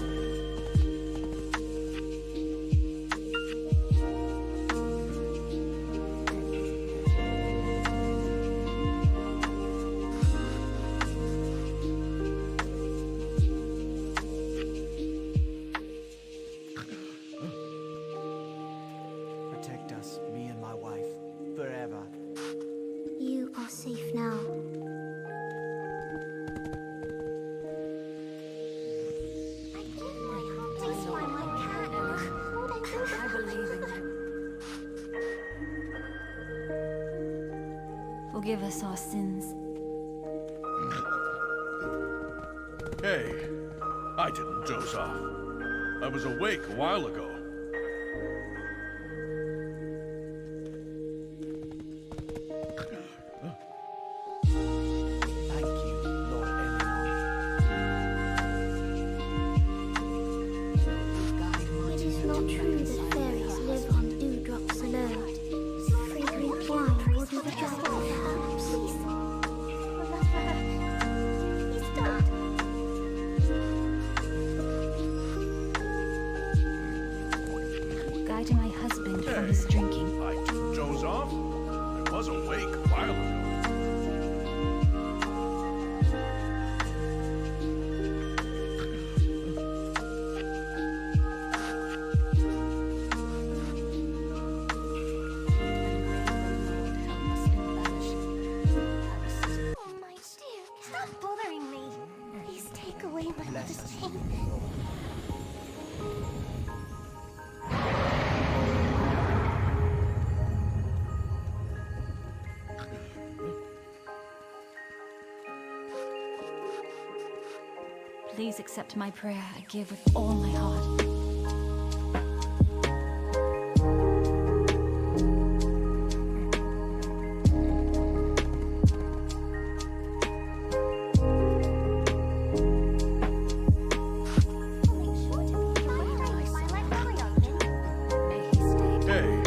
[SPEAKER 2] Forgive us our sins.
[SPEAKER 3] Hey, I didn't doze off. I was awake a while ago.
[SPEAKER 11] It is not true that fairies live on dewdrops alone. Fragrant wine will be the dragon, perhaps. He's dead.
[SPEAKER 2] Guiding my husband from his drinking.
[SPEAKER 3] I didn't doze off. I was awake a while ago.
[SPEAKER 11] Stop bothering me. Please take away my mother's chain.
[SPEAKER 2] Please accept my prayer I give with all my heart.
[SPEAKER 3] Hey,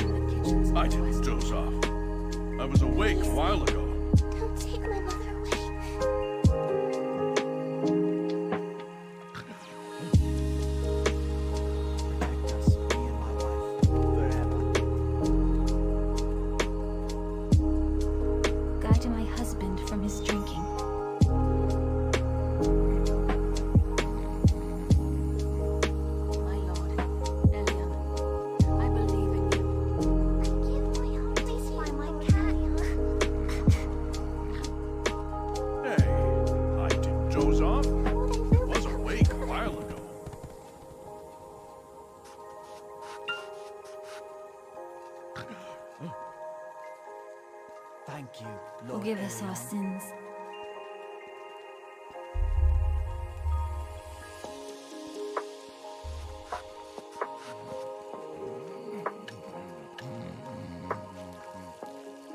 [SPEAKER 3] I didn't doze off. I was awake a while ago.
[SPEAKER 11] Don't take my mother away.
[SPEAKER 2] Guiding my husband from his drinking. My lord, Elion, I believe in you.
[SPEAKER 11] Please fly my cat.
[SPEAKER 3] Hey, I didn't doze off. I was awake a while ago.
[SPEAKER 17] Thank you, Lord.
[SPEAKER 2] Forgive us our sins.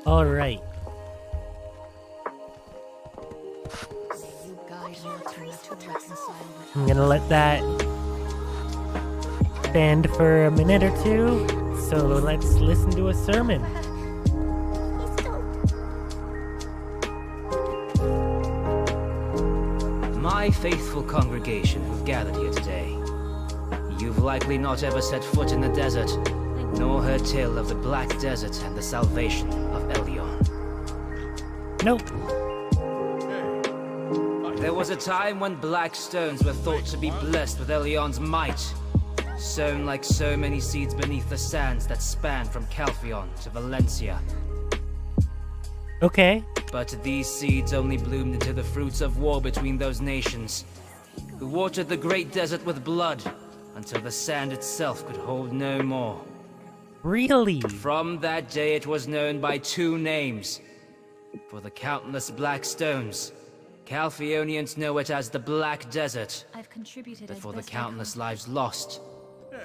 [SPEAKER 1] All right. I'm gonna let that stand for a minute or two. So let's listen to a sermon.
[SPEAKER 4] My faithful congregation who've gathered here today, you've likely not ever set foot in the desert, nor heard tale of the Black Desert and the salvation of Elion.
[SPEAKER 1] Nope.
[SPEAKER 4] There was a time when black stones were thought to be blessed with Elion's might, sown like so many seeds beneath the sands that span from Calphion to Valencia.
[SPEAKER 1] Okay.
[SPEAKER 4] But these seeds only bloomed into the fruits of war between those nations, who watered the great desert with blood until the sand itself could hold no more.
[SPEAKER 1] Really?
[SPEAKER 4] From that day it was known by two names. For the countless black stones, Calphionians know it as the Black Desert.
[SPEAKER 2] I've contributed
[SPEAKER 4] But
[SPEAKER 2] as
[SPEAKER 4] for the
[SPEAKER 2] best I
[SPEAKER 4] countless lives lost,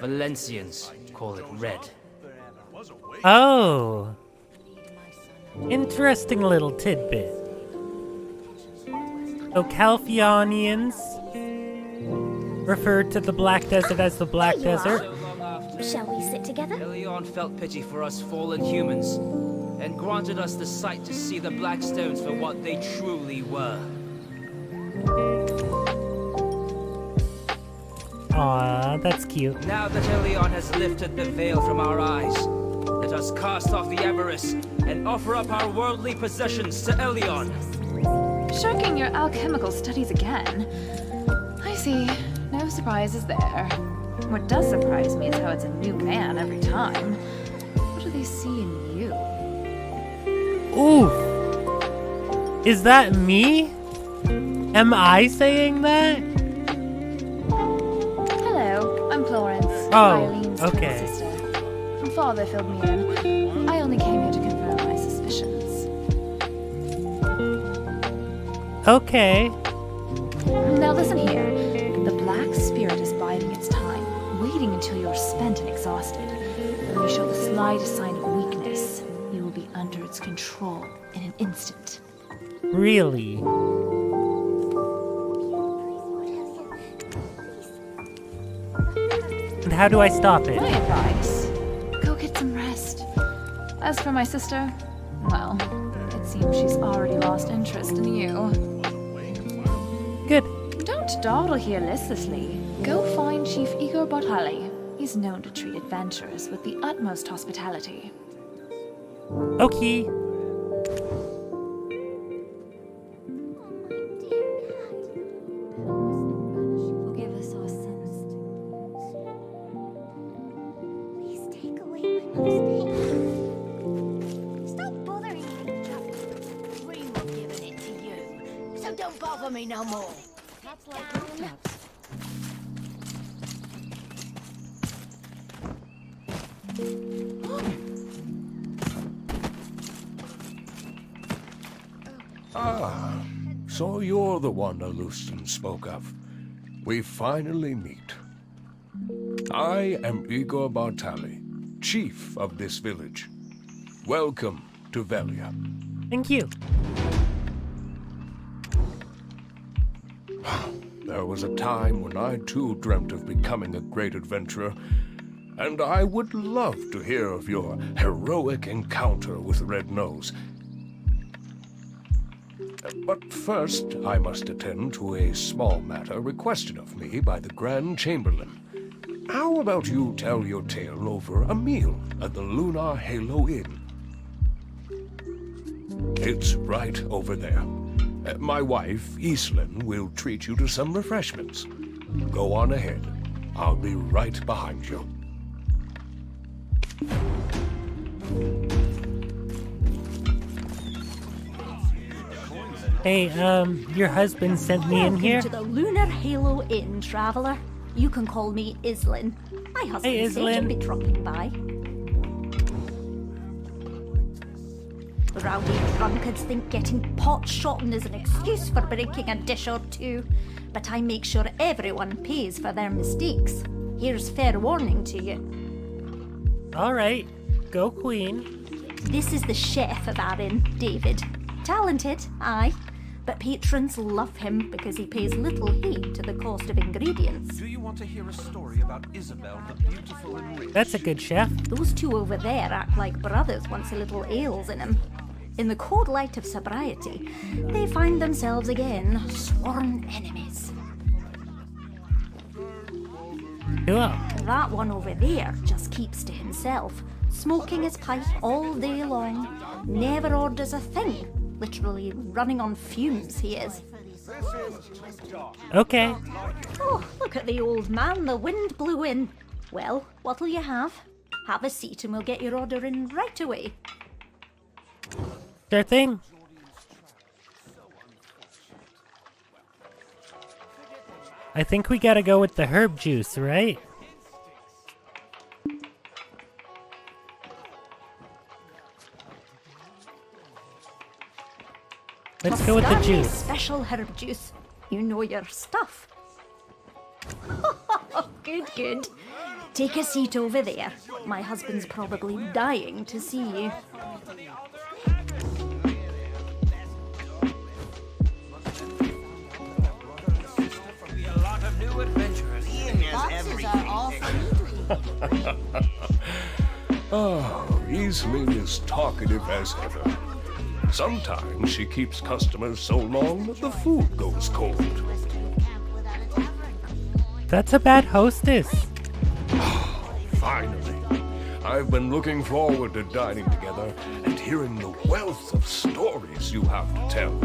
[SPEAKER 4] Valencians call it Red.
[SPEAKER 1] Oh. Interesting little tidbit. So Calphionians referred to the Black Desert as the Black Desert.
[SPEAKER 11] Shall we sit together?
[SPEAKER 4] Elion felt pity for us fallen humans, and granted us the sight to see the black stones for what they truly were.
[SPEAKER 1] Aw, that's cute.
[SPEAKER 4] Now that Elion has lifted the veil from our eyes, let us cast off the avarice and offer up our worldly possessions to Elion.
[SPEAKER 12] Shirking your alchemical studies again. I see. No surprises there. What does surprise me is how it's a new man every time. What do they see in you?
[SPEAKER 1] Oof. Is that me? Am I saying that?
[SPEAKER 12] Hello, I'm Florence.
[SPEAKER 1] Oh,
[SPEAKER 12] Eileen's
[SPEAKER 1] okay.
[SPEAKER 12] twin sister. Father filled me in. I only came here to confirm my suspicions.
[SPEAKER 1] Okay.
[SPEAKER 12] Now listen here. The Black Spirit is biding its time, waiting until you're spent and exhausted. When you show the slightest sign of weakness, you will be under its control in an instant.
[SPEAKER 1] Really? And how do I stop it?
[SPEAKER 12] My advice, go get some rest. As for my sister, well, it seems she's already lost interest in you.
[SPEAKER 1] Good.
[SPEAKER 12] Don't dawdle here listlessly. Go find Chief Igor Bartali. He's known to treat adventurers with the utmost hospitality.
[SPEAKER 1] Okay.
[SPEAKER 11] Forgive us our sins. Please take away my mother's pain. Stop bothering me with the trouble. We're not giving it to you, so don't bother me no more. That's like
[SPEAKER 23] Ah, so you're the one Alustin spoke of. We finally meet. I am Igor Bartali, chief of this village. Welcome to Velia.
[SPEAKER 1] Thank you.
[SPEAKER 23] There was a time when I too dreamt of becoming a great adventurer, and I would love to hear of your heroic encounter with Red Nose. But first, I must attend to a small matter requested of me by the Grand Chamberlain. How about you tell your tale over a meal at the Lunar Halo Inn? It's right over there. My wife, Islin, will treat you to some refreshments. Go on ahead. I'll be right behind you.
[SPEAKER 1] Hey, your husband sent me in here?
[SPEAKER 2] Welcome to the Lunar Halo Inn, traveler. You can call me Islin. My husband said you'd be dropping by. Rowdy drunkards think getting pot-shotting is an excuse for breaking a dish or two, but I make sure everyone pays for their mistakes. Here's fair warning to you.
[SPEAKER 1] All right, go Queen.
[SPEAKER 2] This is the chef of our inn, David. Talented, aye, but patrons love him because he pays little heed to the cost of ingredients.
[SPEAKER 7] Do you want to hear a story about Isabel the Beautiful and Rich?
[SPEAKER 1] That's a good chef.
[SPEAKER 2] Those two over there act like brothers once a little ale's in them. In the cold light of sobriety, they find themselves again sworn enemies.
[SPEAKER 1] Cool.
[SPEAKER 2] That one over there just keeps to himself, smoking his pipe all day long, never orders a thing. Literally running on fumes, he is.
[SPEAKER 1] Okay.
[SPEAKER 2] Oh, look at the old man, the wind blew in. Well, what'll you have? Have a seat and we'll get your order in right away.
[SPEAKER 1] Sure thing. I think we gotta go with the herb juice, right? Let's go with the
[SPEAKER 2] Toscani
[SPEAKER 1] juice.
[SPEAKER 2] Special herb juice. You know your stuff. Good, good. Take a seat over there. My husband's probably dying to see you.
[SPEAKER 23] Oh, Islin is talkative as ever. Sometimes she keeps customers so long that the food goes cold.
[SPEAKER 1] That's a bad hostess.
[SPEAKER 23] Finally. I've been looking forward to dining together and hearing the wealth of stories you have to tell.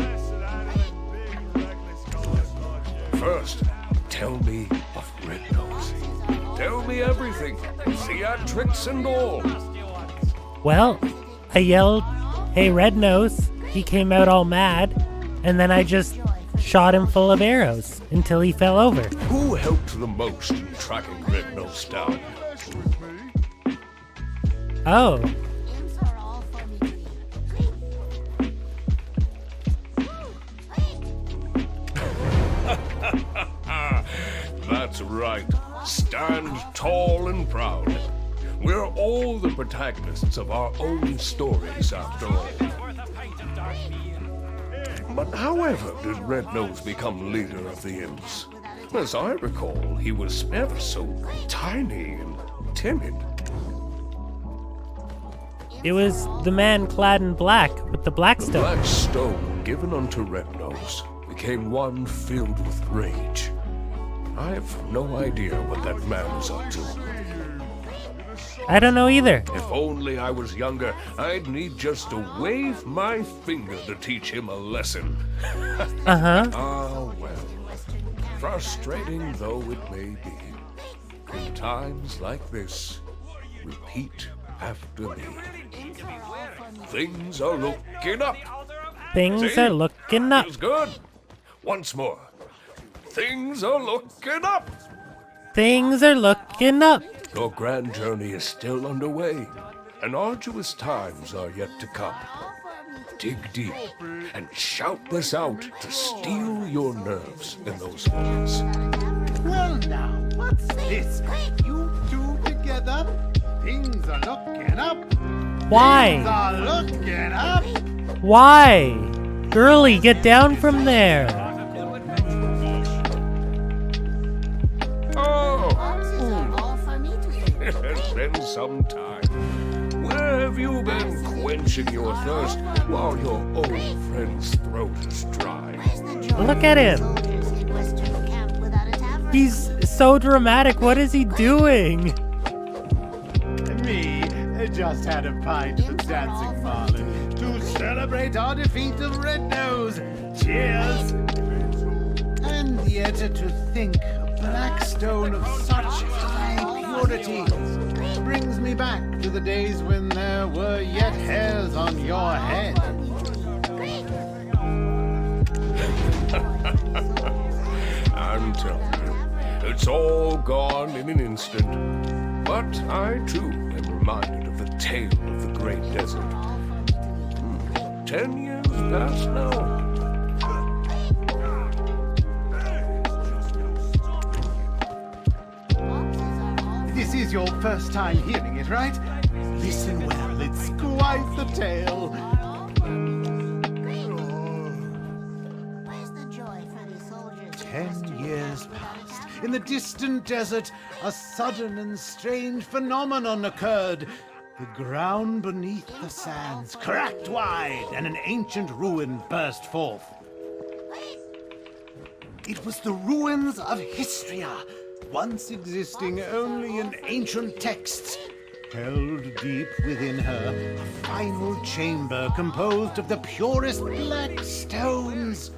[SPEAKER 23] First, tell me of Red Nose. Tell me everything, theatrics and all.
[SPEAKER 1] Well, I yelled, "Hey, Red Nose!" He came out all mad, and then I just shot him full of arrows until he fell over.
[SPEAKER 23] Who helped the most in tracking Red Nose down?
[SPEAKER 1] Oh.
[SPEAKER 9] stand tall and proud. We're all the protagonists of our own stories, after all. But however did Red Nose become leader of the imps? As I recall, he was ever so tiny and timid.
[SPEAKER 1] It was the man clad in black with the black
[SPEAKER 9] The
[SPEAKER 1] stone.
[SPEAKER 9] black stone given unto Red Nose became one filled with rage. I have no idea what that man is up to.
[SPEAKER 1] I don't know either.
[SPEAKER 9] If only I was younger, I'd need just to wave my finger to teach him a lesson.
[SPEAKER 1] Uh-huh.
[SPEAKER 9] Ah, well. Frustrating though it may be, in times like this, repeat after me. Things are looking up.
[SPEAKER 1] Things
[SPEAKER 9] See?
[SPEAKER 1] are looking up.
[SPEAKER 9] Feels good. Once more. Things are looking up.
[SPEAKER 1] Things are looking up.
[SPEAKER 9] Your grand journey is still underway, and arduous times are yet to come. Dig deep and shout this out to steel your nerves in those moments.
[SPEAKER 19] Well now, what's this? You two together? Things are looking up.
[SPEAKER 1] Why?
[SPEAKER 19] Things are looking up.
[SPEAKER 1] Why? Girlie, get down from there.
[SPEAKER 9] Oh! It's been some time. Where have you been quenching your thirst while your old friend's throat is dry?
[SPEAKER 1] Look at him. He's so dramatic. What is he doing?
[SPEAKER 19] Me just had a pint of Dancing Marlin to celebrate our defeat of Red Nose. Cheers! And yet to think a black stone of such high purity brings me back to the days when there were yet hairs on your head.
[SPEAKER 9] I'm telling you, it's all gone in an instant. But I, too, am reminded of the tale of the Great Desert. 10 years past now.
[SPEAKER 19] This is your first time hearing it, right? Listen well, it's quite the tale. 10 years passed. In the distant desert, a sudden and strange phenomenon occurred. The ground beneath the sands cracked wide, and an ancient ruin burst forth. It was the ruins of Histria, once existing only in ancient texts. Held deep within her, a final chamber composed of the purest black stones.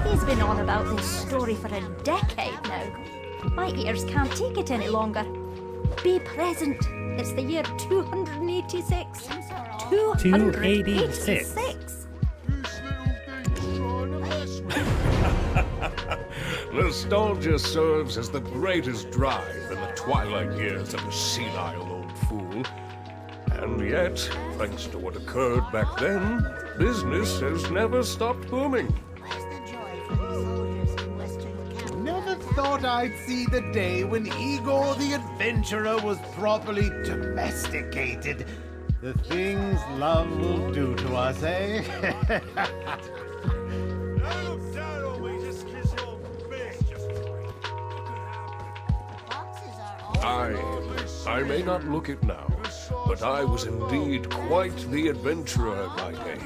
[SPEAKER 11] He's been on about this story for a decade now. My ears can't take it any longer. Be present. It's the year 286. 286.
[SPEAKER 9] Nostalgia serves as the greatest drive in the twilight years of a senile old fool. And yet, thanks to what occurred back then, business has never stopped booming.
[SPEAKER 19] Never thought I'd see the day when Igor the Adventurer was properly domesticated. The things love will do to us, eh?
[SPEAKER 9] I may not look it now, but I was indeed quite the adventurer in my day.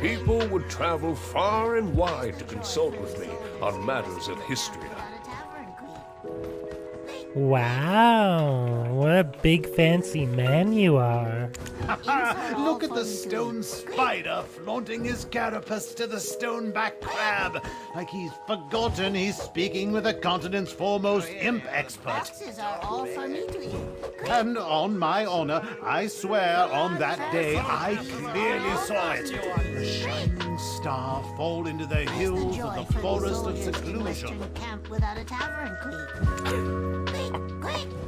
[SPEAKER 9] People would travel far and wide to consult with me on matters of history.
[SPEAKER 1] Wow, what a big fancy man you are.
[SPEAKER 19] Look at the stone spider flaunting his carapace to the stoneback crab, like he's forgotten he's speaking with the continent's foremost imp expert. And on my honor, I swear on that day I clearly saw it. The shining star fall into the hills of the forest of seclusion.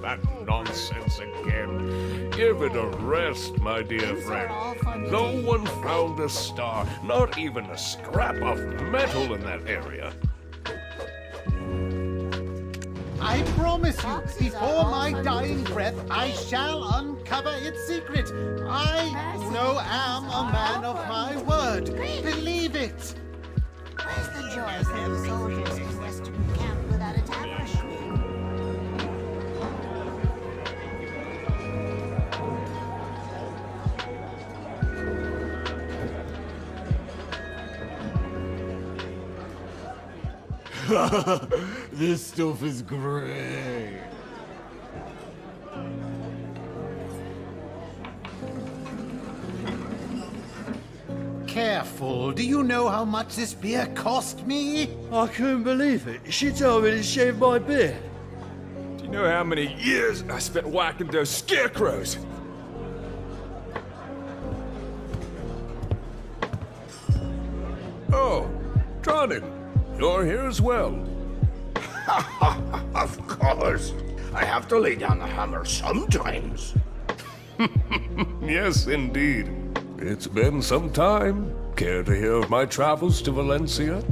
[SPEAKER 9] That nonsense again. Give it a rest, my dear friend. No one found a star, not even a scrap of metal in that area.
[SPEAKER 19] I promise you, before my dying breath, I shall uncover its secret. I, Uno, am a man of my word. Believe it.
[SPEAKER 21] Where's the joy for the soldiers in Western camp without a tavern?
[SPEAKER 15] This stuff is great.
[SPEAKER 19] Careful. Do you know how much this beer cost me?
[SPEAKER 3] I couldn't believe it. She told me to shave my beard. Do you know how many years I spent whacking those scarecrows? Oh, Tronin, you're here as well.
[SPEAKER 16] Of course. I have to lay down the hammer sometimes.
[SPEAKER 9] Yes, indeed. It's been some time. Care to hear of my travels to Valencia?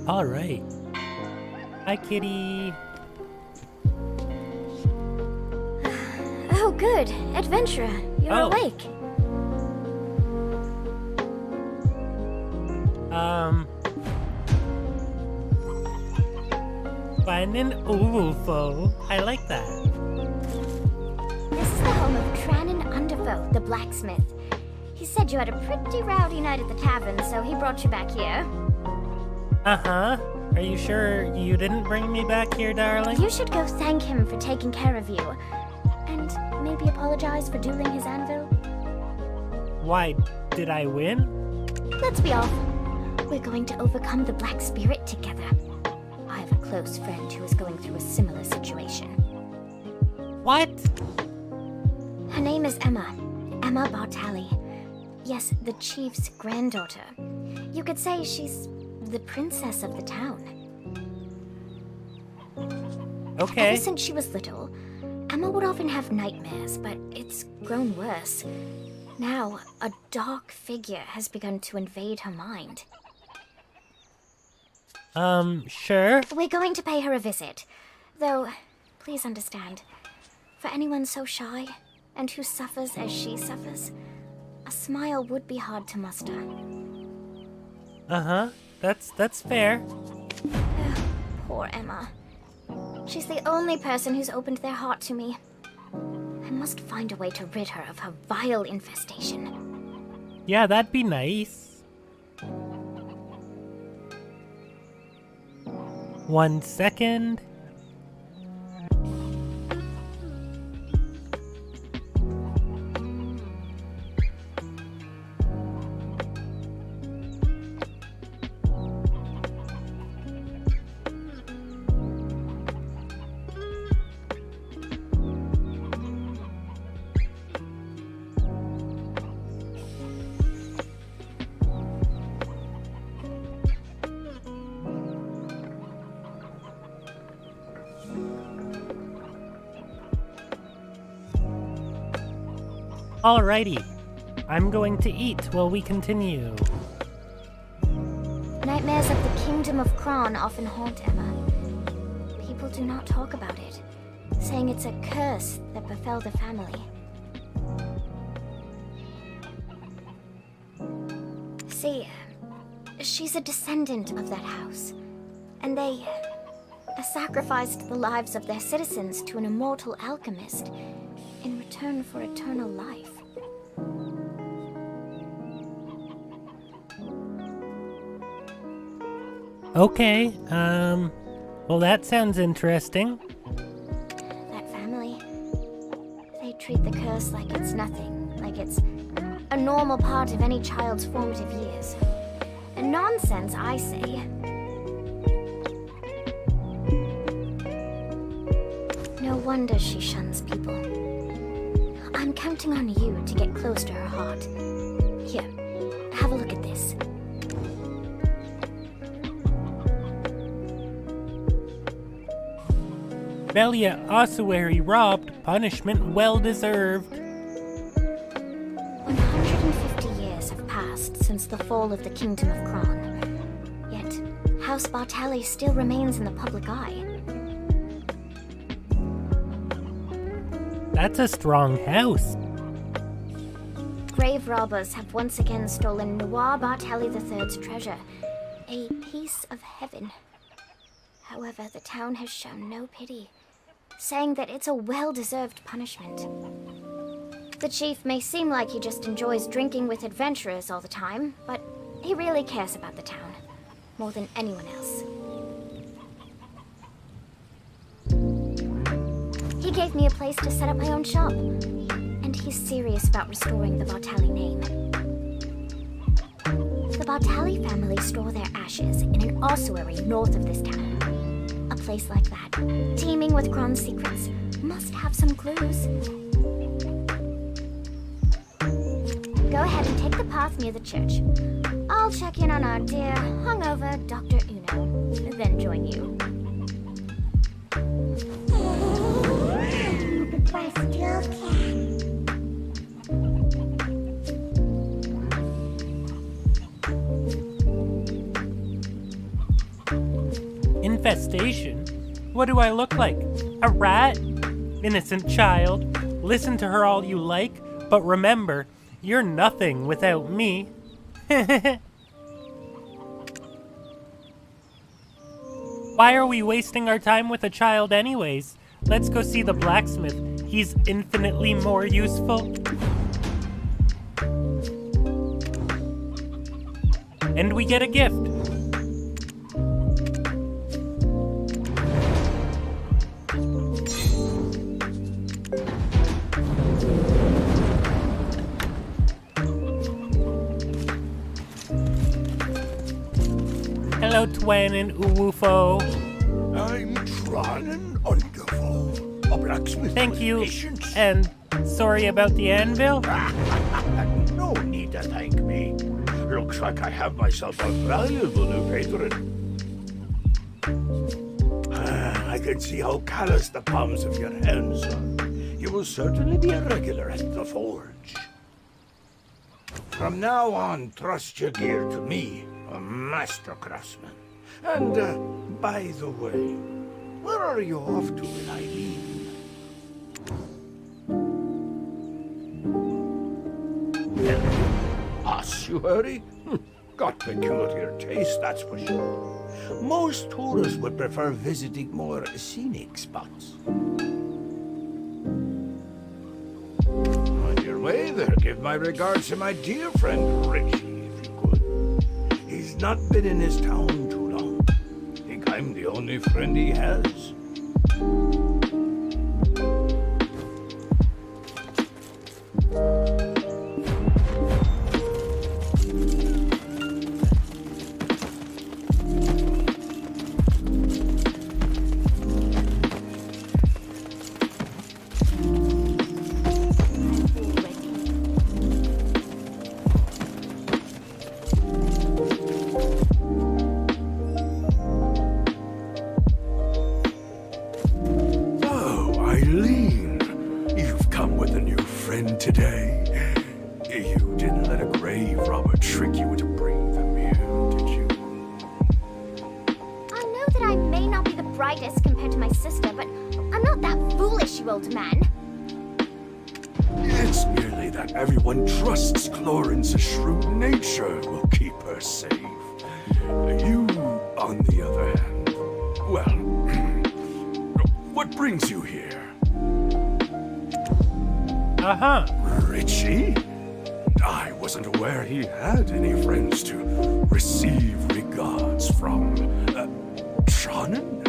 [SPEAKER 1] All right. Hi, kitty.
[SPEAKER 11] Oh, good. Adventurer, you're awake.
[SPEAKER 1] Find an oval foe. I like that.
[SPEAKER 11] This is the home of Trannan Underfoe, the blacksmith. He said you had a pretty rowdy night at the tavern, so he brought you back here.
[SPEAKER 1] Uh-huh. Are you sure you didn't bring me back here, darling?
[SPEAKER 11] You should go thank him for taking care of you. And maybe apologize for dueling his anvil.
[SPEAKER 1] Why, did I win?
[SPEAKER 11] Let's be off. We're going to overcome the Black Spirit together. I have a close friend who is going through a similar situation.
[SPEAKER 1] What?
[SPEAKER 11] Her name is Emma. Emma Bartali. Yes, the chief's granddaughter. You could say she's the princess of the town.
[SPEAKER 1] Okay.
[SPEAKER 11] Ever since she was little, Emma would often have nightmares, but it's grown worse. Now, a dark figure has begun to invade her mind.
[SPEAKER 1] Sure.
[SPEAKER 11] We're going to pay her a visit. Though, please understand, for anyone so shy, and who suffers as she suffers, a smile would be hard to muster.
[SPEAKER 1] Uh-huh. That's fair.
[SPEAKER 11] Poor Emma. She's the only person who's opened their heart to me. I must find a way to rid her of her vile infestation.
[SPEAKER 1] Yeah, that'd be nice. 1 second. Alrighty. I'm going to eat while we continue.
[SPEAKER 11] Nightmares of the Kingdom of Kron often haunt Emma. People do not talk about it, saying it's a curse that befell the family. See, she's a descendant of that house, and they sacrificed the lives of their citizens to an immortal alchemist in return for eternal life.
[SPEAKER 1] Okay, well that sounds interesting.
[SPEAKER 11] That family, they treat the curse like it's nothing, like it's a normal part of any child's formative years. Nonsense, I say. No wonder she shuns people. I'm counting on you to get close to her heart. Here, have a look at this.
[SPEAKER 1] Velia ossuary robbed, punishment well deserved.
[SPEAKER 11] fall of the Kingdom of Kron. Yet, House Bartali still remains in the public eye.
[SPEAKER 1] That's a strong house.
[SPEAKER 11] Grave robbers have once again stolen Noir Bartali III's treasure, a piece of heaven. However, the town has shown no pity, saying that it's a well-deserved punishment. The chief may seem like he just enjoys drinking with adventurers all the time, but he really cares about the town, more than anyone else. He gave me a place to set up my own shop, and he's serious about restoring the Bartali name. The Bartali family store their ashes in an ossuary north of this town. A place like that, teeming with Kron's secrets, must have some clues. Go ahead and take the path near the church. I'll check in on our dear, hungover Dr. Uno, then join you.
[SPEAKER 21] Bastille cat.
[SPEAKER 1] Infestation? What do I look like? A rat? Innocent child. Listen to her all you like, but remember, you're nothing without me. Why are we wasting our time with a child anyways? Let's go see the blacksmith. He's infinitely more useful. And we get a gift. Hello, Twen and Uwufo.
[SPEAKER 16] I'm Tranen Underfall, a blacksmith.
[SPEAKER 1] Thank you,
[SPEAKER 16] patience.
[SPEAKER 1] and sorry about the anvil.
[SPEAKER 16] No need to thank me. Looks like I have myself a valuable new patron. I can see how callous the palms of your hands are. You will certainly be a regular at the forge. From now on, trust your gear to me, a master craftsman. And, by the way, where are you off to with Eileen? Ossuary? Got peculiar taste, that's for sure. Most tourists would prefer visiting more scenic spots. On your way there, give my regards to my dear friend Richie, if you could. He's not been in his town too long. Think I'm the only friend he has. It's merely that everyone trusts Clorin's shrewd nature will keep her safe. You, on the other hand, well, what brings you here?
[SPEAKER 1] Uh-huh.
[SPEAKER 3] Richie? I wasn't aware he had any friends to receive regards from. Tranen?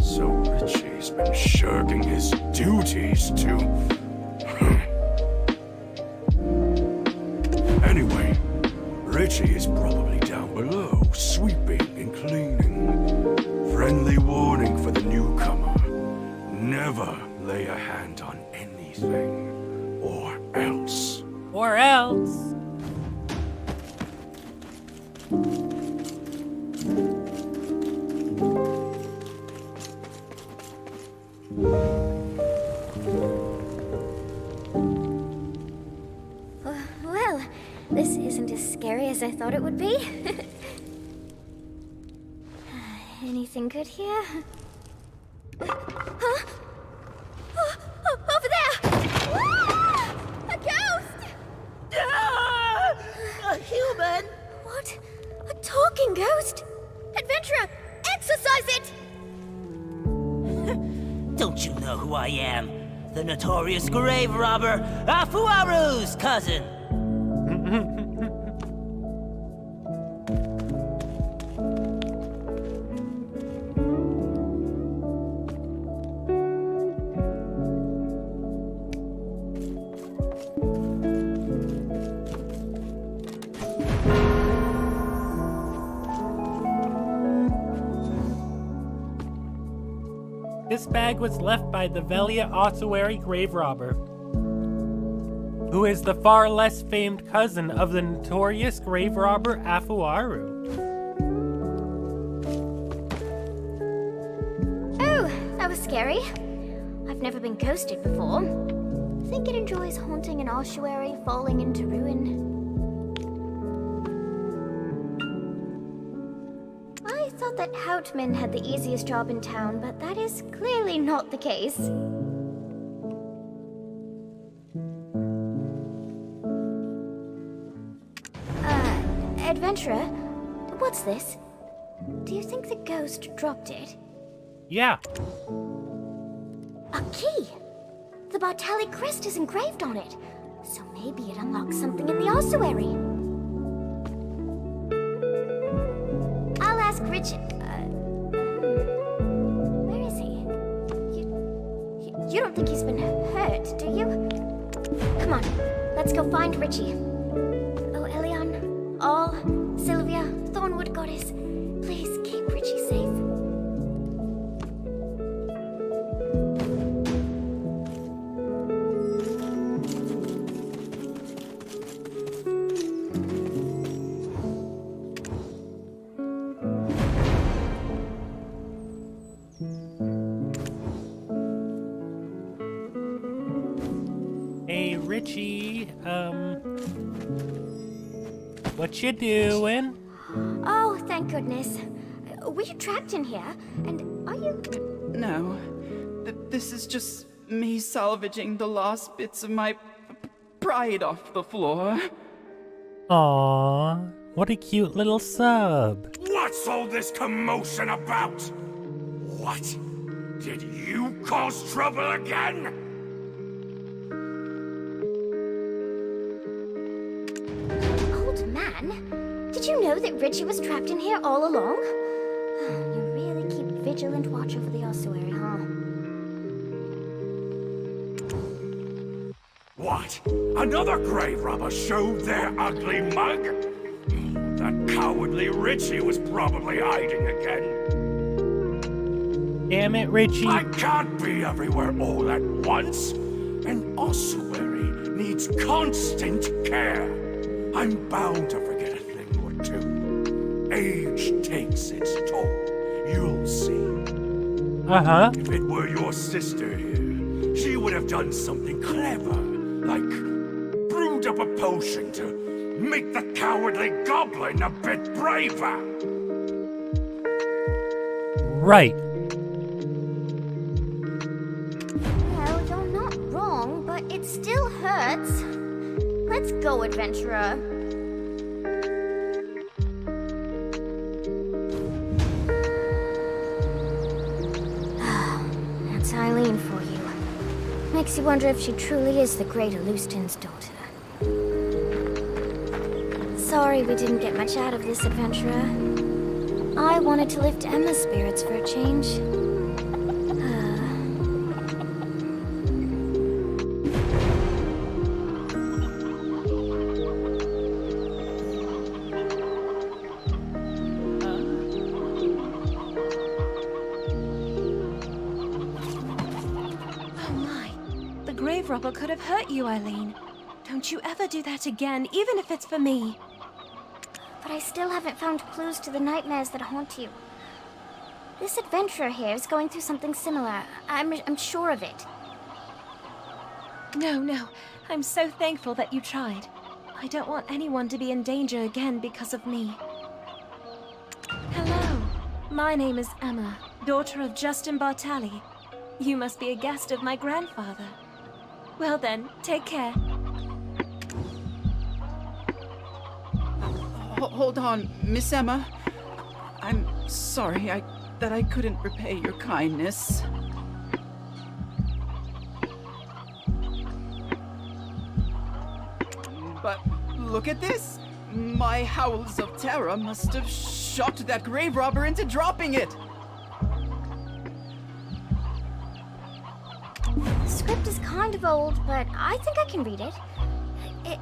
[SPEAKER 3] So Richie's been shirking his duties to... Anyway, Richie is probably down below, sweeping and cleaning. Friendly warning for the newcomer. Never lay a hand on anything, or else.
[SPEAKER 1] Or else.
[SPEAKER 11] Well, this isn't as scary as as I thought it would be. Anything good here? Huh? Over there! Ah! A ghost!
[SPEAKER 21] Ah! A human?
[SPEAKER 11] What? A talking ghost? Adventurer, exorcise it!
[SPEAKER 17] Don't you know who I am? The notorious grave robber, Afuaru's cousin!
[SPEAKER 1] This bag was left by the Velia Ossuary grave robber, who is the far less famed cousin of the notorious grave robber Afuaru.
[SPEAKER 11] Oh, that was scary. I've never been ghosted before. Think it enjoys haunting an ossuary falling into ruin. I thought that Houtman had the easiest job in town, but that is clearly not the case. Adventurer, what's this? Do you think the ghost dropped it?
[SPEAKER 1] Yeah.
[SPEAKER 11] A key! The Bartali crest is engraved on it, so maybe it unlocks something in the ossuary. I'll ask Richard. Where is he? You don't think he's been hurt, do you? Come on, let's go find Richie. Oh, Elion, All, Sylvia, Thornwood Goddess, please keep Richie safe.
[SPEAKER 1] Hey, Richie, what you doing?
[SPEAKER 11] Oh, thank goodness. Were you trapped in here? And are you...
[SPEAKER 6] No. This is just me salvaging the last bits of my pride off the floor.
[SPEAKER 1] Aww, what a cute little sub.
[SPEAKER 3] What's all this commotion about? What? Did you cause trouble again?
[SPEAKER 11] Old man? Did you know that Richie was trapped in here all along? You really keep vigilant watch over the ossuary, huh?
[SPEAKER 3] What? Another grave robber showed their ugly mug? That cowardly Richie was probably hiding again.
[SPEAKER 1] Damn it, Richie.
[SPEAKER 3] I can't be everywhere all at once. An ossuary needs constant care. I'm bound to forget a thing or two. Age takes its toll. You'll see.
[SPEAKER 1] Uh-huh.
[SPEAKER 3] If it were your sister here, she would have done something clever, like brewed up a potion to make the cowardly goblin a bit braver.
[SPEAKER 1] Right.
[SPEAKER 11] Well, you're not wrong, but it still hurts. Let's go, adventurer. That's Eileen for you. Makes you wonder if she truly is the great Alustin's daughter. Sorry we didn't get much out of this, adventurer. I wanted to lift Emma's spirits for a change.
[SPEAKER 13] Robber could have hurt you, Eileen. Don't you ever do that again, even if it's for me.
[SPEAKER 11] But I still haven't found clues to the nightmares that haunt you. This adventurer here is going through something similar. I'm sure of it.
[SPEAKER 13] No. I'm so thankful that you tried. I don't want anyone to be in danger again because of me. Hello. My name is Emma, daughter of Justin Bartali. You must be a guest of my grandfather. Well then, take care.
[SPEAKER 6] Hold on, Miss Emma. I'm sorry that I couldn't repay your kindness. But look at this! My howls of terror must have shocked that grave robber into dropping it!
[SPEAKER 11] The script is kind of old, but I think I can read it.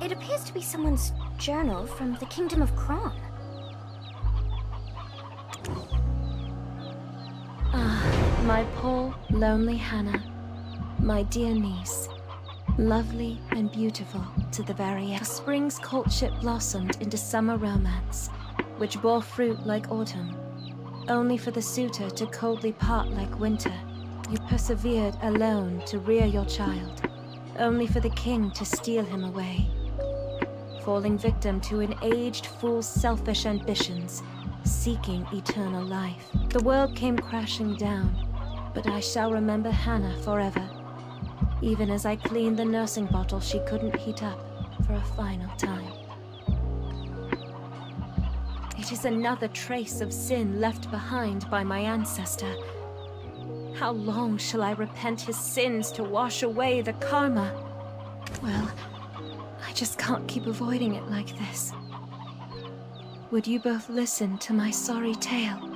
[SPEAKER 11] It appears to be someone's journal from the Kingdom of Kron.
[SPEAKER 13] Ah, my poor, lonely Hannah. My dear niece. Lovely and beautiful to the very end. Spring's courtship blossomed into summer romance, which bore fruit like autumn, only for the suitor to coldly part like winter. You persevered alone to rear your child, only for the king to steal him away. Falling victim to an aged fool's selfish ambitions, seeking eternal life. The world came crashing down, but I shall remember Hannah forever, even as I cleaned the nursing bottle she couldn't heat up for a final time. It is another trace of sin left behind by my ancestor. How long shall I repent his sins to wash away the karma? Well, I just can't keep avoiding it like this. Would you both listen to my sorry tale?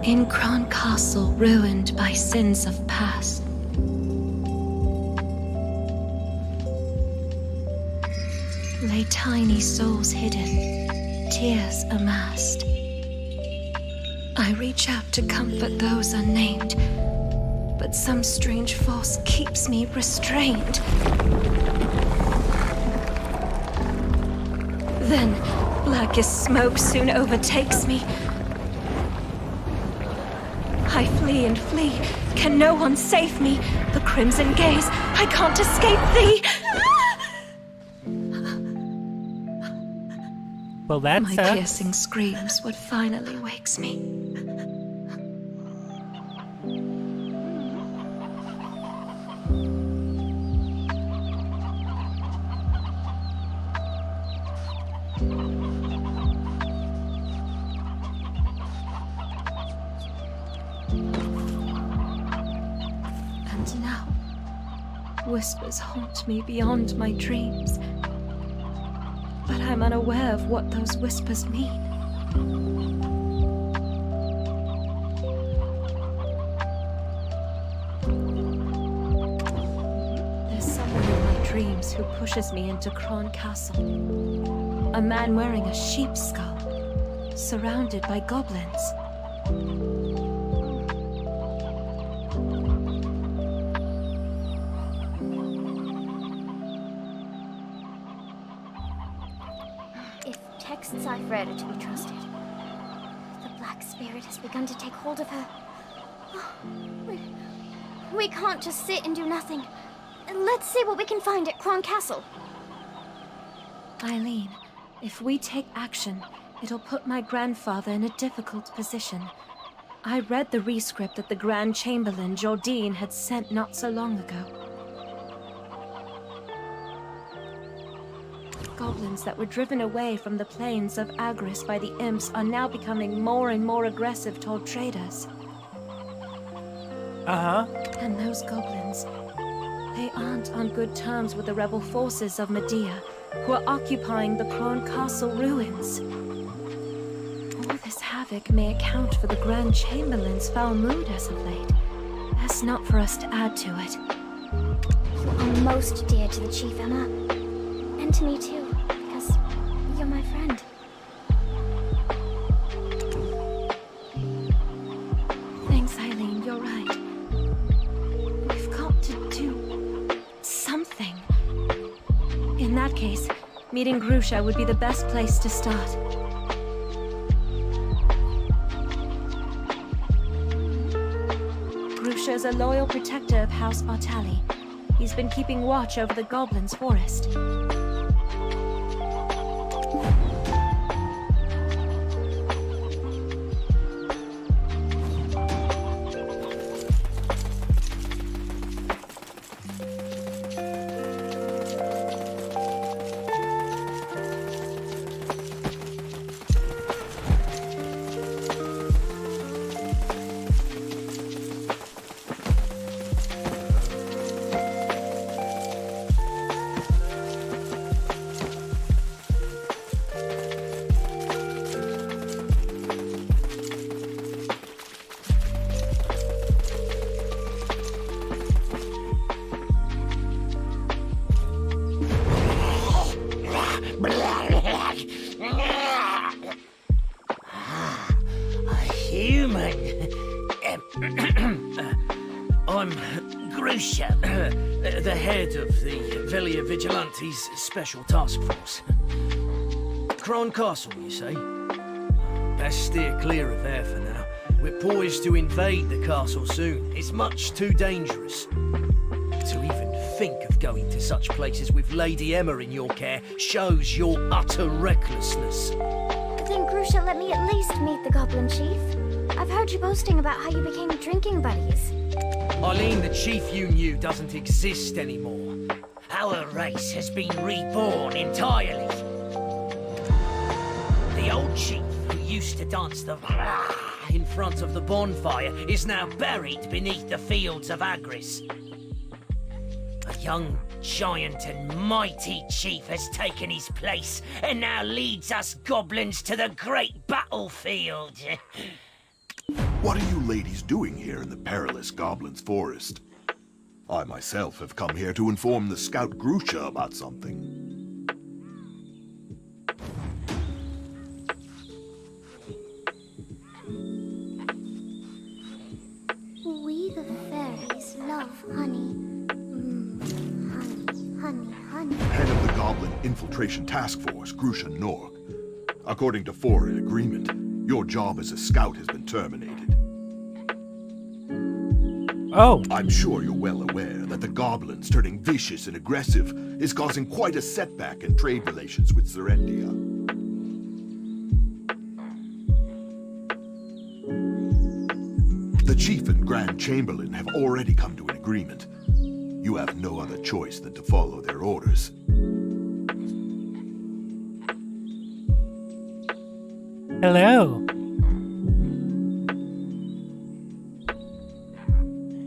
[SPEAKER 13] In Kron Castle, ruined by sins of past, lay tiny souls hidden, tears amassed. I reach out to comfort those unnamed, but some strange force keeps me restrained. Then, black as smoke soon overtakes me. I flee and flee. Can no one save me? The crimson gaze. I can't escape thee.
[SPEAKER 1] Well, that's
[SPEAKER 13] my piercing screams what finally wakes me. And now, whispers haunt me beyond my dreams. But I'm unaware of what those whispers mean. There's someone in my dreams who pushes me into Kron Castle. A man wearing a sheep's skull, surrounded by goblins.
[SPEAKER 11] Texts I've read are to be trusted. The Black Spirit has begun to take hold of her. We can't just sit and do nothing. Let's see what we can find at Kron Castle.
[SPEAKER 13] Eileen, if we take action, it'll put my grandfather in a difficult position. I read the rescript that the Grand Chamberlain, Jordine, had sent not so long ago. Goblins that were driven away from the plains of Agris by the imps are now becoming more and more aggressive toward traders. And those goblins, they aren't on good terms with the rebel forces of Medea, who are occupying the Kron Castle ruins. All this has havoc may account for the Grand Chamberlain's foul mood as of late. Best not for us to add to it.
[SPEAKER 11] You are most dear to the Chief, Emma. And to me too, because you're my friend.
[SPEAKER 13] Thanks, Eileen, you're right. We've got to do something. In that case, meeting Grusha would be the best place to start. Grusha is a loyal protector of House Bartali. He's been keeping watch over the Goblin's forest.
[SPEAKER 17] I'm Grusha, the head of the Velia Vigilantes Special Task Force. Kron Castle, you say? Best steer clear of there for now. We're poised to invade the castle soon. It's much too dangerous. To even think of going to such places with Lady Emma in your care shows your utter recklessness.
[SPEAKER 11] Then Grusha, let me at least meet the Goblin Chief. I've heard you boasting about how you became drinking buddies.
[SPEAKER 17] Eileen, the chief you knew doesn't exist anymore. Our race has been reborn entirely. The old chief who used to dance the in front of the bonfire is now buried beneath the fields of Agris. A young, giant and mighty chief has taken his place and now leads us goblins to the great battlefield.
[SPEAKER 3] What are you ladies doing here in the perilous Goblin's Forest? I myself have come here to inform the Scout Grusha about something.
[SPEAKER 11] We the fairies love honey. Honey.
[SPEAKER 3] Head of the Goblin Infiltration Task Force, Grusha Norg. According to Foreign Agreement, your job as a scout has been terminated.
[SPEAKER 1] Oh.
[SPEAKER 3] I'm sure you're well aware that the goblins turning vicious and aggressive is causing quite a setback in trade relations with Serendia. The Chief and Grand Chamberlain have already come to an agreement. You have no other choice than to follow their orders.
[SPEAKER 1] Hello.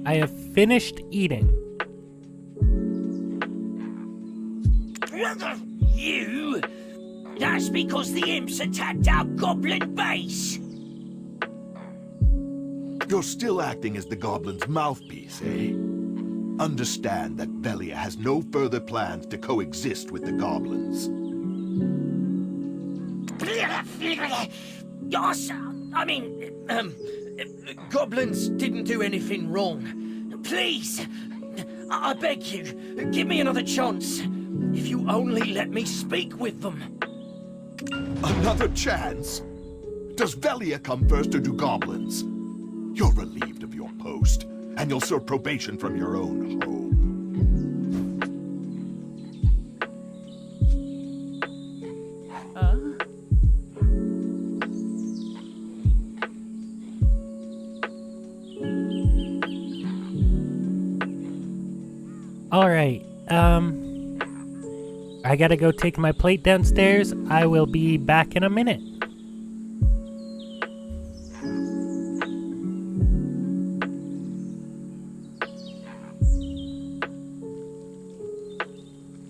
[SPEAKER 1] I have finished eating.
[SPEAKER 17] You? That's because the imps attacked our goblin base.
[SPEAKER 3] You're still acting as the goblin's mouthpiece, eh? Understand that Velia has no further plans to coexist with the goblins.
[SPEAKER 17] Goblins didn't do anything wrong. Please, I beg you, give me another chance. If you only let me speak with them.
[SPEAKER 3] Another chance? Does Velia come first or do goblins? You're relieved of your post, and you'll serve probation from your own home.
[SPEAKER 1] Alright, I gotta go take my plate downstairs. I will be back in a minute.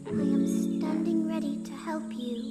[SPEAKER 11] I am standing ready to help you.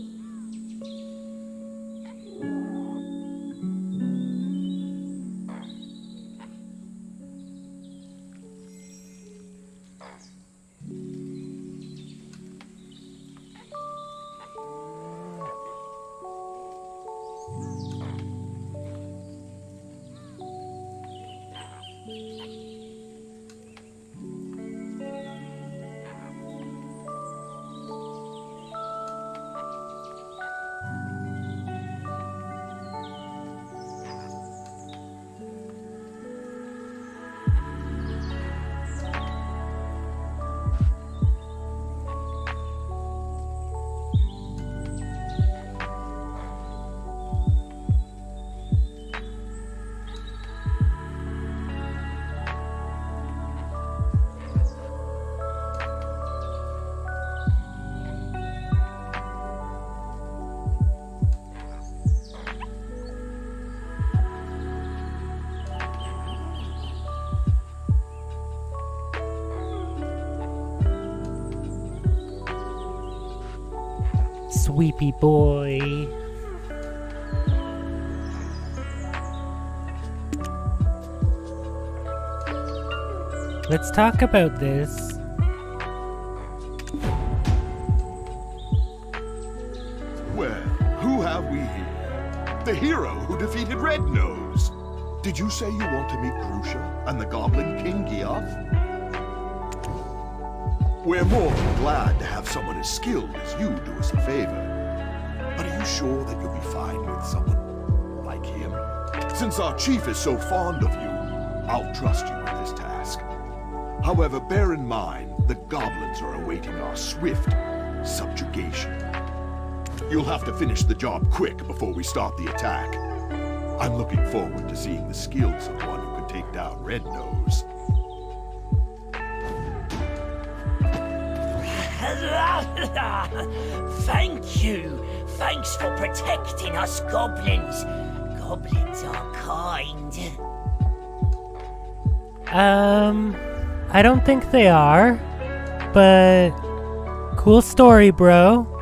[SPEAKER 1] sweepy boy. Let's talk about this.
[SPEAKER 5] Well, who have we here? The hero who defeated Red Nose. Did you say you want to meet Grusha and the Goblin King Giath? We're more than glad to have someone as skilled as you do us a favor. But are you sure that you'll be fine with someone like him? Since our chief is so fond of you, I'll trust you with this task. However, bear in mind, the goblins are awaiting our swift subjugation. You'll have to finish the job quick before we start the attack. I'm looking forward to seeing the skills of one who can take down Red Nose.
[SPEAKER 21] Thank you. Thanks for protecting us goblins. Goblins are kind.
[SPEAKER 1] I don't think they are, but cool story, bro.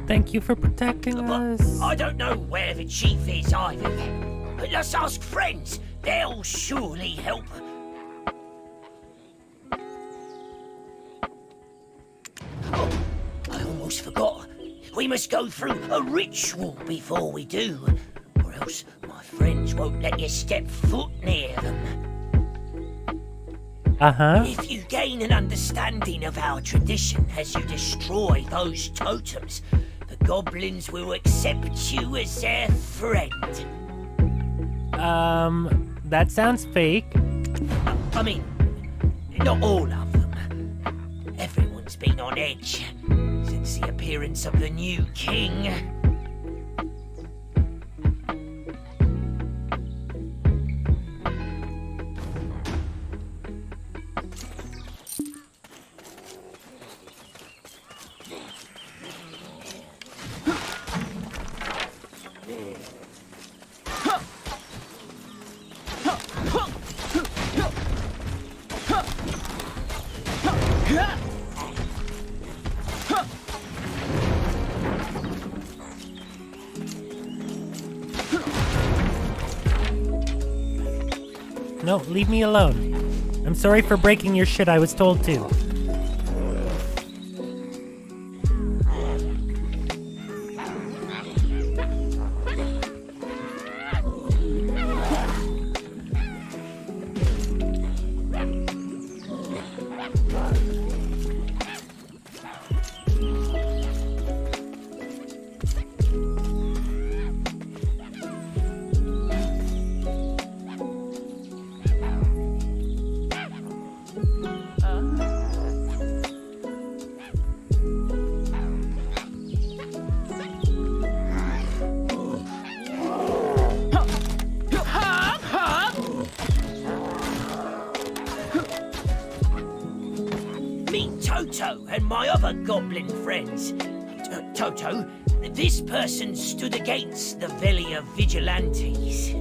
[SPEAKER 1] Thank you for protecting us.
[SPEAKER 21] I don't know where the chief is either. But let's ask friends. They'll surely help. Oh, I almost forgot. We must go through a ritual before we do, or else my friends won't let you step foot near them. If you gain an understanding of our tradition as you destroy those totems, the goblins will accept you as their friend.
[SPEAKER 1] That sounds fake.
[SPEAKER 21] I mean, not all of them. Everyone's been on edge since the appearance of the new king.
[SPEAKER 1] No, leave me alone. I'm sorry for breaking your shit, I was told to.
[SPEAKER 21] Toto and my other goblin friends. Toto, this person stood against the Velia Vigilantes.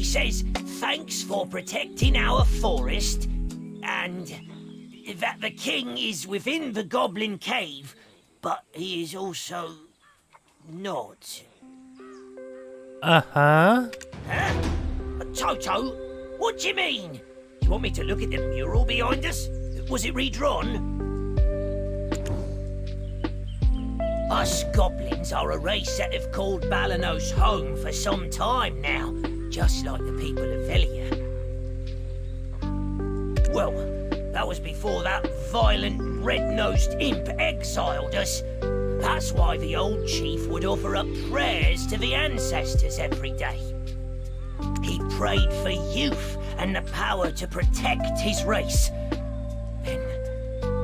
[SPEAKER 10] says thanks for protecting our forest, and that the king is within the goblin cave, but he is also not.
[SPEAKER 1] Uh-huh.
[SPEAKER 10] Huh? Toto, what do you mean? Do you want me to look at the mural behind us? Was it redrawn? Us goblins are a race that have called Balanos home for some time now, just like the people of Velia. Well, that was before that violent, red-nosed imp exiled us. That's why the old chief would offer up prayers to the ancestors every day. He prayed for youth and the power to protect his race. Then,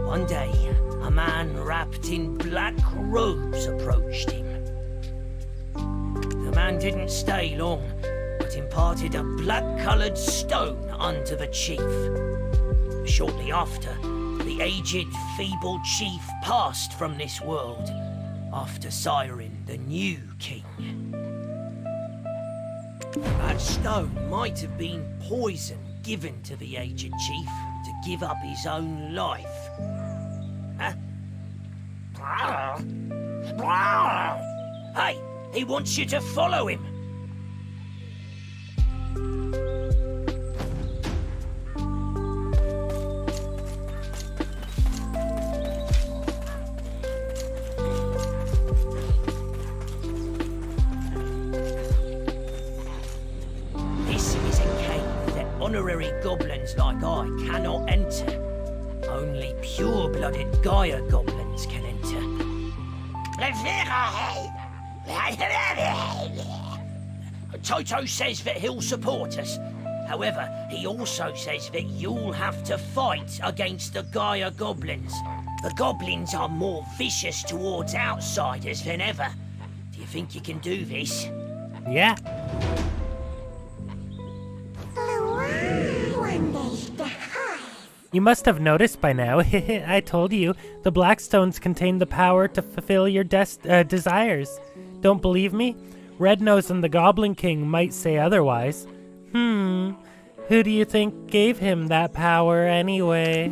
[SPEAKER 10] one day, a man wrapped in black robes approached him. The man didn't stay long, but imparted a black-coloured stone unto the chief. Shortly after, the aged, feeble chief passed from this world, after siring the new king. That stone might have been poison given to the aged chief to give up his own life. Hey, he wants you to follow him. This is a cave that honorary goblins like I cannot enter. Only pure-blooded Gaia goblins can enter. Toto says that he'll support us. However, he also says that you'll have to fight against the Gaia goblins. The goblins are more vicious towards outsiders than ever. Do you think you can do this?
[SPEAKER 1] Yeah. You must have noticed by now, I told you, the Blackstones contain the power to fulfill your desires. Don't believe me? Rednose and the Goblin King might say otherwise. Who do you think gave him that power anyway?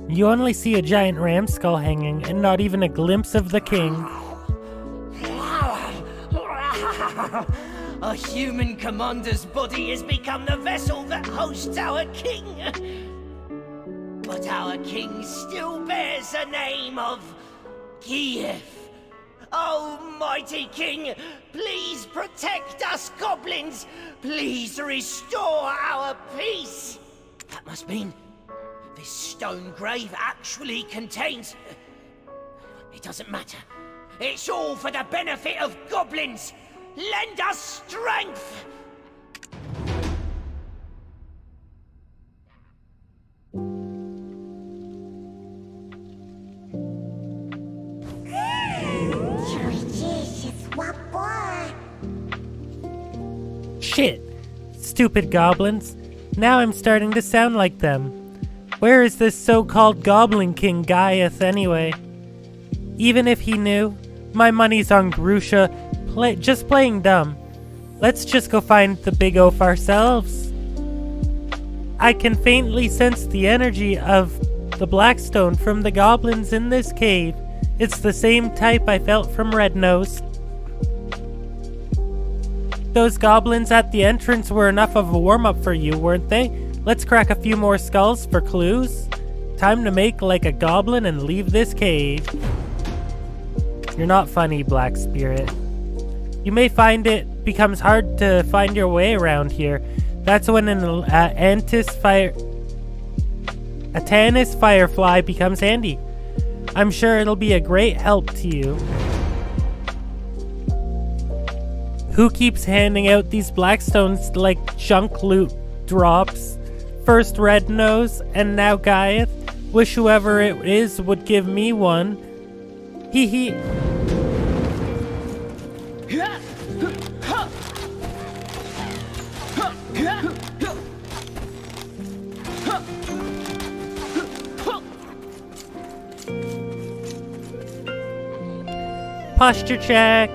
[SPEAKER 1] You only see a giant ram skull hanging, and not even a glimpse of the king.
[SPEAKER 10] A human commander's body has become the vessel that hosts our king. But our king still bears the name of Kiev. Oh, mighty king, please protect us goblins. Please restore our peace. That must mean this stone grave actually contains It doesn't matter. It's all for the benefit of goblins. Lend us strength!
[SPEAKER 1] Shit! Stupid goblins. Now I'm starting to sound like them. Where is this so-called Goblin King Gaius anyway? Even if he knew, my money's on Grusha just playing dumb. Let's just go find the big oaf ourselves. I can faintly sense the energy of the Blackstone from the goblins in this cave. It's the same type I felt from Red Nose. Those goblins at the entrance were enough of a warm-up for you, weren't they? Let's crack a few more skulls for clues. Time to make like a goblin and leave this cave. You're not funny, Black Spirit. You may find it becomes hard to find your way around here. That's when an Tannis Firefly becomes handy. I'm sure it'll be a great help to you. Who keeps handing out these Blackstones like junk loot drops? First Red Nose, and now Gaius. Wish whoever it is would give me one. Hee hee. Posture check.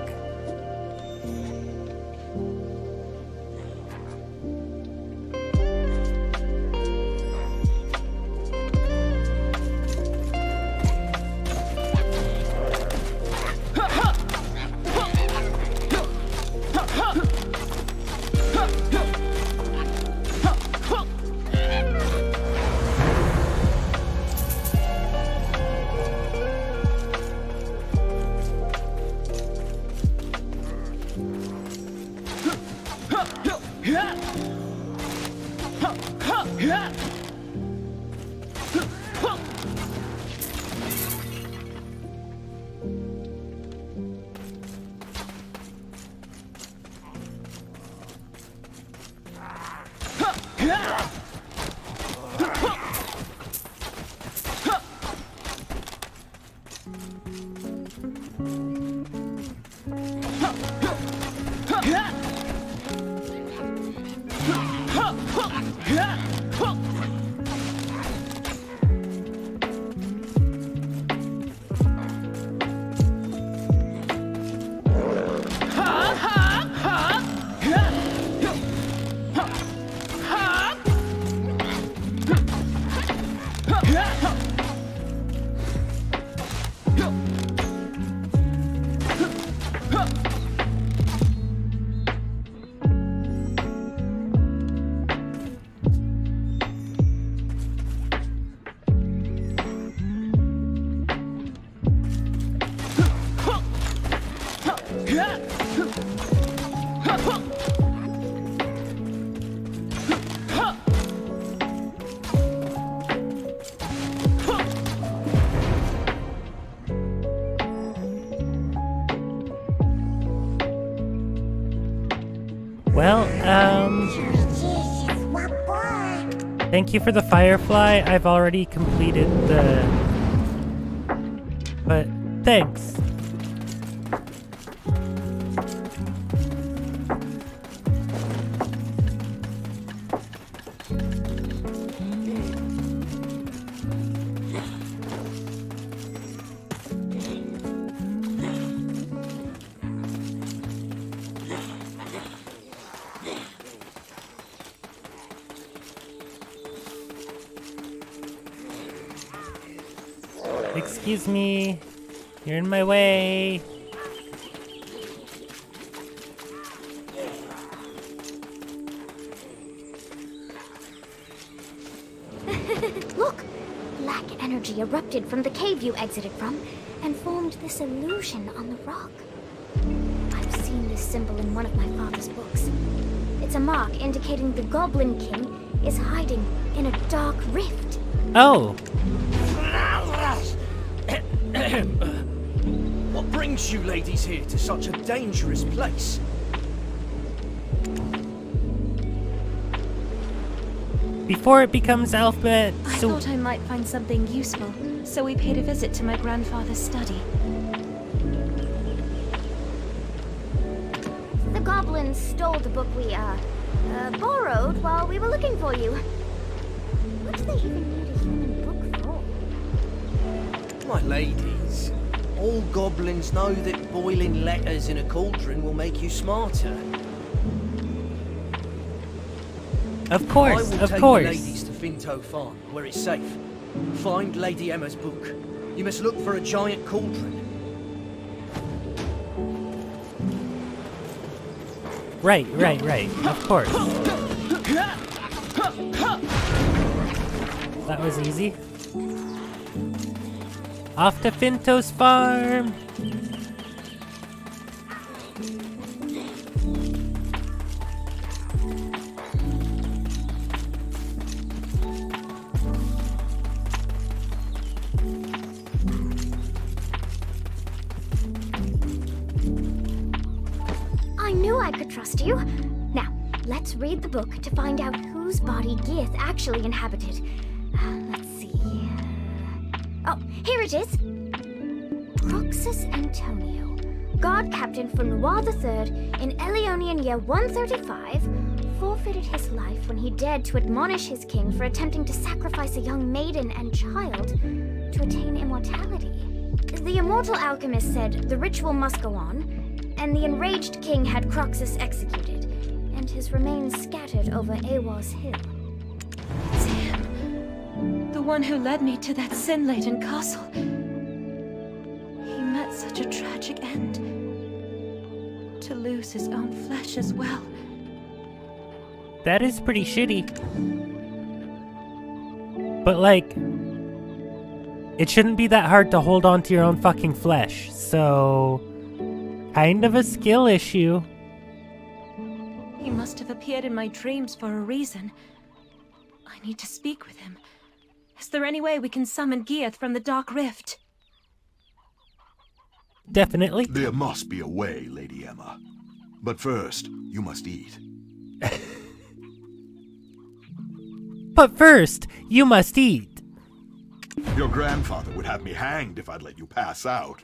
[SPEAKER 1] Well, thank you for the Firefly. I've already completed but thanks. Excuse me, you're in my way.
[SPEAKER 11] Look! Black energy erupted from the cave you exited from and formed this illusion on the rock. I've seen this symbol in one of my father's books. It's a mark indicating the Goblin King is hiding in a dark rift.
[SPEAKER 1] Oh!
[SPEAKER 17] brings you ladies here to such a dangerous place?
[SPEAKER 1] Before it becomes alphabet
[SPEAKER 13] I thought I might find something useful, so we paid a visit to my grandfather's study.
[SPEAKER 11] The goblins stole the book we, borrowed while we were looking for you. What do they even need a human book for?
[SPEAKER 17] My ladies, all goblins know that boiling letters in a cauldron will make you smarter.
[SPEAKER 1] Of course,
[SPEAKER 17] I will
[SPEAKER 1] of
[SPEAKER 17] take
[SPEAKER 1] course.
[SPEAKER 17] you ladies to Finto Farm, where it's safe. Find Lady Emma's book. You must look for a giant cauldron.
[SPEAKER 1] Right. Of course. That was easy. Off to Finto's farm.
[SPEAKER 11] I knew I could trust you. Now, let's read the book to find out whose body Geath actually inhabited. Let's see. Oh, here it is. Proxus Antonio, guard captain for Noir III in Elionian year 135, forfeited his life when he dared to admonish his king for attempting to sacrifice a young maiden and child to attain immortality. The immortal alchemist said the ritual must go on, and the enraged king had Croxus executed, and his remains scattered over Awar's hill.
[SPEAKER 13] It's him. The one who led me to that sin-laden castle. He met such a tragic end. To lose his own flesh as well.
[SPEAKER 1] That is pretty shitty. But like, it shouldn't be that hard to hold on to your own fucking flesh, so kind of a skill issue.
[SPEAKER 13] He must have appeared in my dreams for a reason. I need to speak with him. Is there any way we can summon Geath from the Dark Rift?
[SPEAKER 1] Definitely.
[SPEAKER 5] There must be a way, Lady Emma. But first, you must eat.
[SPEAKER 1] But first, you must eat.
[SPEAKER 5] Your grandfather would have me hanged if I'd let you pass out.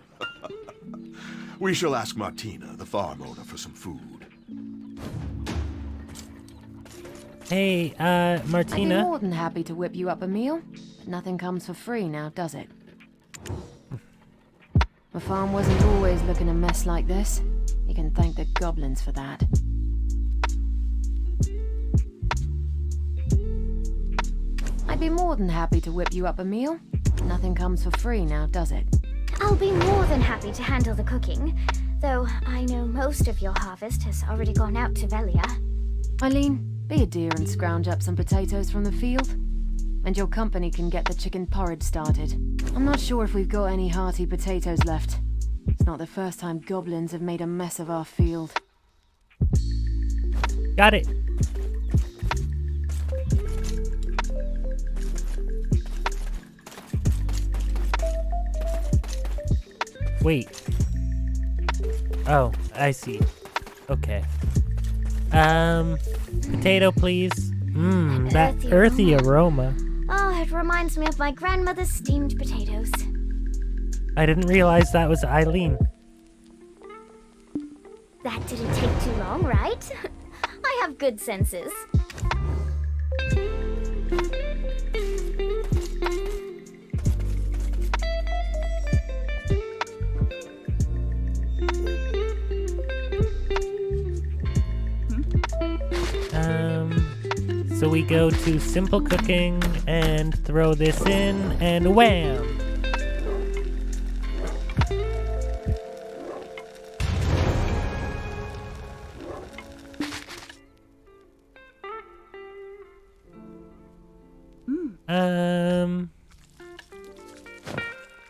[SPEAKER 5] We shall ask Martina, the farm owner, for some food.
[SPEAKER 1] Hey, Martina.
[SPEAKER 8] I'd be more than happy to whip you up a meal, but nothing comes for free now, does it? My farm wasn't always looking a mess like this. You can thank the goblins for that. I'd be more than happy to whip you up a meal, but nothing comes for free now, does it?
[SPEAKER 11] I'll be more than happy to handle the cooking, though I know most of your harvest has already gone out to Velia.
[SPEAKER 8] Eileen, be a dear and scrounge up some potatoes from the field. And your company can get the chicken porridge started. I'm not sure if we've got any hearty potatoes left. It's not the first time goblins have made a mess of our field.
[SPEAKER 1] Got it. Wait. Oh, I see. Okay. Potato, please. Mmm, that earthy aroma.
[SPEAKER 11] Oh, it reminds me of my grandmother's steamed potatoes.
[SPEAKER 1] I didn't realize that was Eileen.
[SPEAKER 11] That didn't take too long, right? I have good senses.
[SPEAKER 1] So we go to simple cooking and throw this in and wham!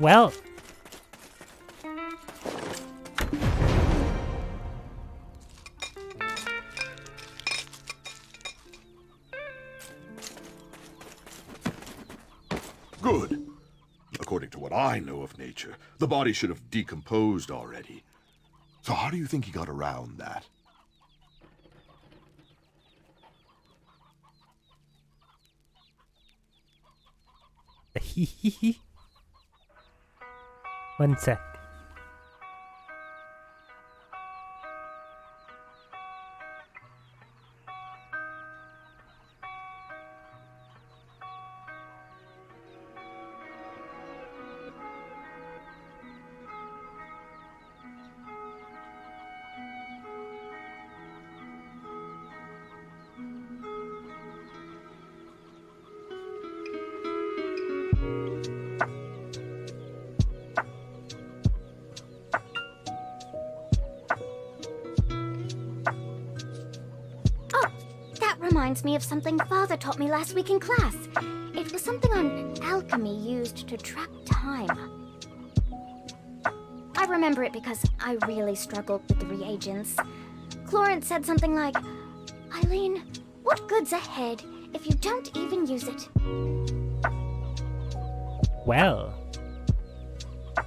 [SPEAKER 1] Well.
[SPEAKER 5] Good. According to what I know of nature, the body should have decomposed already. So how do you think he got around that?
[SPEAKER 1] One sec.
[SPEAKER 11] Reminds me of something Father taught me last week in class. It was something on alchemy used to trap time. I remember it because I really struggled with the reagents. Clarence said something like, Eileen, what good's ahead if you don't even use it?
[SPEAKER 1] Well,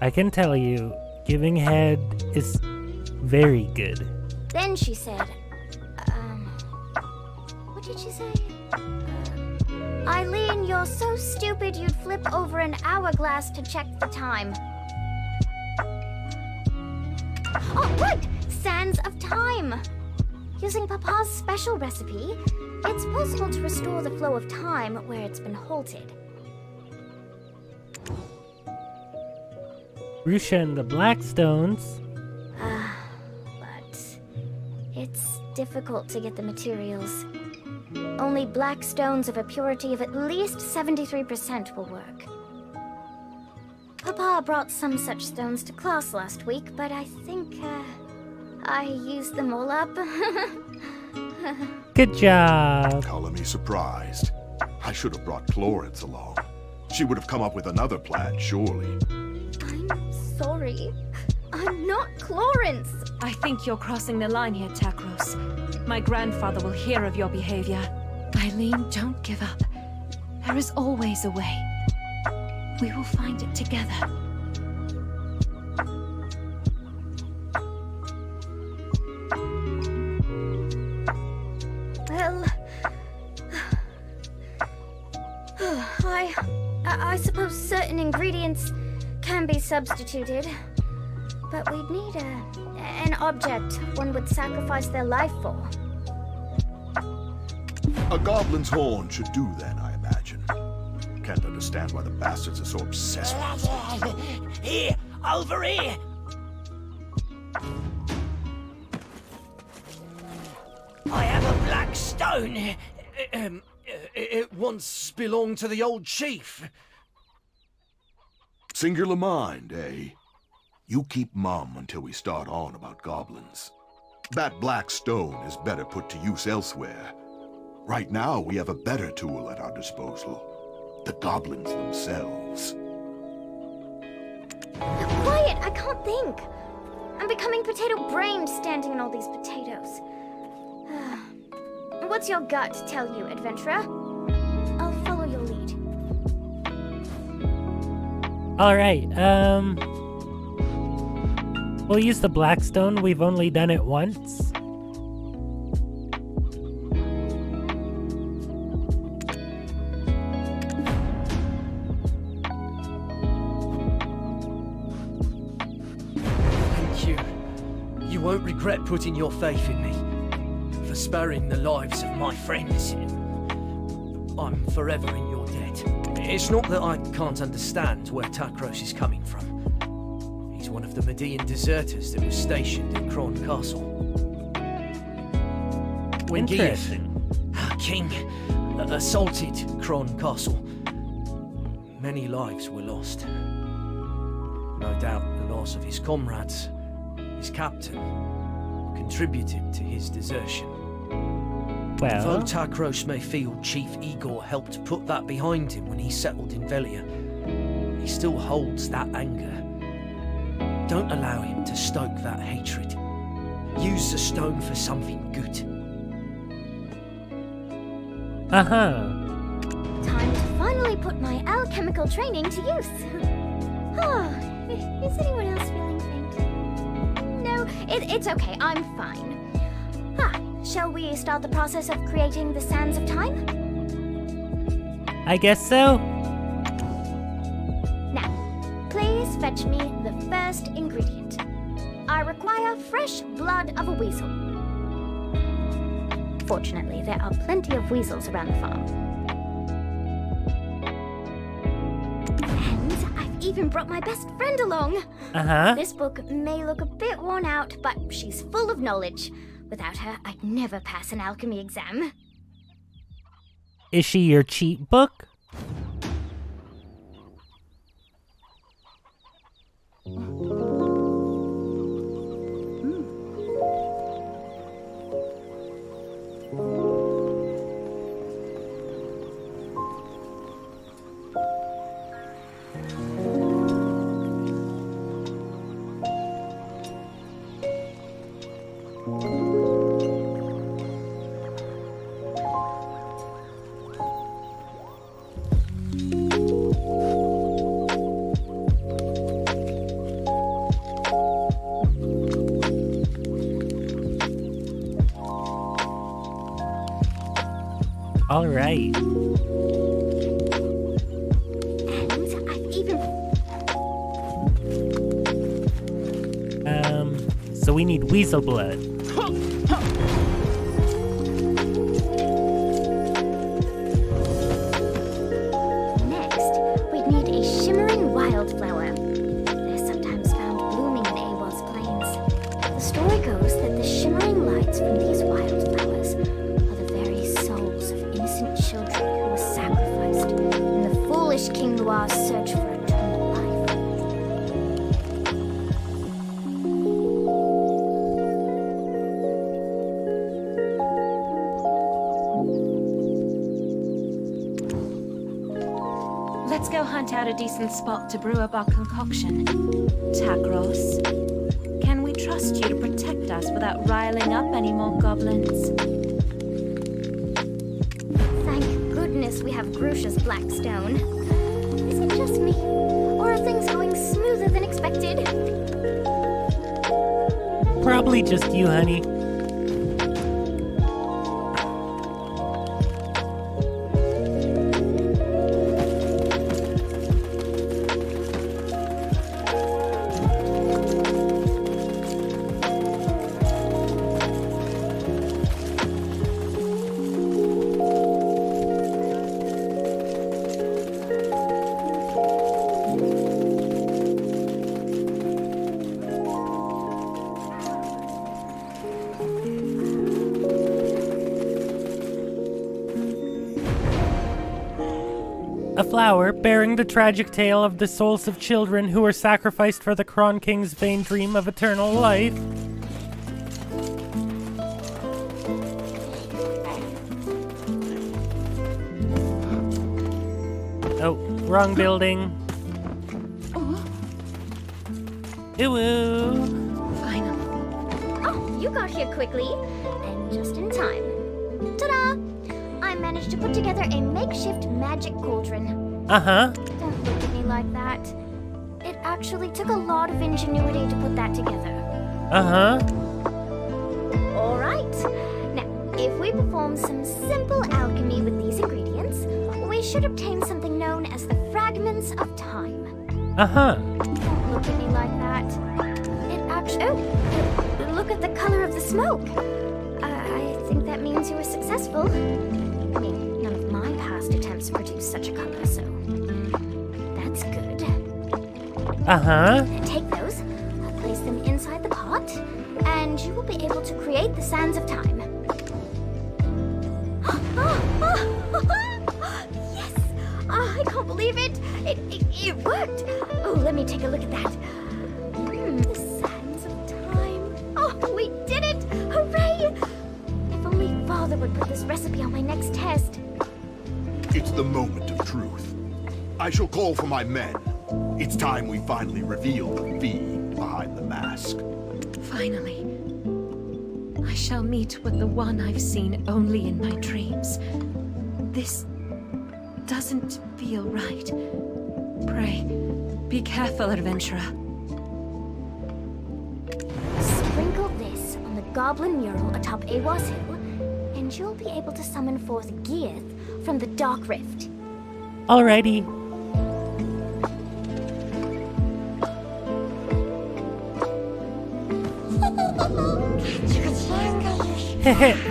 [SPEAKER 1] I can tell you, giving head is very good.
[SPEAKER 11] Then she said, what did she say? Eileen, you're so stupid you'd flip over an hourglass to check the time. Oh, right! Sands of Time! Using Papa's special recipe, it's possible to restore the flow of time where it's been halted.
[SPEAKER 1] Rusha and the Blackstones.
[SPEAKER 11] But it's difficult to get the materials. Only black stones of a purity of at least 73% will work. Papa brought some such stones to class last week, but I think, I used them all up.
[SPEAKER 1] Good job.
[SPEAKER 5] Color me surprised. I should have brought Clarence along. She would have come up with another plan, surely.
[SPEAKER 11] I'm sorry. I'm not Clarence.
[SPEAKER 13] I think you're crossing the line here, Takros. My grandfather will hear of your behavior. Eileen, don't give up. There is always a way. We will find it together.
[SPEAKER 11] Well, I suppose certain ingredients can be substituted, but we'd need an object one would sacrifice their life for.
[SPEAKER 5] A goblin's horn should do that, I imagine. Can't understand why the bastards are so obsessed with it.
[SPEAKER 10] Here, over here! I have a black stone.
[SPEAKER 17] It once belonged to the old chief.
[SPEAKER 5] Singular mind, eh? You keep mum until we start on about goblins. That black stone is better put to use elsewhere. Right now, we have a better tool at our disposal. The goblins themselves.
[SPEAKER 11] Quiet! I can't think. I'm becoming potato-brained standing in all these potatoes. What's your gut tell you, adventurer? I'll follow your lead.
[SPEAKER 1] Alright, we'll use the Blackstone. We've only done it once.
[SPEAKER 17] You won't regret putting your faith in me, for sparing the lives of my friends. I'm forever in your debt. It's not that I can't understand where Takros is coming from. He's one of the Median deserters that was stationed in Kron Castle. When Geath, king, assaulted Kron Castle, many lives were lost. No doubt the loss of his comrades, his captain, contributed to his desertion.
[SPEAKER 1] Well,
[SPEAKER 17] though Takros may feel Chief Igor helped put that behind him when he settled in Velia, he still holds that anger. Don't allow him to stoke that hatred. Use the stone for something good.
[SPEAKER 11] Time to finally put my alchemical training to use. Oh, is anyone else feeling faint? No, it's okay. I'm fine. Shall we start the process of creating the Sands of Time?
[SPEAKER 1] I guess so.
[SPEAKER 11] Now, please fetch me the first ingredient. I require fresh blood of a weasel. Fortunately, there are plenty of weasels around the farm. And I've even brought my best friend along.
[SPEAKER 1] Uh-huh.
[SPEAKER 11] This book may look a bit worn out, but she's full of knowledge. Without her, I'd never pass an alchemy exam.
[SPEAKER 1] Is she your cheat book? All right.
[SPEAKER 11] And I've even...
[SPEAKER 1] So we need weasel blood.
[SPEAKER 11] Next, we'd need a shimmering wildflower. They're sometimes found blooming in Awar's plains. The story goes that the shimmering lights from these wildflowers are the very souls of innocent children who were sacrificed in the foolish King Noir's search for eternal life.
[SPEAKER 13] Let's go hunt out a decent spot to brew up our concoction. Tagros, can we trust you to protect us without riling up any more goblins?
[SPEAKER 11] Thank goodness we have Grusha's Blackstone. Is it just me? Or are things going smoother than expected?
[SPEAKER 1] Probably just you, honey. A flower bearing the tragic tale of the souls of children who were sacrificed for the Kron King's vain dream of eternal life. Oh, wrong building. Ew.
[SPEAKER 11] Finally. Oh, you got here quickly, and just in time. Ta-da! I managed to put together a makeshift magic cauldron.
[SPEAKER 1] Uh-huh.
[SPEAKER 11] Don't look at me like that. It actually took a lot of ingenuity to put that together.
[SPEAKER 1] Uh-huh.
[SPEAKER 11] All right. Now, if we perform some simple alchemy with these ingredients, we should obtain something known as the Fragments of Time.
[SPEAKER 1] Uh-huh.
[SPEAKER 11] Don't look at me like that. It actually... Oh, look at the color of the smoke. I think that means you were successful. I mean, none of my past attempts produced such a color, so... That's good.
[SPEAKER 1] Uh-huh.
[SPEAKER 11] Take those, place them inside the pot, and you will be able to create the Sands of Time. Yes! I can't believe it! It worked! Oh, let me take a look at that. The Sands of Time. Oh, we did it! Hooray! If only Father would put this recipe on my next test.
[SPEAKER 5] It's the moment of truth. I shall call for my men. It's time we finally reveal the fiend behind the mask.
[SPEAKER 13] Finally. I shall meet with the one I've seen only in my dreams. This doesn't feel right. Pray, Be careful, adventurer.
[SPEAKER 11] Sprinkle this on the goblin mural atop Awas Hill, and you'll be able to summon forth Geath from the Dark Rift.
[SPEAKER 1] Alrighty.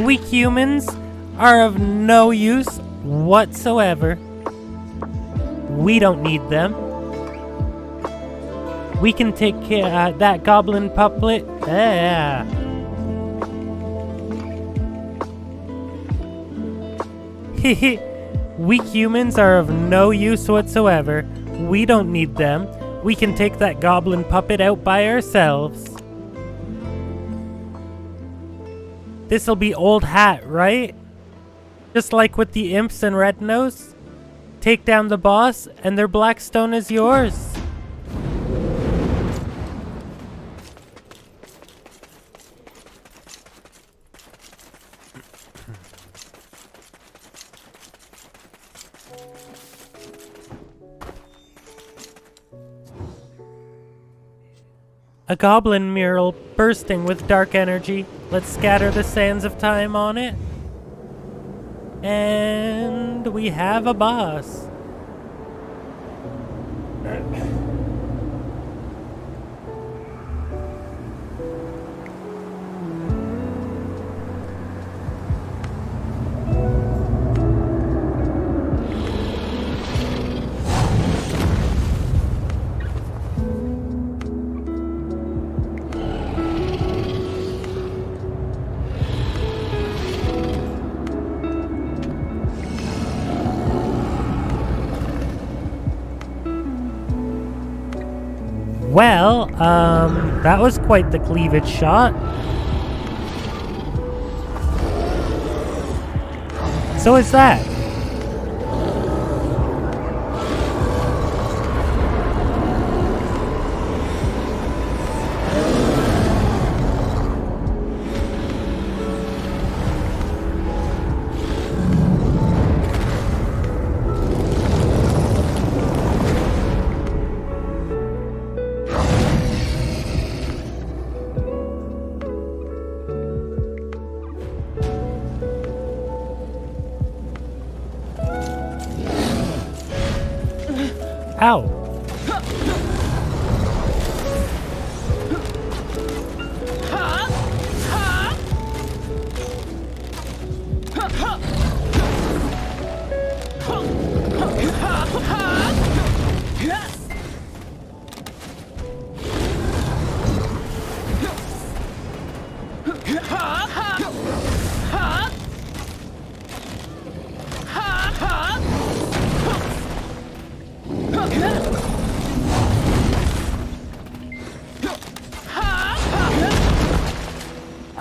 [SPEAKER 1] Weak humans are of no use whatsoever. We don't need them. We can take care of that goblin puppet. Weak humans are of no use whatsoever. We don't need them. We can take that goblin puppet out by ourselves. This'll be old hat, right? Just like with the imps and Red Nose. Take down the boss, and their Blackstone is yours. A goblin mural bursting with dark energy. Let's scatter the sands of time on it. And we have a boss. Well, that was quite the cleavage shot. So is that. Ow.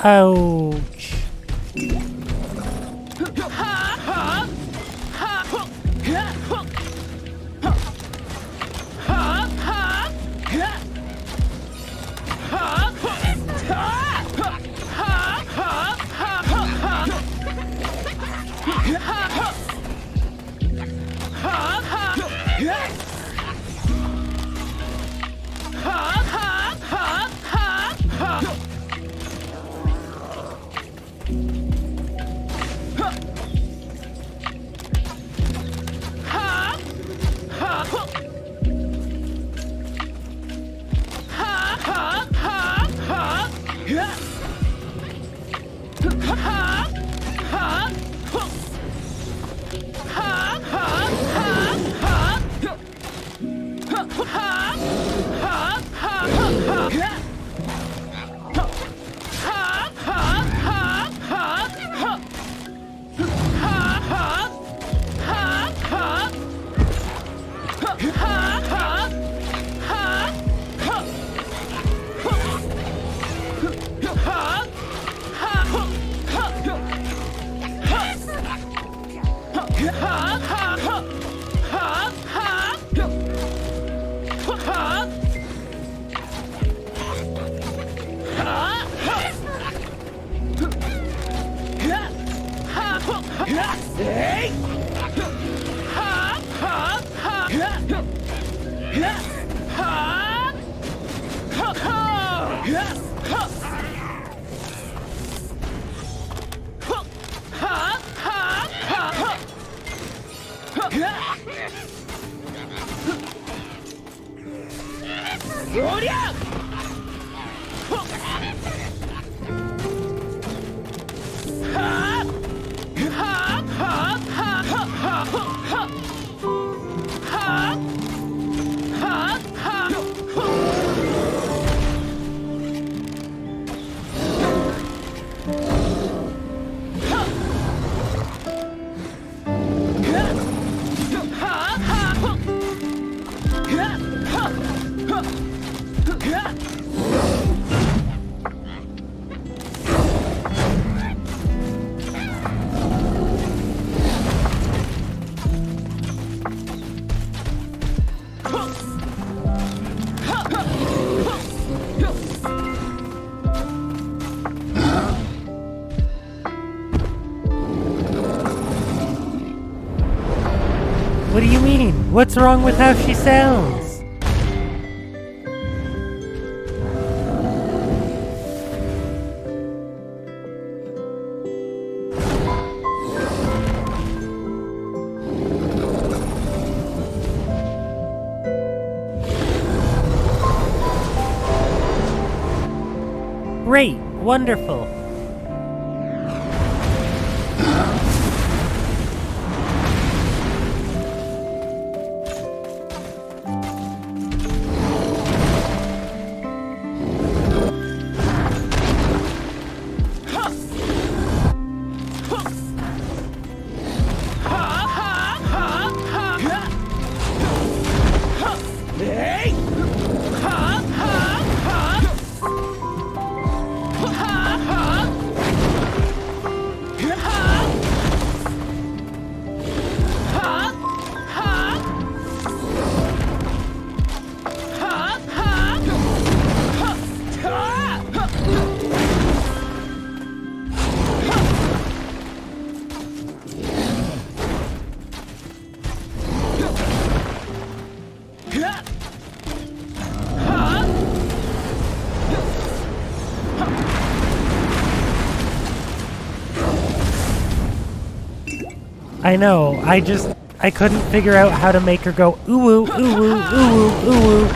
[SPEAKER 1] Ouch. What do you mean? What's wrong with how she sounds? Great, wonderful. I know, I couldn't figure out how to make her go ooh-woo, ooh-woo, ooh-woo, ooh-woo.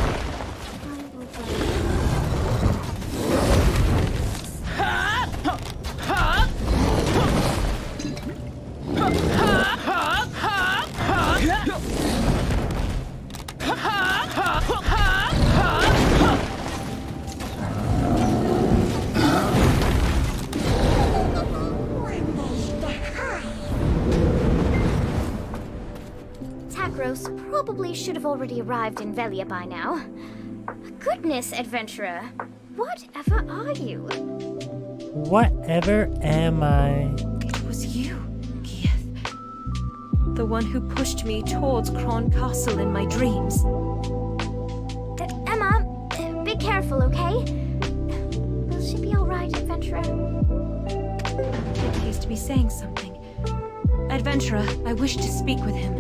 [SPEAKER 11] Takros probably should have already arrived in Velia by now. Goodness, adventurer. Whatever are you?
[SPEAKER 1] Whatever am I?
[SPEAKER 13] It was you, Keith. The one who pushed me towards Kron Castle in my dreams.
[SPEAKER 11] Emma, be careful, okay? Will she be alright, adventurer?
[SPEAKER 13] He appears to be saying something. Adventurer, I wish to speak with him.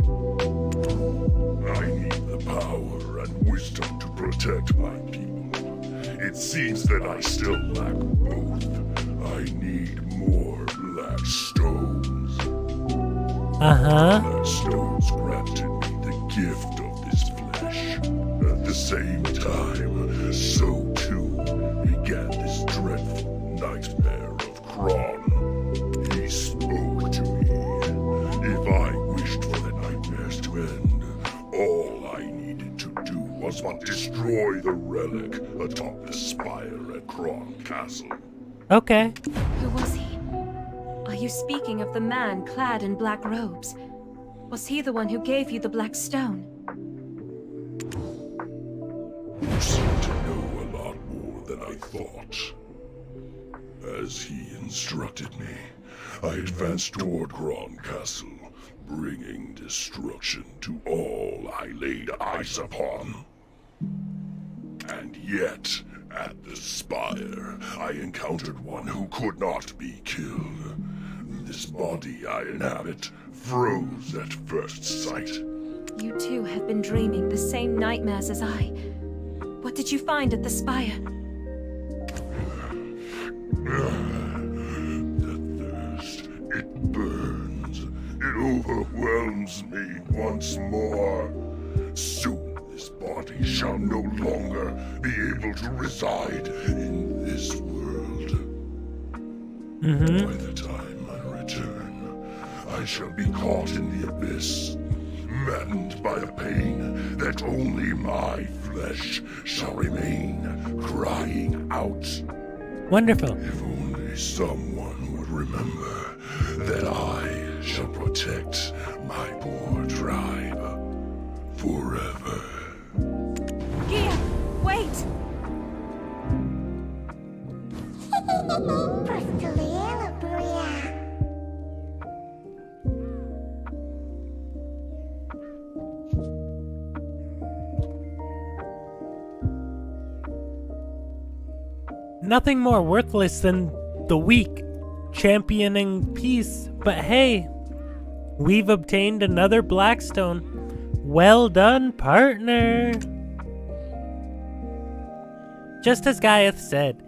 [SPEAKER 3] I need the power and wisdom to protect my people. It seems that I still lack both. I need more black stones. Black stones granted me the gift of this flesh. At the same time, so too began this dreadful nightmare of Kron. He spoke to me. If I wished for the nightmares to end, all I needed to do was but destroy the relic atop the spire at Kron Castle.
[SPEAKER 1] Okay.
[SPEAKER 13] Who was he? Are you speaking of the man clad in black robes? Was he the one who gave you the black stone?
[SPEAKER 3] You seem to know a lot more than I thought. As he instructed me, I advanced toward Kron Castle, bringing destruction to all I laid eyes upon. And yet, at the spire, I encountered one who could not be killed. This body I inhabit froze at first sight.
[SPEAKER 13] You too have been dreaming the same nightmares as I. What did you find at the spire?
[SPEAKER 3] overwhelms me once more. Soon this body shall no longer be able to reside in this world. By the time I return, I shall be caught in the abyss, maddened by a pain that only my flesh shall remain crying out.
[SPEAKER 1] Wonderful.
[SPEAKER 3] If only someone would remember that I shall protect my poor tribe forever.
[SPEAKER 11] Gia, wait!
[SPEAKER 1] Nothing more worthless than the weak championing peace, but hey, we've obtained another Blackstone. Well done, partner! Just as Gaiath said,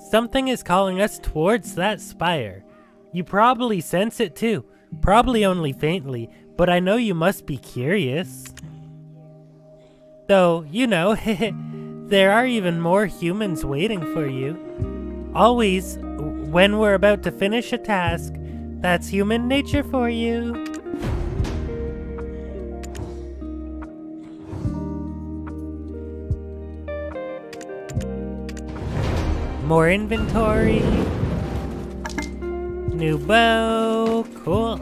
[SPEAKER 1] something is calling us towards that spire. You probably sense it too, probably only faintly, but I know you must be curious. Though, you know, there are even more humans waiting for you. Always, when we're about to finish a task, that's human nature for you. More inventory. New bow. Cool.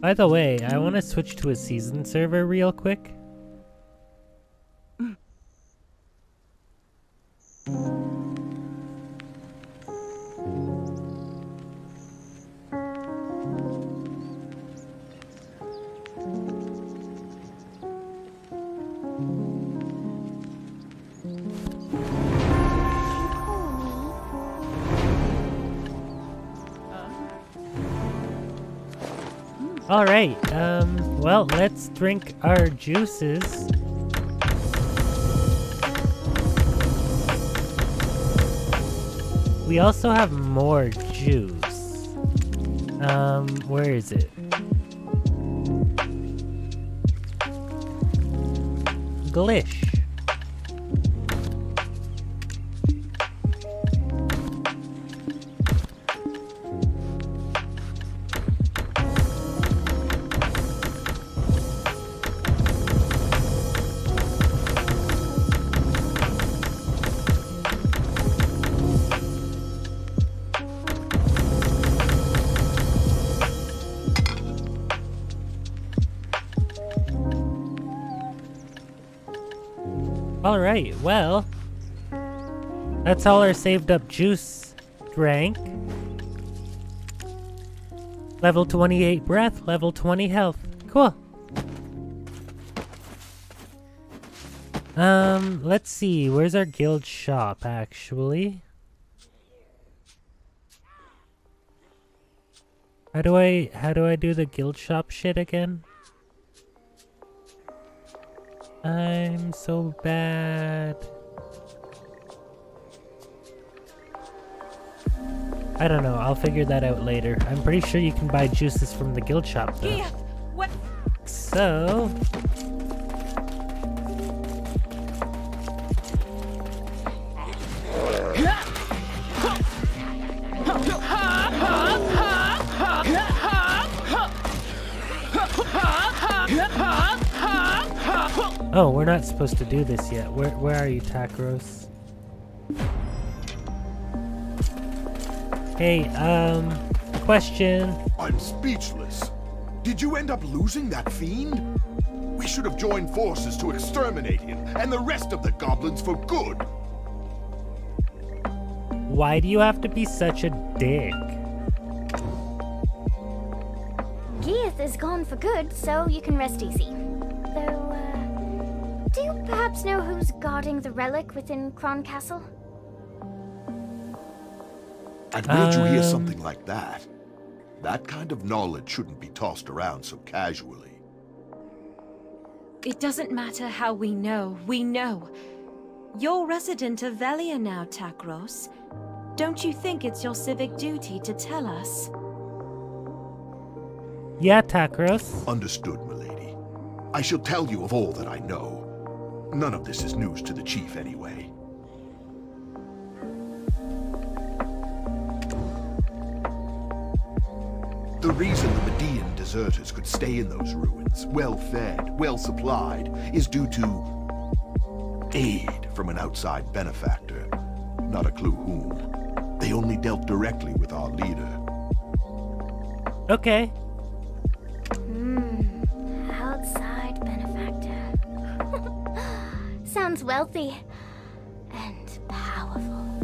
[SPEAKER 1] By the way, I want to switch to a season server real quick. Alright, well, let's drink our juices. We also have more juice. Where is it? Glish. Alright, well, that's all our saved up juice drank. Level 28 breath, level 20 health. Cool. Let's see, where's our guild shop actually? How do I do the guild shop shit again? I'm so bad. I don't know, I'll figure that out later. I'm pretty sure you can buy juices from the guild shop though.
[SPEAKER 11] What?
[SPEAKER 1] So... Oh, we're not supposed to do this yet. Where are you, Takros? Hey, question.
[SPEAKER 5] I'm speechless. Did you end up losing that fiend? We should have joined forces to exterminate him and the rest of the goblins for good.
[SPEAKER 1] Why do you have to be such a dick?
[SPEAKER 11] Geath is gone for good, so you can rest easy. Though, Do you perhaps know who's guarding the relic within Kron Castle?
[SPEAKER 5] And where'd you hear something like that? That kind of knowledge shouldn't be tossed around so casually.
[SPEAKER 13] It doesn't matter how we know. You're resident of Velia now, Takros. Don't you think it's your civic duty to tell us?
[SPEAKER 1] Yeah, Takros.
[SPEAKER 5] Understood, milady. I shall tell you of all that I know. None of this is news to the chief anyway. The reason the Median deserters could stay in those ruins, well-fed, well-supplied, is due to aid from an outside benefactor. Not a clue whom. They only dealt directly with our leader.
[SPEAKER 1] Okay.
[SPEAKER 11] Outside benefactor. Sounds wealthy. And powerful.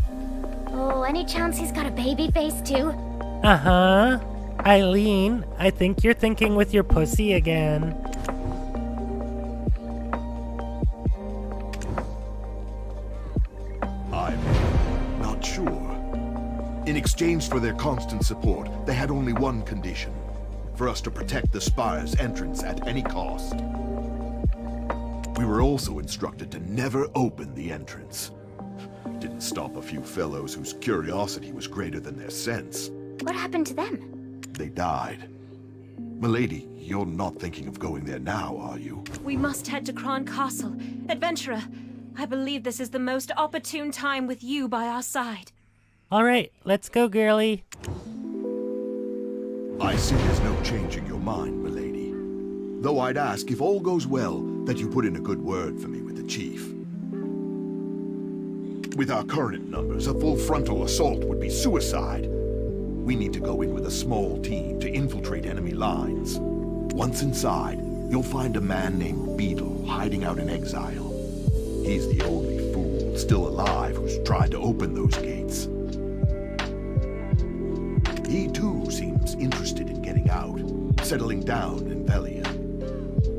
[SPEAKER 11] Oh, any chance he's got a baby face too?
[SPEAKER 1] Uh-huh. Eileen, I think you're thinking with your pussy again.
[SPEAKER 5] I'm not sure. In exchange for their constant support, they had only one condition. For us to protect the spire's entrance at any cost. We were also instructed to never open the entrance. Didn't stop a few fellows whose curiosity was greater than their sense.
[SPEAKER 11] What happened to them?
[SPEAKER 5] They died. Milady, you're not thinking of going there now, are you?
[SPEAKER 13] We must head to Kron Castle. Adventurer, I believe this is the most opportune time with you by our side.
[SPEAKER 1] All right, let's go, girly.
[SPEAKER 5] I see there's no changing your mind, milady. Though I'd ask, if all goes well, that you put in a good word for me with the chief. With our current numbers, a full frontal assault would be suicide. We need to go in with a small team to infiltrate enemy lines. Once inside, you'll find a man named Beetle hiding out in exile. He's the only fool still alive who's tried to open those gates. He too seems interested in getting out, settling down in Velia.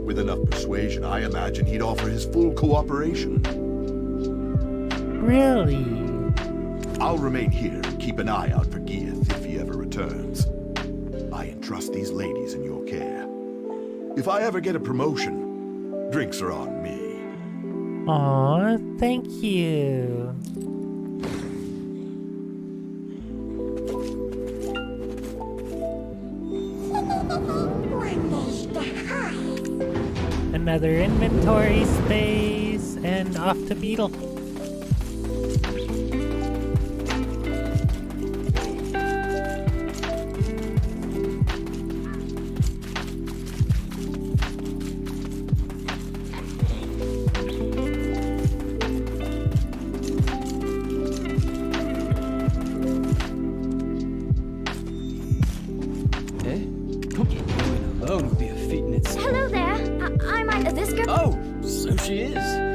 [SPEAKER 5] With enough persuasion, I imagine he'd offer his full cooperation.
[SPEAKER 1] Really?
[SPEAKER 5] I'll remain here and keep an eye out for Geath if he ever returns. I entrust these ladies in your care. If I ever get a promotion, drinks are on me.
[SPEAKER 1] Aw, thank you. Another inventory space, and off to Beetle.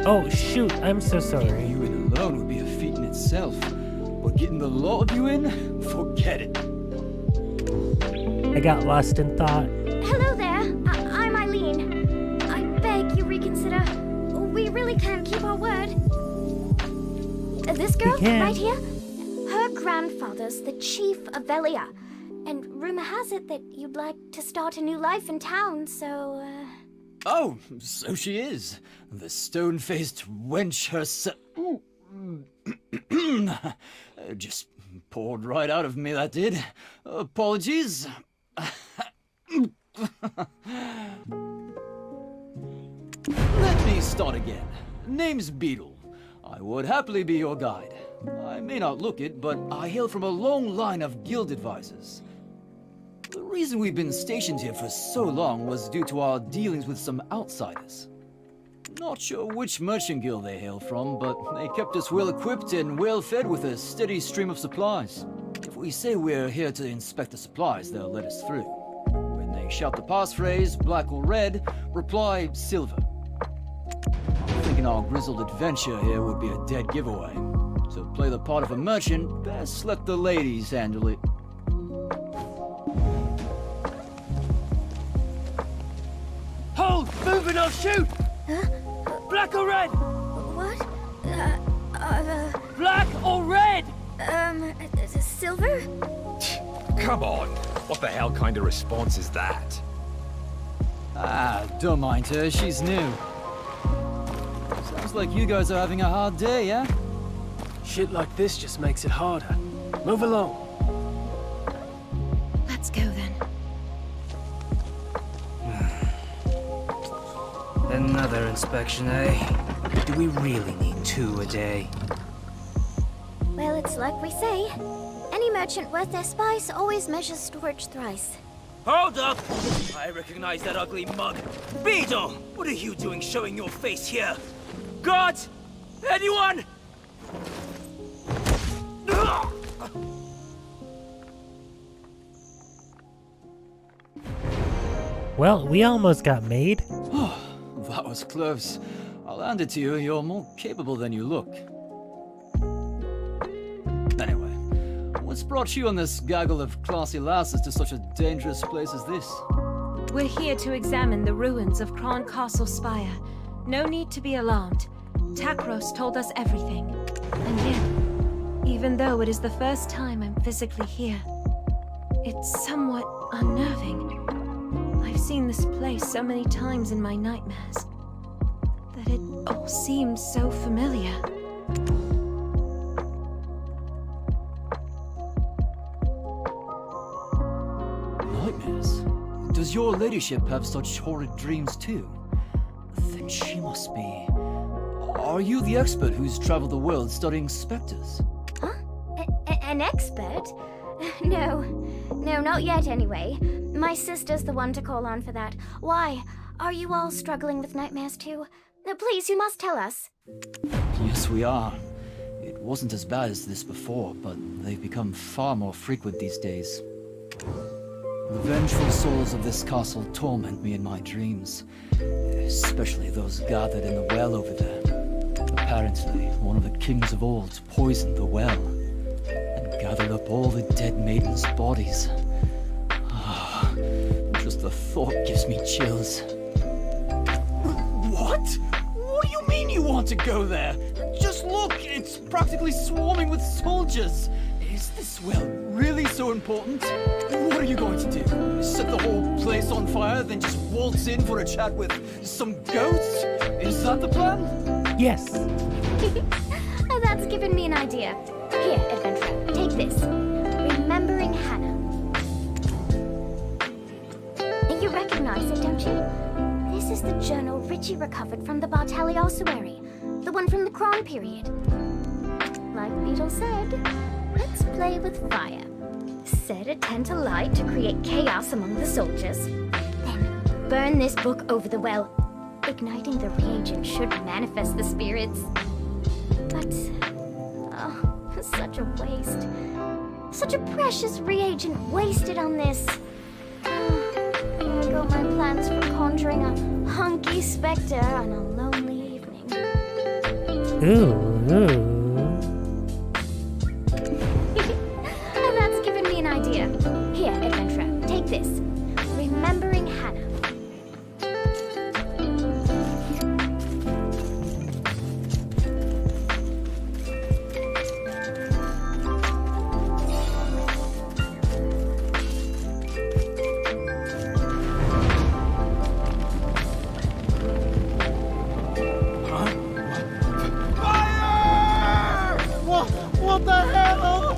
[SPEAKER 1] Oh, shoot, I'm so sorry.
[SPEAKER 14] Keeping you in alone would be a feat in itself. But getting the lot of you in? Forget it.
[SPEAKER 1] I got lost in thought.
[SPEAKER 11] Hello there, I'm Eileen. I beg you reconsider. We really can't keep our word. This girl, right here? Her grandfather's the chief of Velia. And rumor has it that you'd like to start a new life in town, so,
[SPEAKER 14] Oh, so she is. The stone-faced wench herself. Just poured right out of me, that did. Apologies. Let me start again. Name's Beetle. I would happily be your guide. I may not look it, but I hail from a long line of guild advisors. The reason we've been stationed here for so long was due to our dealings with some outsiders. Not sure which merchant guild they hail from, but they kept us well equipped and well fed with a steady stream of supplies. If we say we're here to inspect the supplies, they'll let us through. When they shout the passphrase, black or red, reply silver. I'm thinking our grizzled adventure here would be a dead giveaway. To play the part of a merchant, best let the ladies handle it.
[SPEAKER 17] Hold! Moving, I'll shoot!
[SPEAKER 10] Black or red?
[SPEAKER 11] What?
[SPEAKER 10] Black or red?
[SPEAKER 11] Silver?
[SPEAKER 18] Come on. What the hell kind of response is that?
[SPEAKER 14] Ah, don't mind her, she's new. Sounds like you guys are having a hard day, yeah?
[SPEAKER 20] Shit like this just makes it harder. Move along.
[SPEAKER 13] Let's go then.
[SPEAKER 4] Another inspection, eh? Do we really need 2 a day?
[SPEAKER 11] Well, it's like we say. Any merchant worth their spice always measures storage thrice.
[SPEAKER 10] Hold up! I recognize that ugly mug. Beetle! What are you doing showing your face here? Guards! Anyone?
[SPEAKER 1] Well, we almost got made.
[SPEAKER 14] Oh, that was close. I'll hand it to you, you're more capable than you look. Anyway, what's brought you and this gaggle of classy lasses to such a dangerous place as this?
[SPEAKER 13] We're here to examine the ruins of Kron Castle Spire. No need to be alarmed. Takros told us everything. And yet, even though it is the first time I'm physically here, it's somewhat unnerving. I've seen this place so many times in my nightmares that it all seems so familiar.
[SPEAKER 14] Nightmares? Does your ladyship have such horrid dreams too? Then she must be... Are you the expert who's traveled the world studying specters?
[SPEAKER 11] Huh? An expert? No, not yet anyway. My sister's the one to call on for that. Why? Are you all struggling with nightmares too? Please, you must tell us.
[SPEAKER 14] Yes, we are. It wasn't as bad as this before, but they've become far more frequent these days. The vengeful souls of this castle torment me in my dreams, especially those gathered in the well over there. Apparently, one of the kings of old poisoned the well and gathered up all the dead maidens' bodies. Just the thought gives me chills. What? What do you mean you want to go there? Just look, it's practically swarming with soldiers. Is this well really so important? What are you going to do? Set the whole place on fire, then just waltz in for a chat with some ghosts? Is that the plan?
[SPEAKER 1] Yes.
[SPEAKER 11] That's given me an idea. Here, adventurer, take this. Remembering Hannah. You recognize it, don't you? This is the journal Richie recovered from the Bartali ossuary. The one from the Kron period. Like Beetle said, let's play with fire. Set a tent alight to create chaos among the soldiers. Then burn this book over the well. Igniting the reagent should manifest the spirits. But, oh, such a waste. Such a precious reagent wasted on this. There go my plans for conjuring a hunky specter on a lonely evening.
[SPEAKER 1] Ooh.
[SPEAKER 11] That's given me an idea. Here, adventurer, take this. Remembering Hannah.
[SPEAKER 14] What the hell?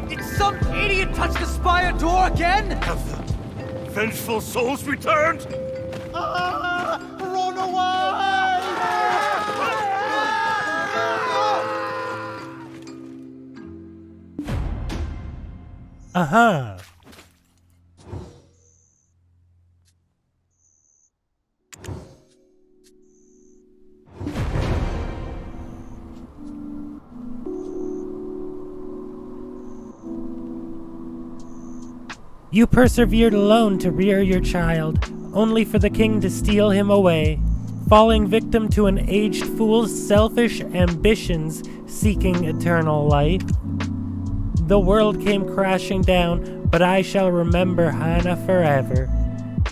[SPEAKER 14] Did some idiot touch the spire door again?
[SPEAKER 9] Have the vengeful souls returned?
[SPEAKER 19] Run away!
[SPEAKER 1] Uh-huh. You persevered alone to rear your child, only for the king to steal him away, falling victim to an aged fool's selfish ambitions seeking eternal life. The world came crashing down, but I shall remember Hannah forever.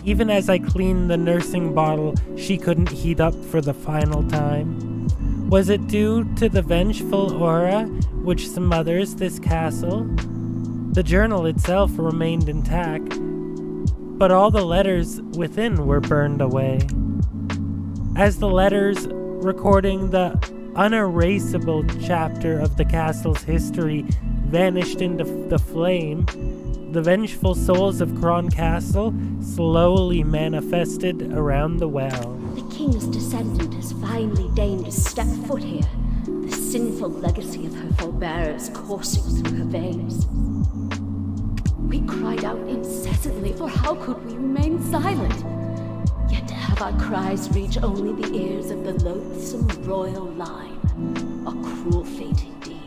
[SPEAKER 1] even as I cleaned the nursing bottle she couldn't heat up for the final time. Was it due to the vengeful aura which smothers this castle? The journal itself remained intact, but all the letters within were burned away. As the letters recording the unerasable chapter of the castle's history vanished into the flame, the vengeful souls of Kron Castle slowly manifested around the well.
[SPEAKER 11] The king's descendant has finally deigned to step foot here, the sinful legacy of her forebears coursing through her veins. We cried out incessantly, for how could we remain silent? Yet to have our cries reach only the ears of the loathsome royal line, a cruel fate indeed.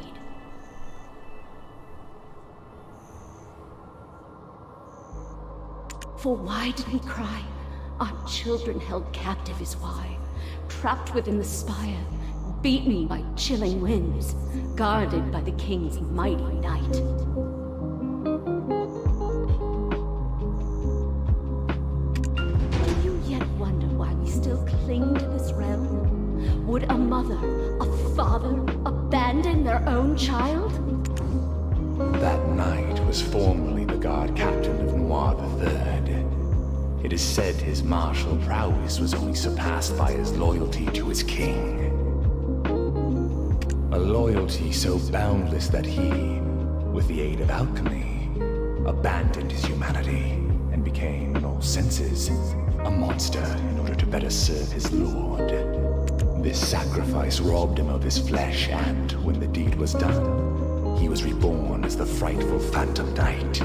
[SPEAKER 11] For why did we cry? Our children held captive is why, trapped within the spire, beaten by chilling winds, guarded by the king's mighty knight. Do you yet wonder why we still cling to this realm? Would a mother, a father, abandon their own child?
[SPEAKER 7] That knight was formerly the guard captain of Noir III. It is said his martial prowess was only surpassed by his loyalty to his king. A loyalty so boundless that he, with the aid of alchemy, abandoned his humanity and became, in all senses, a monster in order to better serve his lord. This sacrifice robbed him of his flesh, and when the deed was done, he was reborn as the frightful Phantom Knight,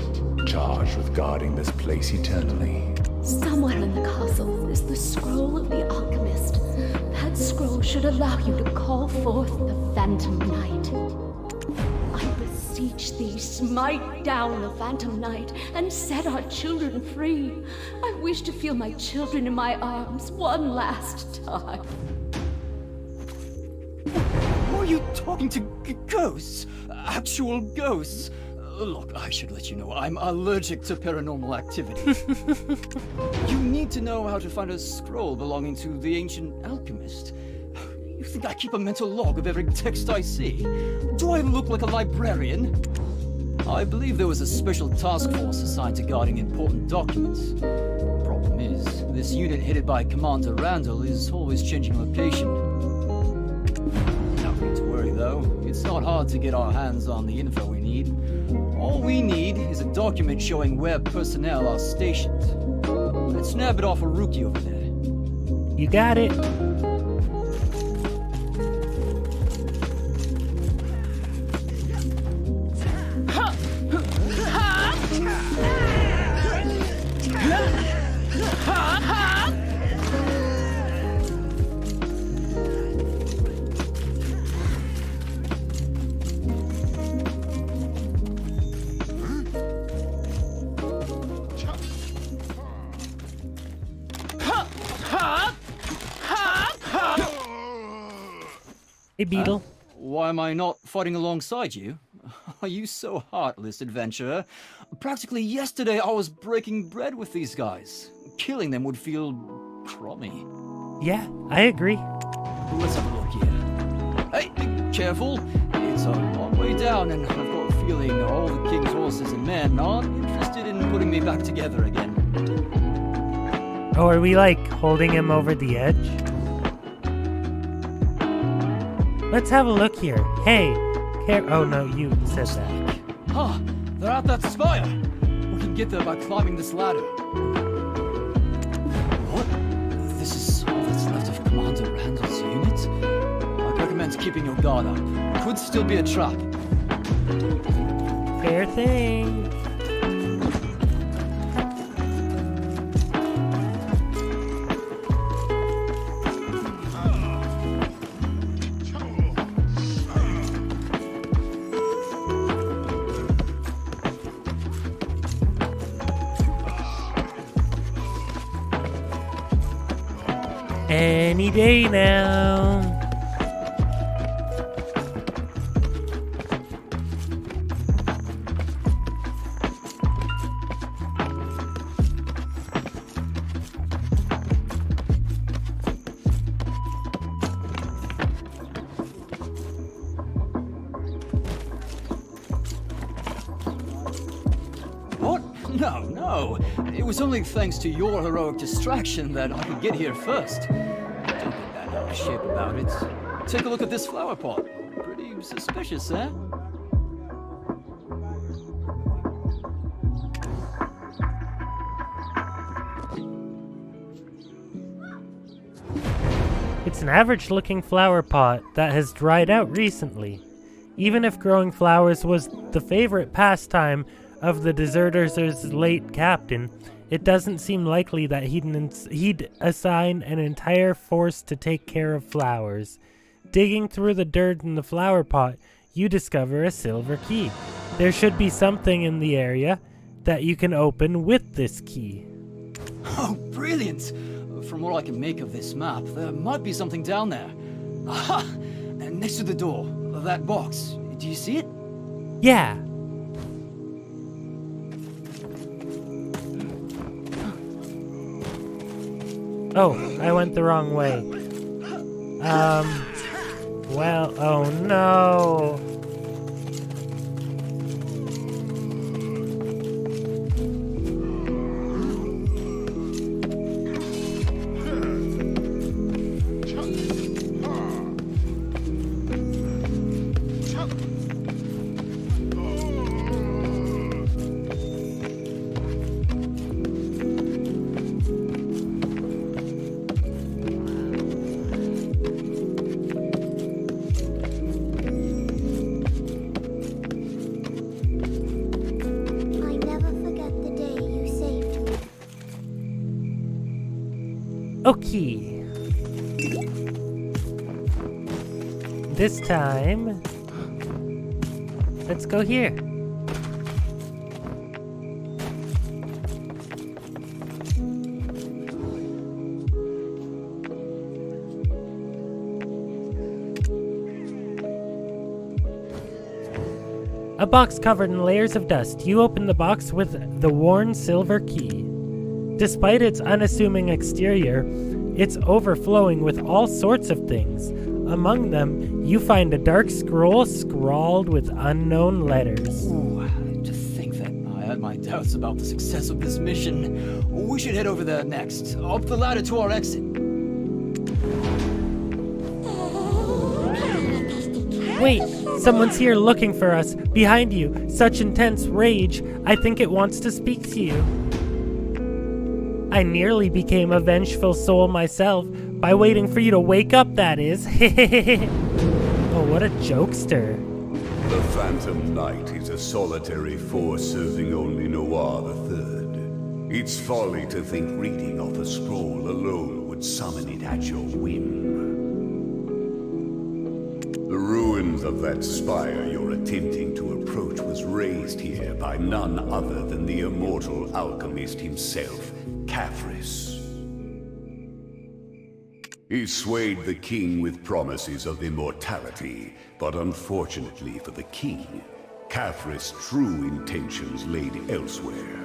[SPEAKER 7] charged with guarding this place eternally.
[SPEAKER 11] Somewhere in the castle is the scroll of the alchemist. That scroll should allow you to call forth the Phantom Knight. I beseech thee, smite down the Phantom Knight and set our children free. I wish to feel my children in my arms one last time.
[SPEAKER 14] Are you talking to ghosts? Actual ghosts? Look, I should let you know, I'm allergic to paranormal activity. You need to know how to find a scroll belonging to the ancient alchemist. You think I keep a mental log of every text I see? Do I look like a librarian? I believe there was a special task force assigned to guarding important documents. Problem is, this unit headed by Commander Randall is always changing location. Nothing to worry though, it's not hard to get our hands on the info we need. All we need is a document showing where personnel are stationed. Let's nab it off a rookie over there.
[SPEAKER 1] You got it. Hey, Beetle.
[SPEAKER 14] Why am I not fighting alongside you? Are you so heartless, adventurer? Practically yesterday I was breaking bread with these guys. Killing them would feel crummy.
[SPEAKER 1] Yeah, I agree.
[SPEAKER 14] Let's have a look here. Hey, be careful. It's a long way down, and I've got a feeling all the king's horses and men aren't interested in putting me back together again.
[SPEAKER 1] Oh, are we like holding him over the edge? Let's have a look here. Hey, oh no, you said that.
[SPEAKER 14] Huh, they're at that spire. We can get there by climbing this ladder. What? This is all that's left of Commander Randall's unit? I'd recommend keeping your guard up. Could still be a trap.
[SPEAKER 1] Fair thing. Any day now.
[SPEAKER 14] No. It was only thanks to your heroic distraction that I could get here first. Don't get that out of shape about it. Take a look at this flower pot. Pretty suspicious, eh?
[SPEAKER 1] It's an average-looking flower pot that has dried out recently. Even if growing flowers was the favorite pastime of the deserters' late captain, it doesn't seem likely that he'd assign an entire force to take care of flowers. Digging through the dirt in the flower pot, you discover a silver key. There should be something in the area that you can open with this key.
[SPEAKER 14] Oh, brilliant! From what I can make of this map, there might be something down there. Aha! And next to the door, that box. Do you see it?
[SPEAKER 1] Yeah. Oh, I went the wrong way. Well, oh no. Okay. This time, let's go here. A box covered in layers of dust. You open the box with the worn silver key. Despite its unassuming exterior, it's overflowing with all sorts of things. Among them, you find a dark scroll scrawled with unknown letters.
[SPEAKER 14] Ooh, to think that I had my doubts about the success of this mission. We should head over there next, up the ladder to our exit.
[SPEAKER 1] Wait, someone's here looking for us. Behind you, such intense rage, I think it wants to speak to you. I nearly became a vengeful soul myself, by waiting for you to wake up, that is. Oh, what a jokester.
[SPEAKER 23] The Phantom Knight is a solitary force serving only Noir III. It's folly to think reading off a scroll alone would summon it at your whim. The ruins of that spire you're attempting to approach was raised here by none other than the immortal alchemist himself, Caphris. He swayed the king with promises of immortality, but unfortunately for the king, Caphris' true intentions laid elsewhere.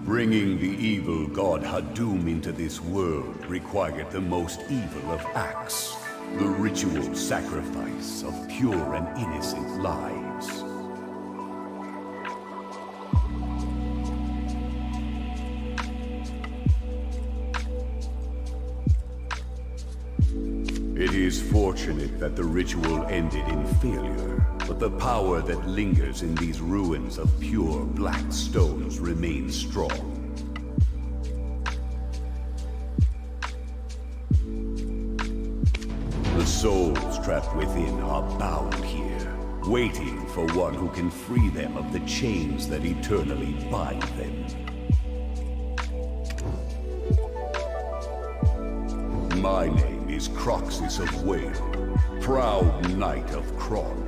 [SPEAKER 23] Bringing the evil god Hadum into this world required the most evil of acts, the ritual sacrifice of pure and innocent lives. It is fortunate that the ritual ended in failure, but the power that lingers in these ruins of pure black stones remains strong. The souls trapped within are bound here, waiting for one who can free them of the chains that eternally bind them. My name is Croxus of Whale, proud knight of Kron.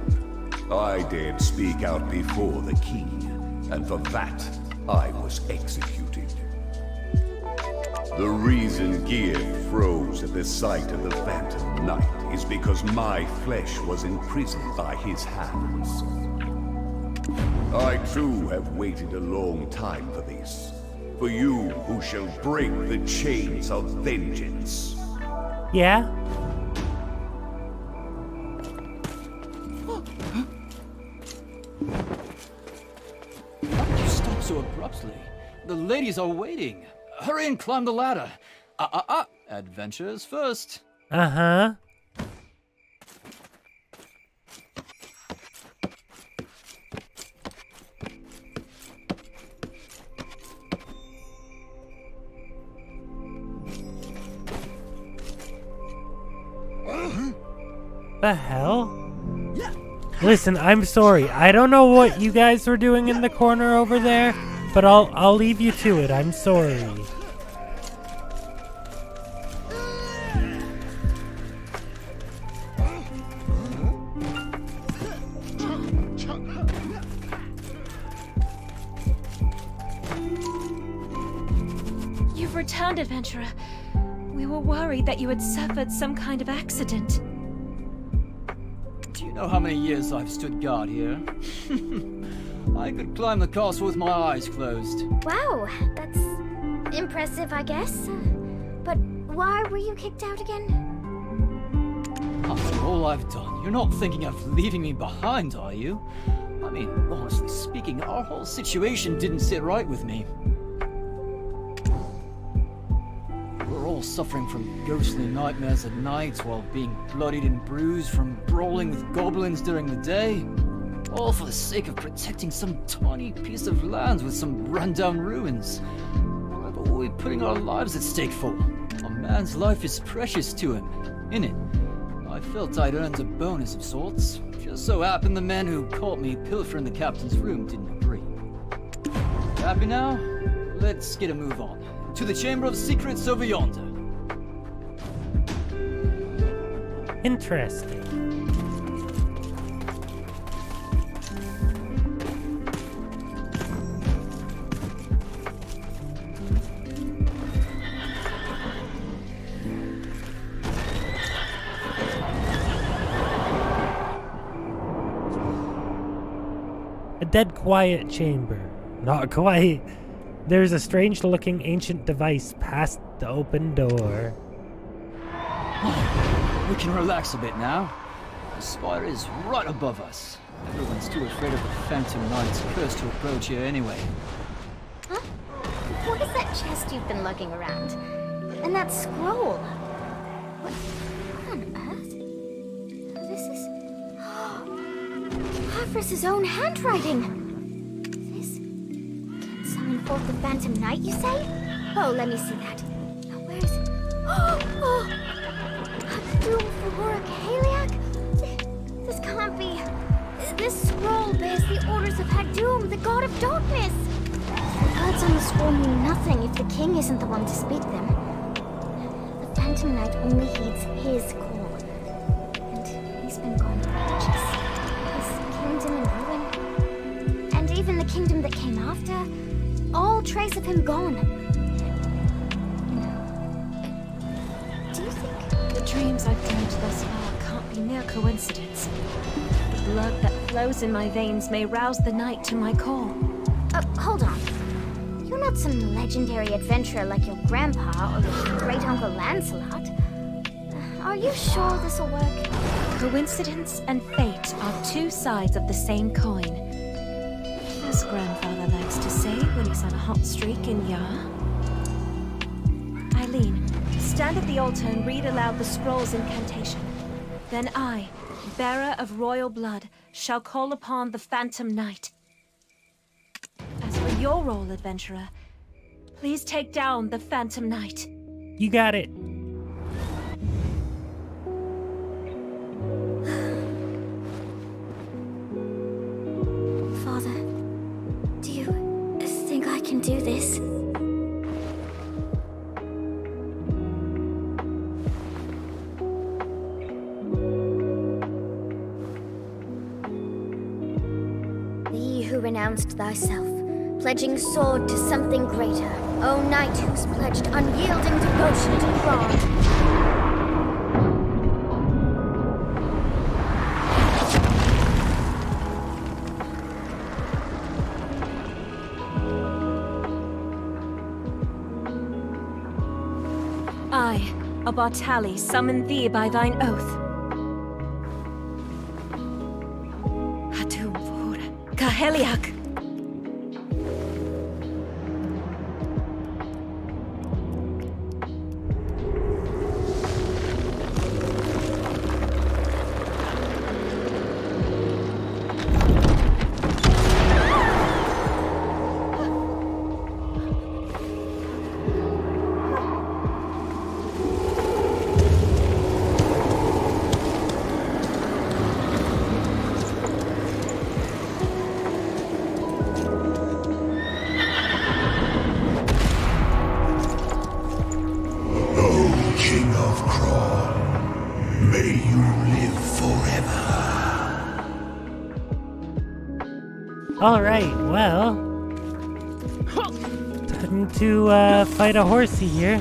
[SPEAKER 23] I dared speak out before the king, and for that, I was executed. The reason Gear froze at the sight of the Phantom Knight is because my flesh was imprisoned by his hands. I too have waited a long time for this, for you who shall break the chains of vengeance.
[SPEAKER 1] Yeah?
[SPEAKER 14] so abruptly? The ladies are waiting. Hurry and climb the ladder. Adventures first.
[SPEAKER 1] Uh-huh. The hell? Listen, I'm sorry. I don't know what you guys were doing in the corner over there, but I'll leave you to it. I'm sorry.
[SPEAKER 13] You've returned, adventurer. We were worried that you had suffered some kind of accident.
[SPEAKER 14] Do you know how many years I've stood guard here? I could climb the castle with my eyes closed.
[SPEAKER 11] Wow, that's impressive, I guess. But why were you kicked out again?
[SPEAKER 14] After all I've done, you're not thinking of leaving me behind, are you? I mean, honestly speaking, our whole situation didn't sit right with me. We're all suffering from ghostly nightmares at night while being bloodied and bruised from brawling with goblins during the day. All for the sake of protecting some tiny piece of land with some rundown ruins. What are we putting our lives at stake for? A man's life is precious to him, innit? I felt I'd earned a bonus of sorts. Just so happened the men who caught me pilfering the captain's room didn't agree. Happy now? Let's get a move on. To the Chamber of Secrets over yonder.
[SPEAKER 1] Interesting. A dead quiet chamber. Not quiet. There's a strange-looking ancient device past the open door.
[SPEAKER 14] We can relax a bit now. The spire is right above us. Everyone's too afraid of the Phantom Knight's curse to approach here anyway.
[SPEAKER 11] Huh? What is that chest you've been lugging around? And that scroll? What on earth? This is... Kafris' own handwriting! Forth the Phantom Knight, you say? Oh, let me see that. Where's... Oh! Doom Fahura Kaheliak? This can't be... This scroll bears the orders of Hadum, the god of darkness! The words on the scroll mean nothing if the king isn't the one to speak them. The Phantom Knight only heeds his call. And he's been gone for ages. His kingdom in ruin. And even the kingdom that came after... All trace of him gone.
[SPEAKER 13] Do you think the dreams I've dreamed thus far can't be mere coincidence? The blood that flows in my veins may rouse the night to my call.
[SPEAKER 11] Hold on. You're not some legendary adventurer like your grandpa or your great-uncle Lancelot. Are you sure this'll work?
[SPEAKER 13] Coincidence and fate are two sides of the same coin. As grandfather likes to say when he's on a hot streak in Yar. Eileen, stand at the altar and read aloud the scroll's incantation. Then I, bearer of royal blood, shall call upon the Phantom Knight. As for your role, adventurer, please take down the Phantom Knight.
[SPEAKER 1] You got it.
[SPEAKER 11] Can do this. Thee who renounced thyself, pledging sword to something greater, O knight who's pledged unyielding devotion to Kron.
[SPEAKER 13] I, Abartali, summon thee by thine oath. Hadum Fahura Kaheliak.
[SPEAKER 1] Alright, well. Time to fight a horsey here.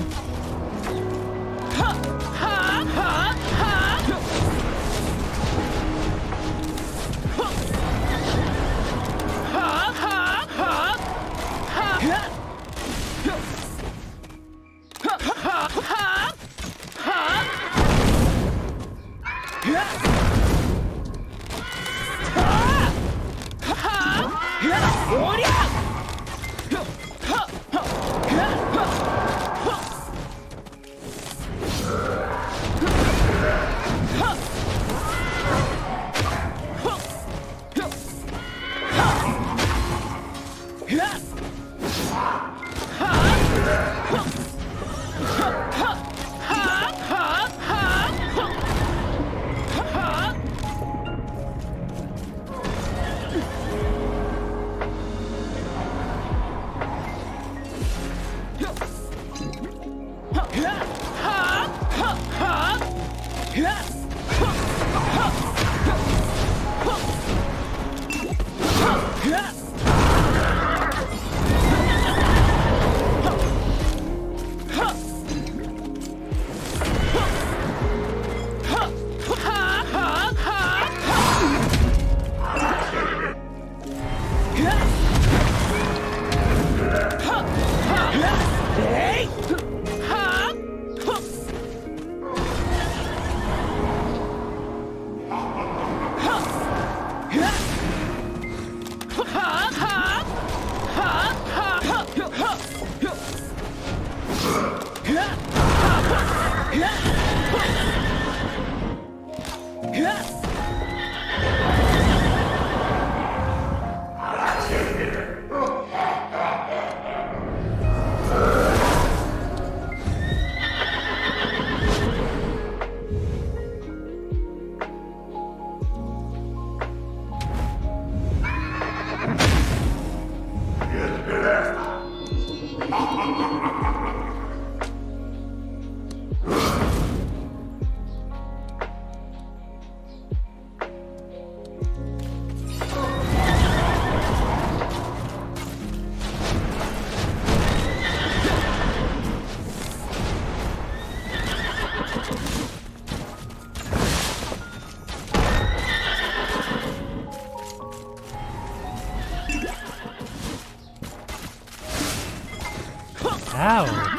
[SPEAKER 1] Ow.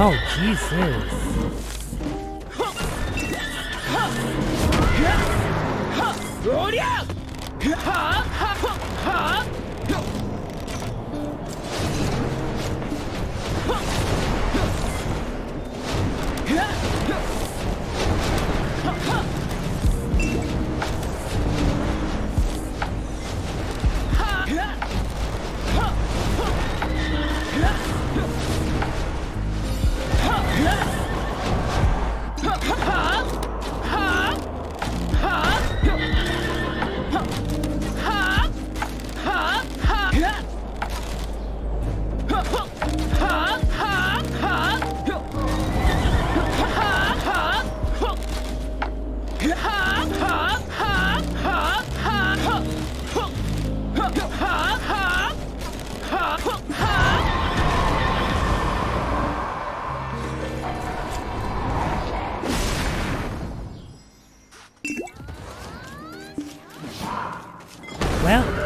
[SPEAKER 1] Oh, Jesus. Well,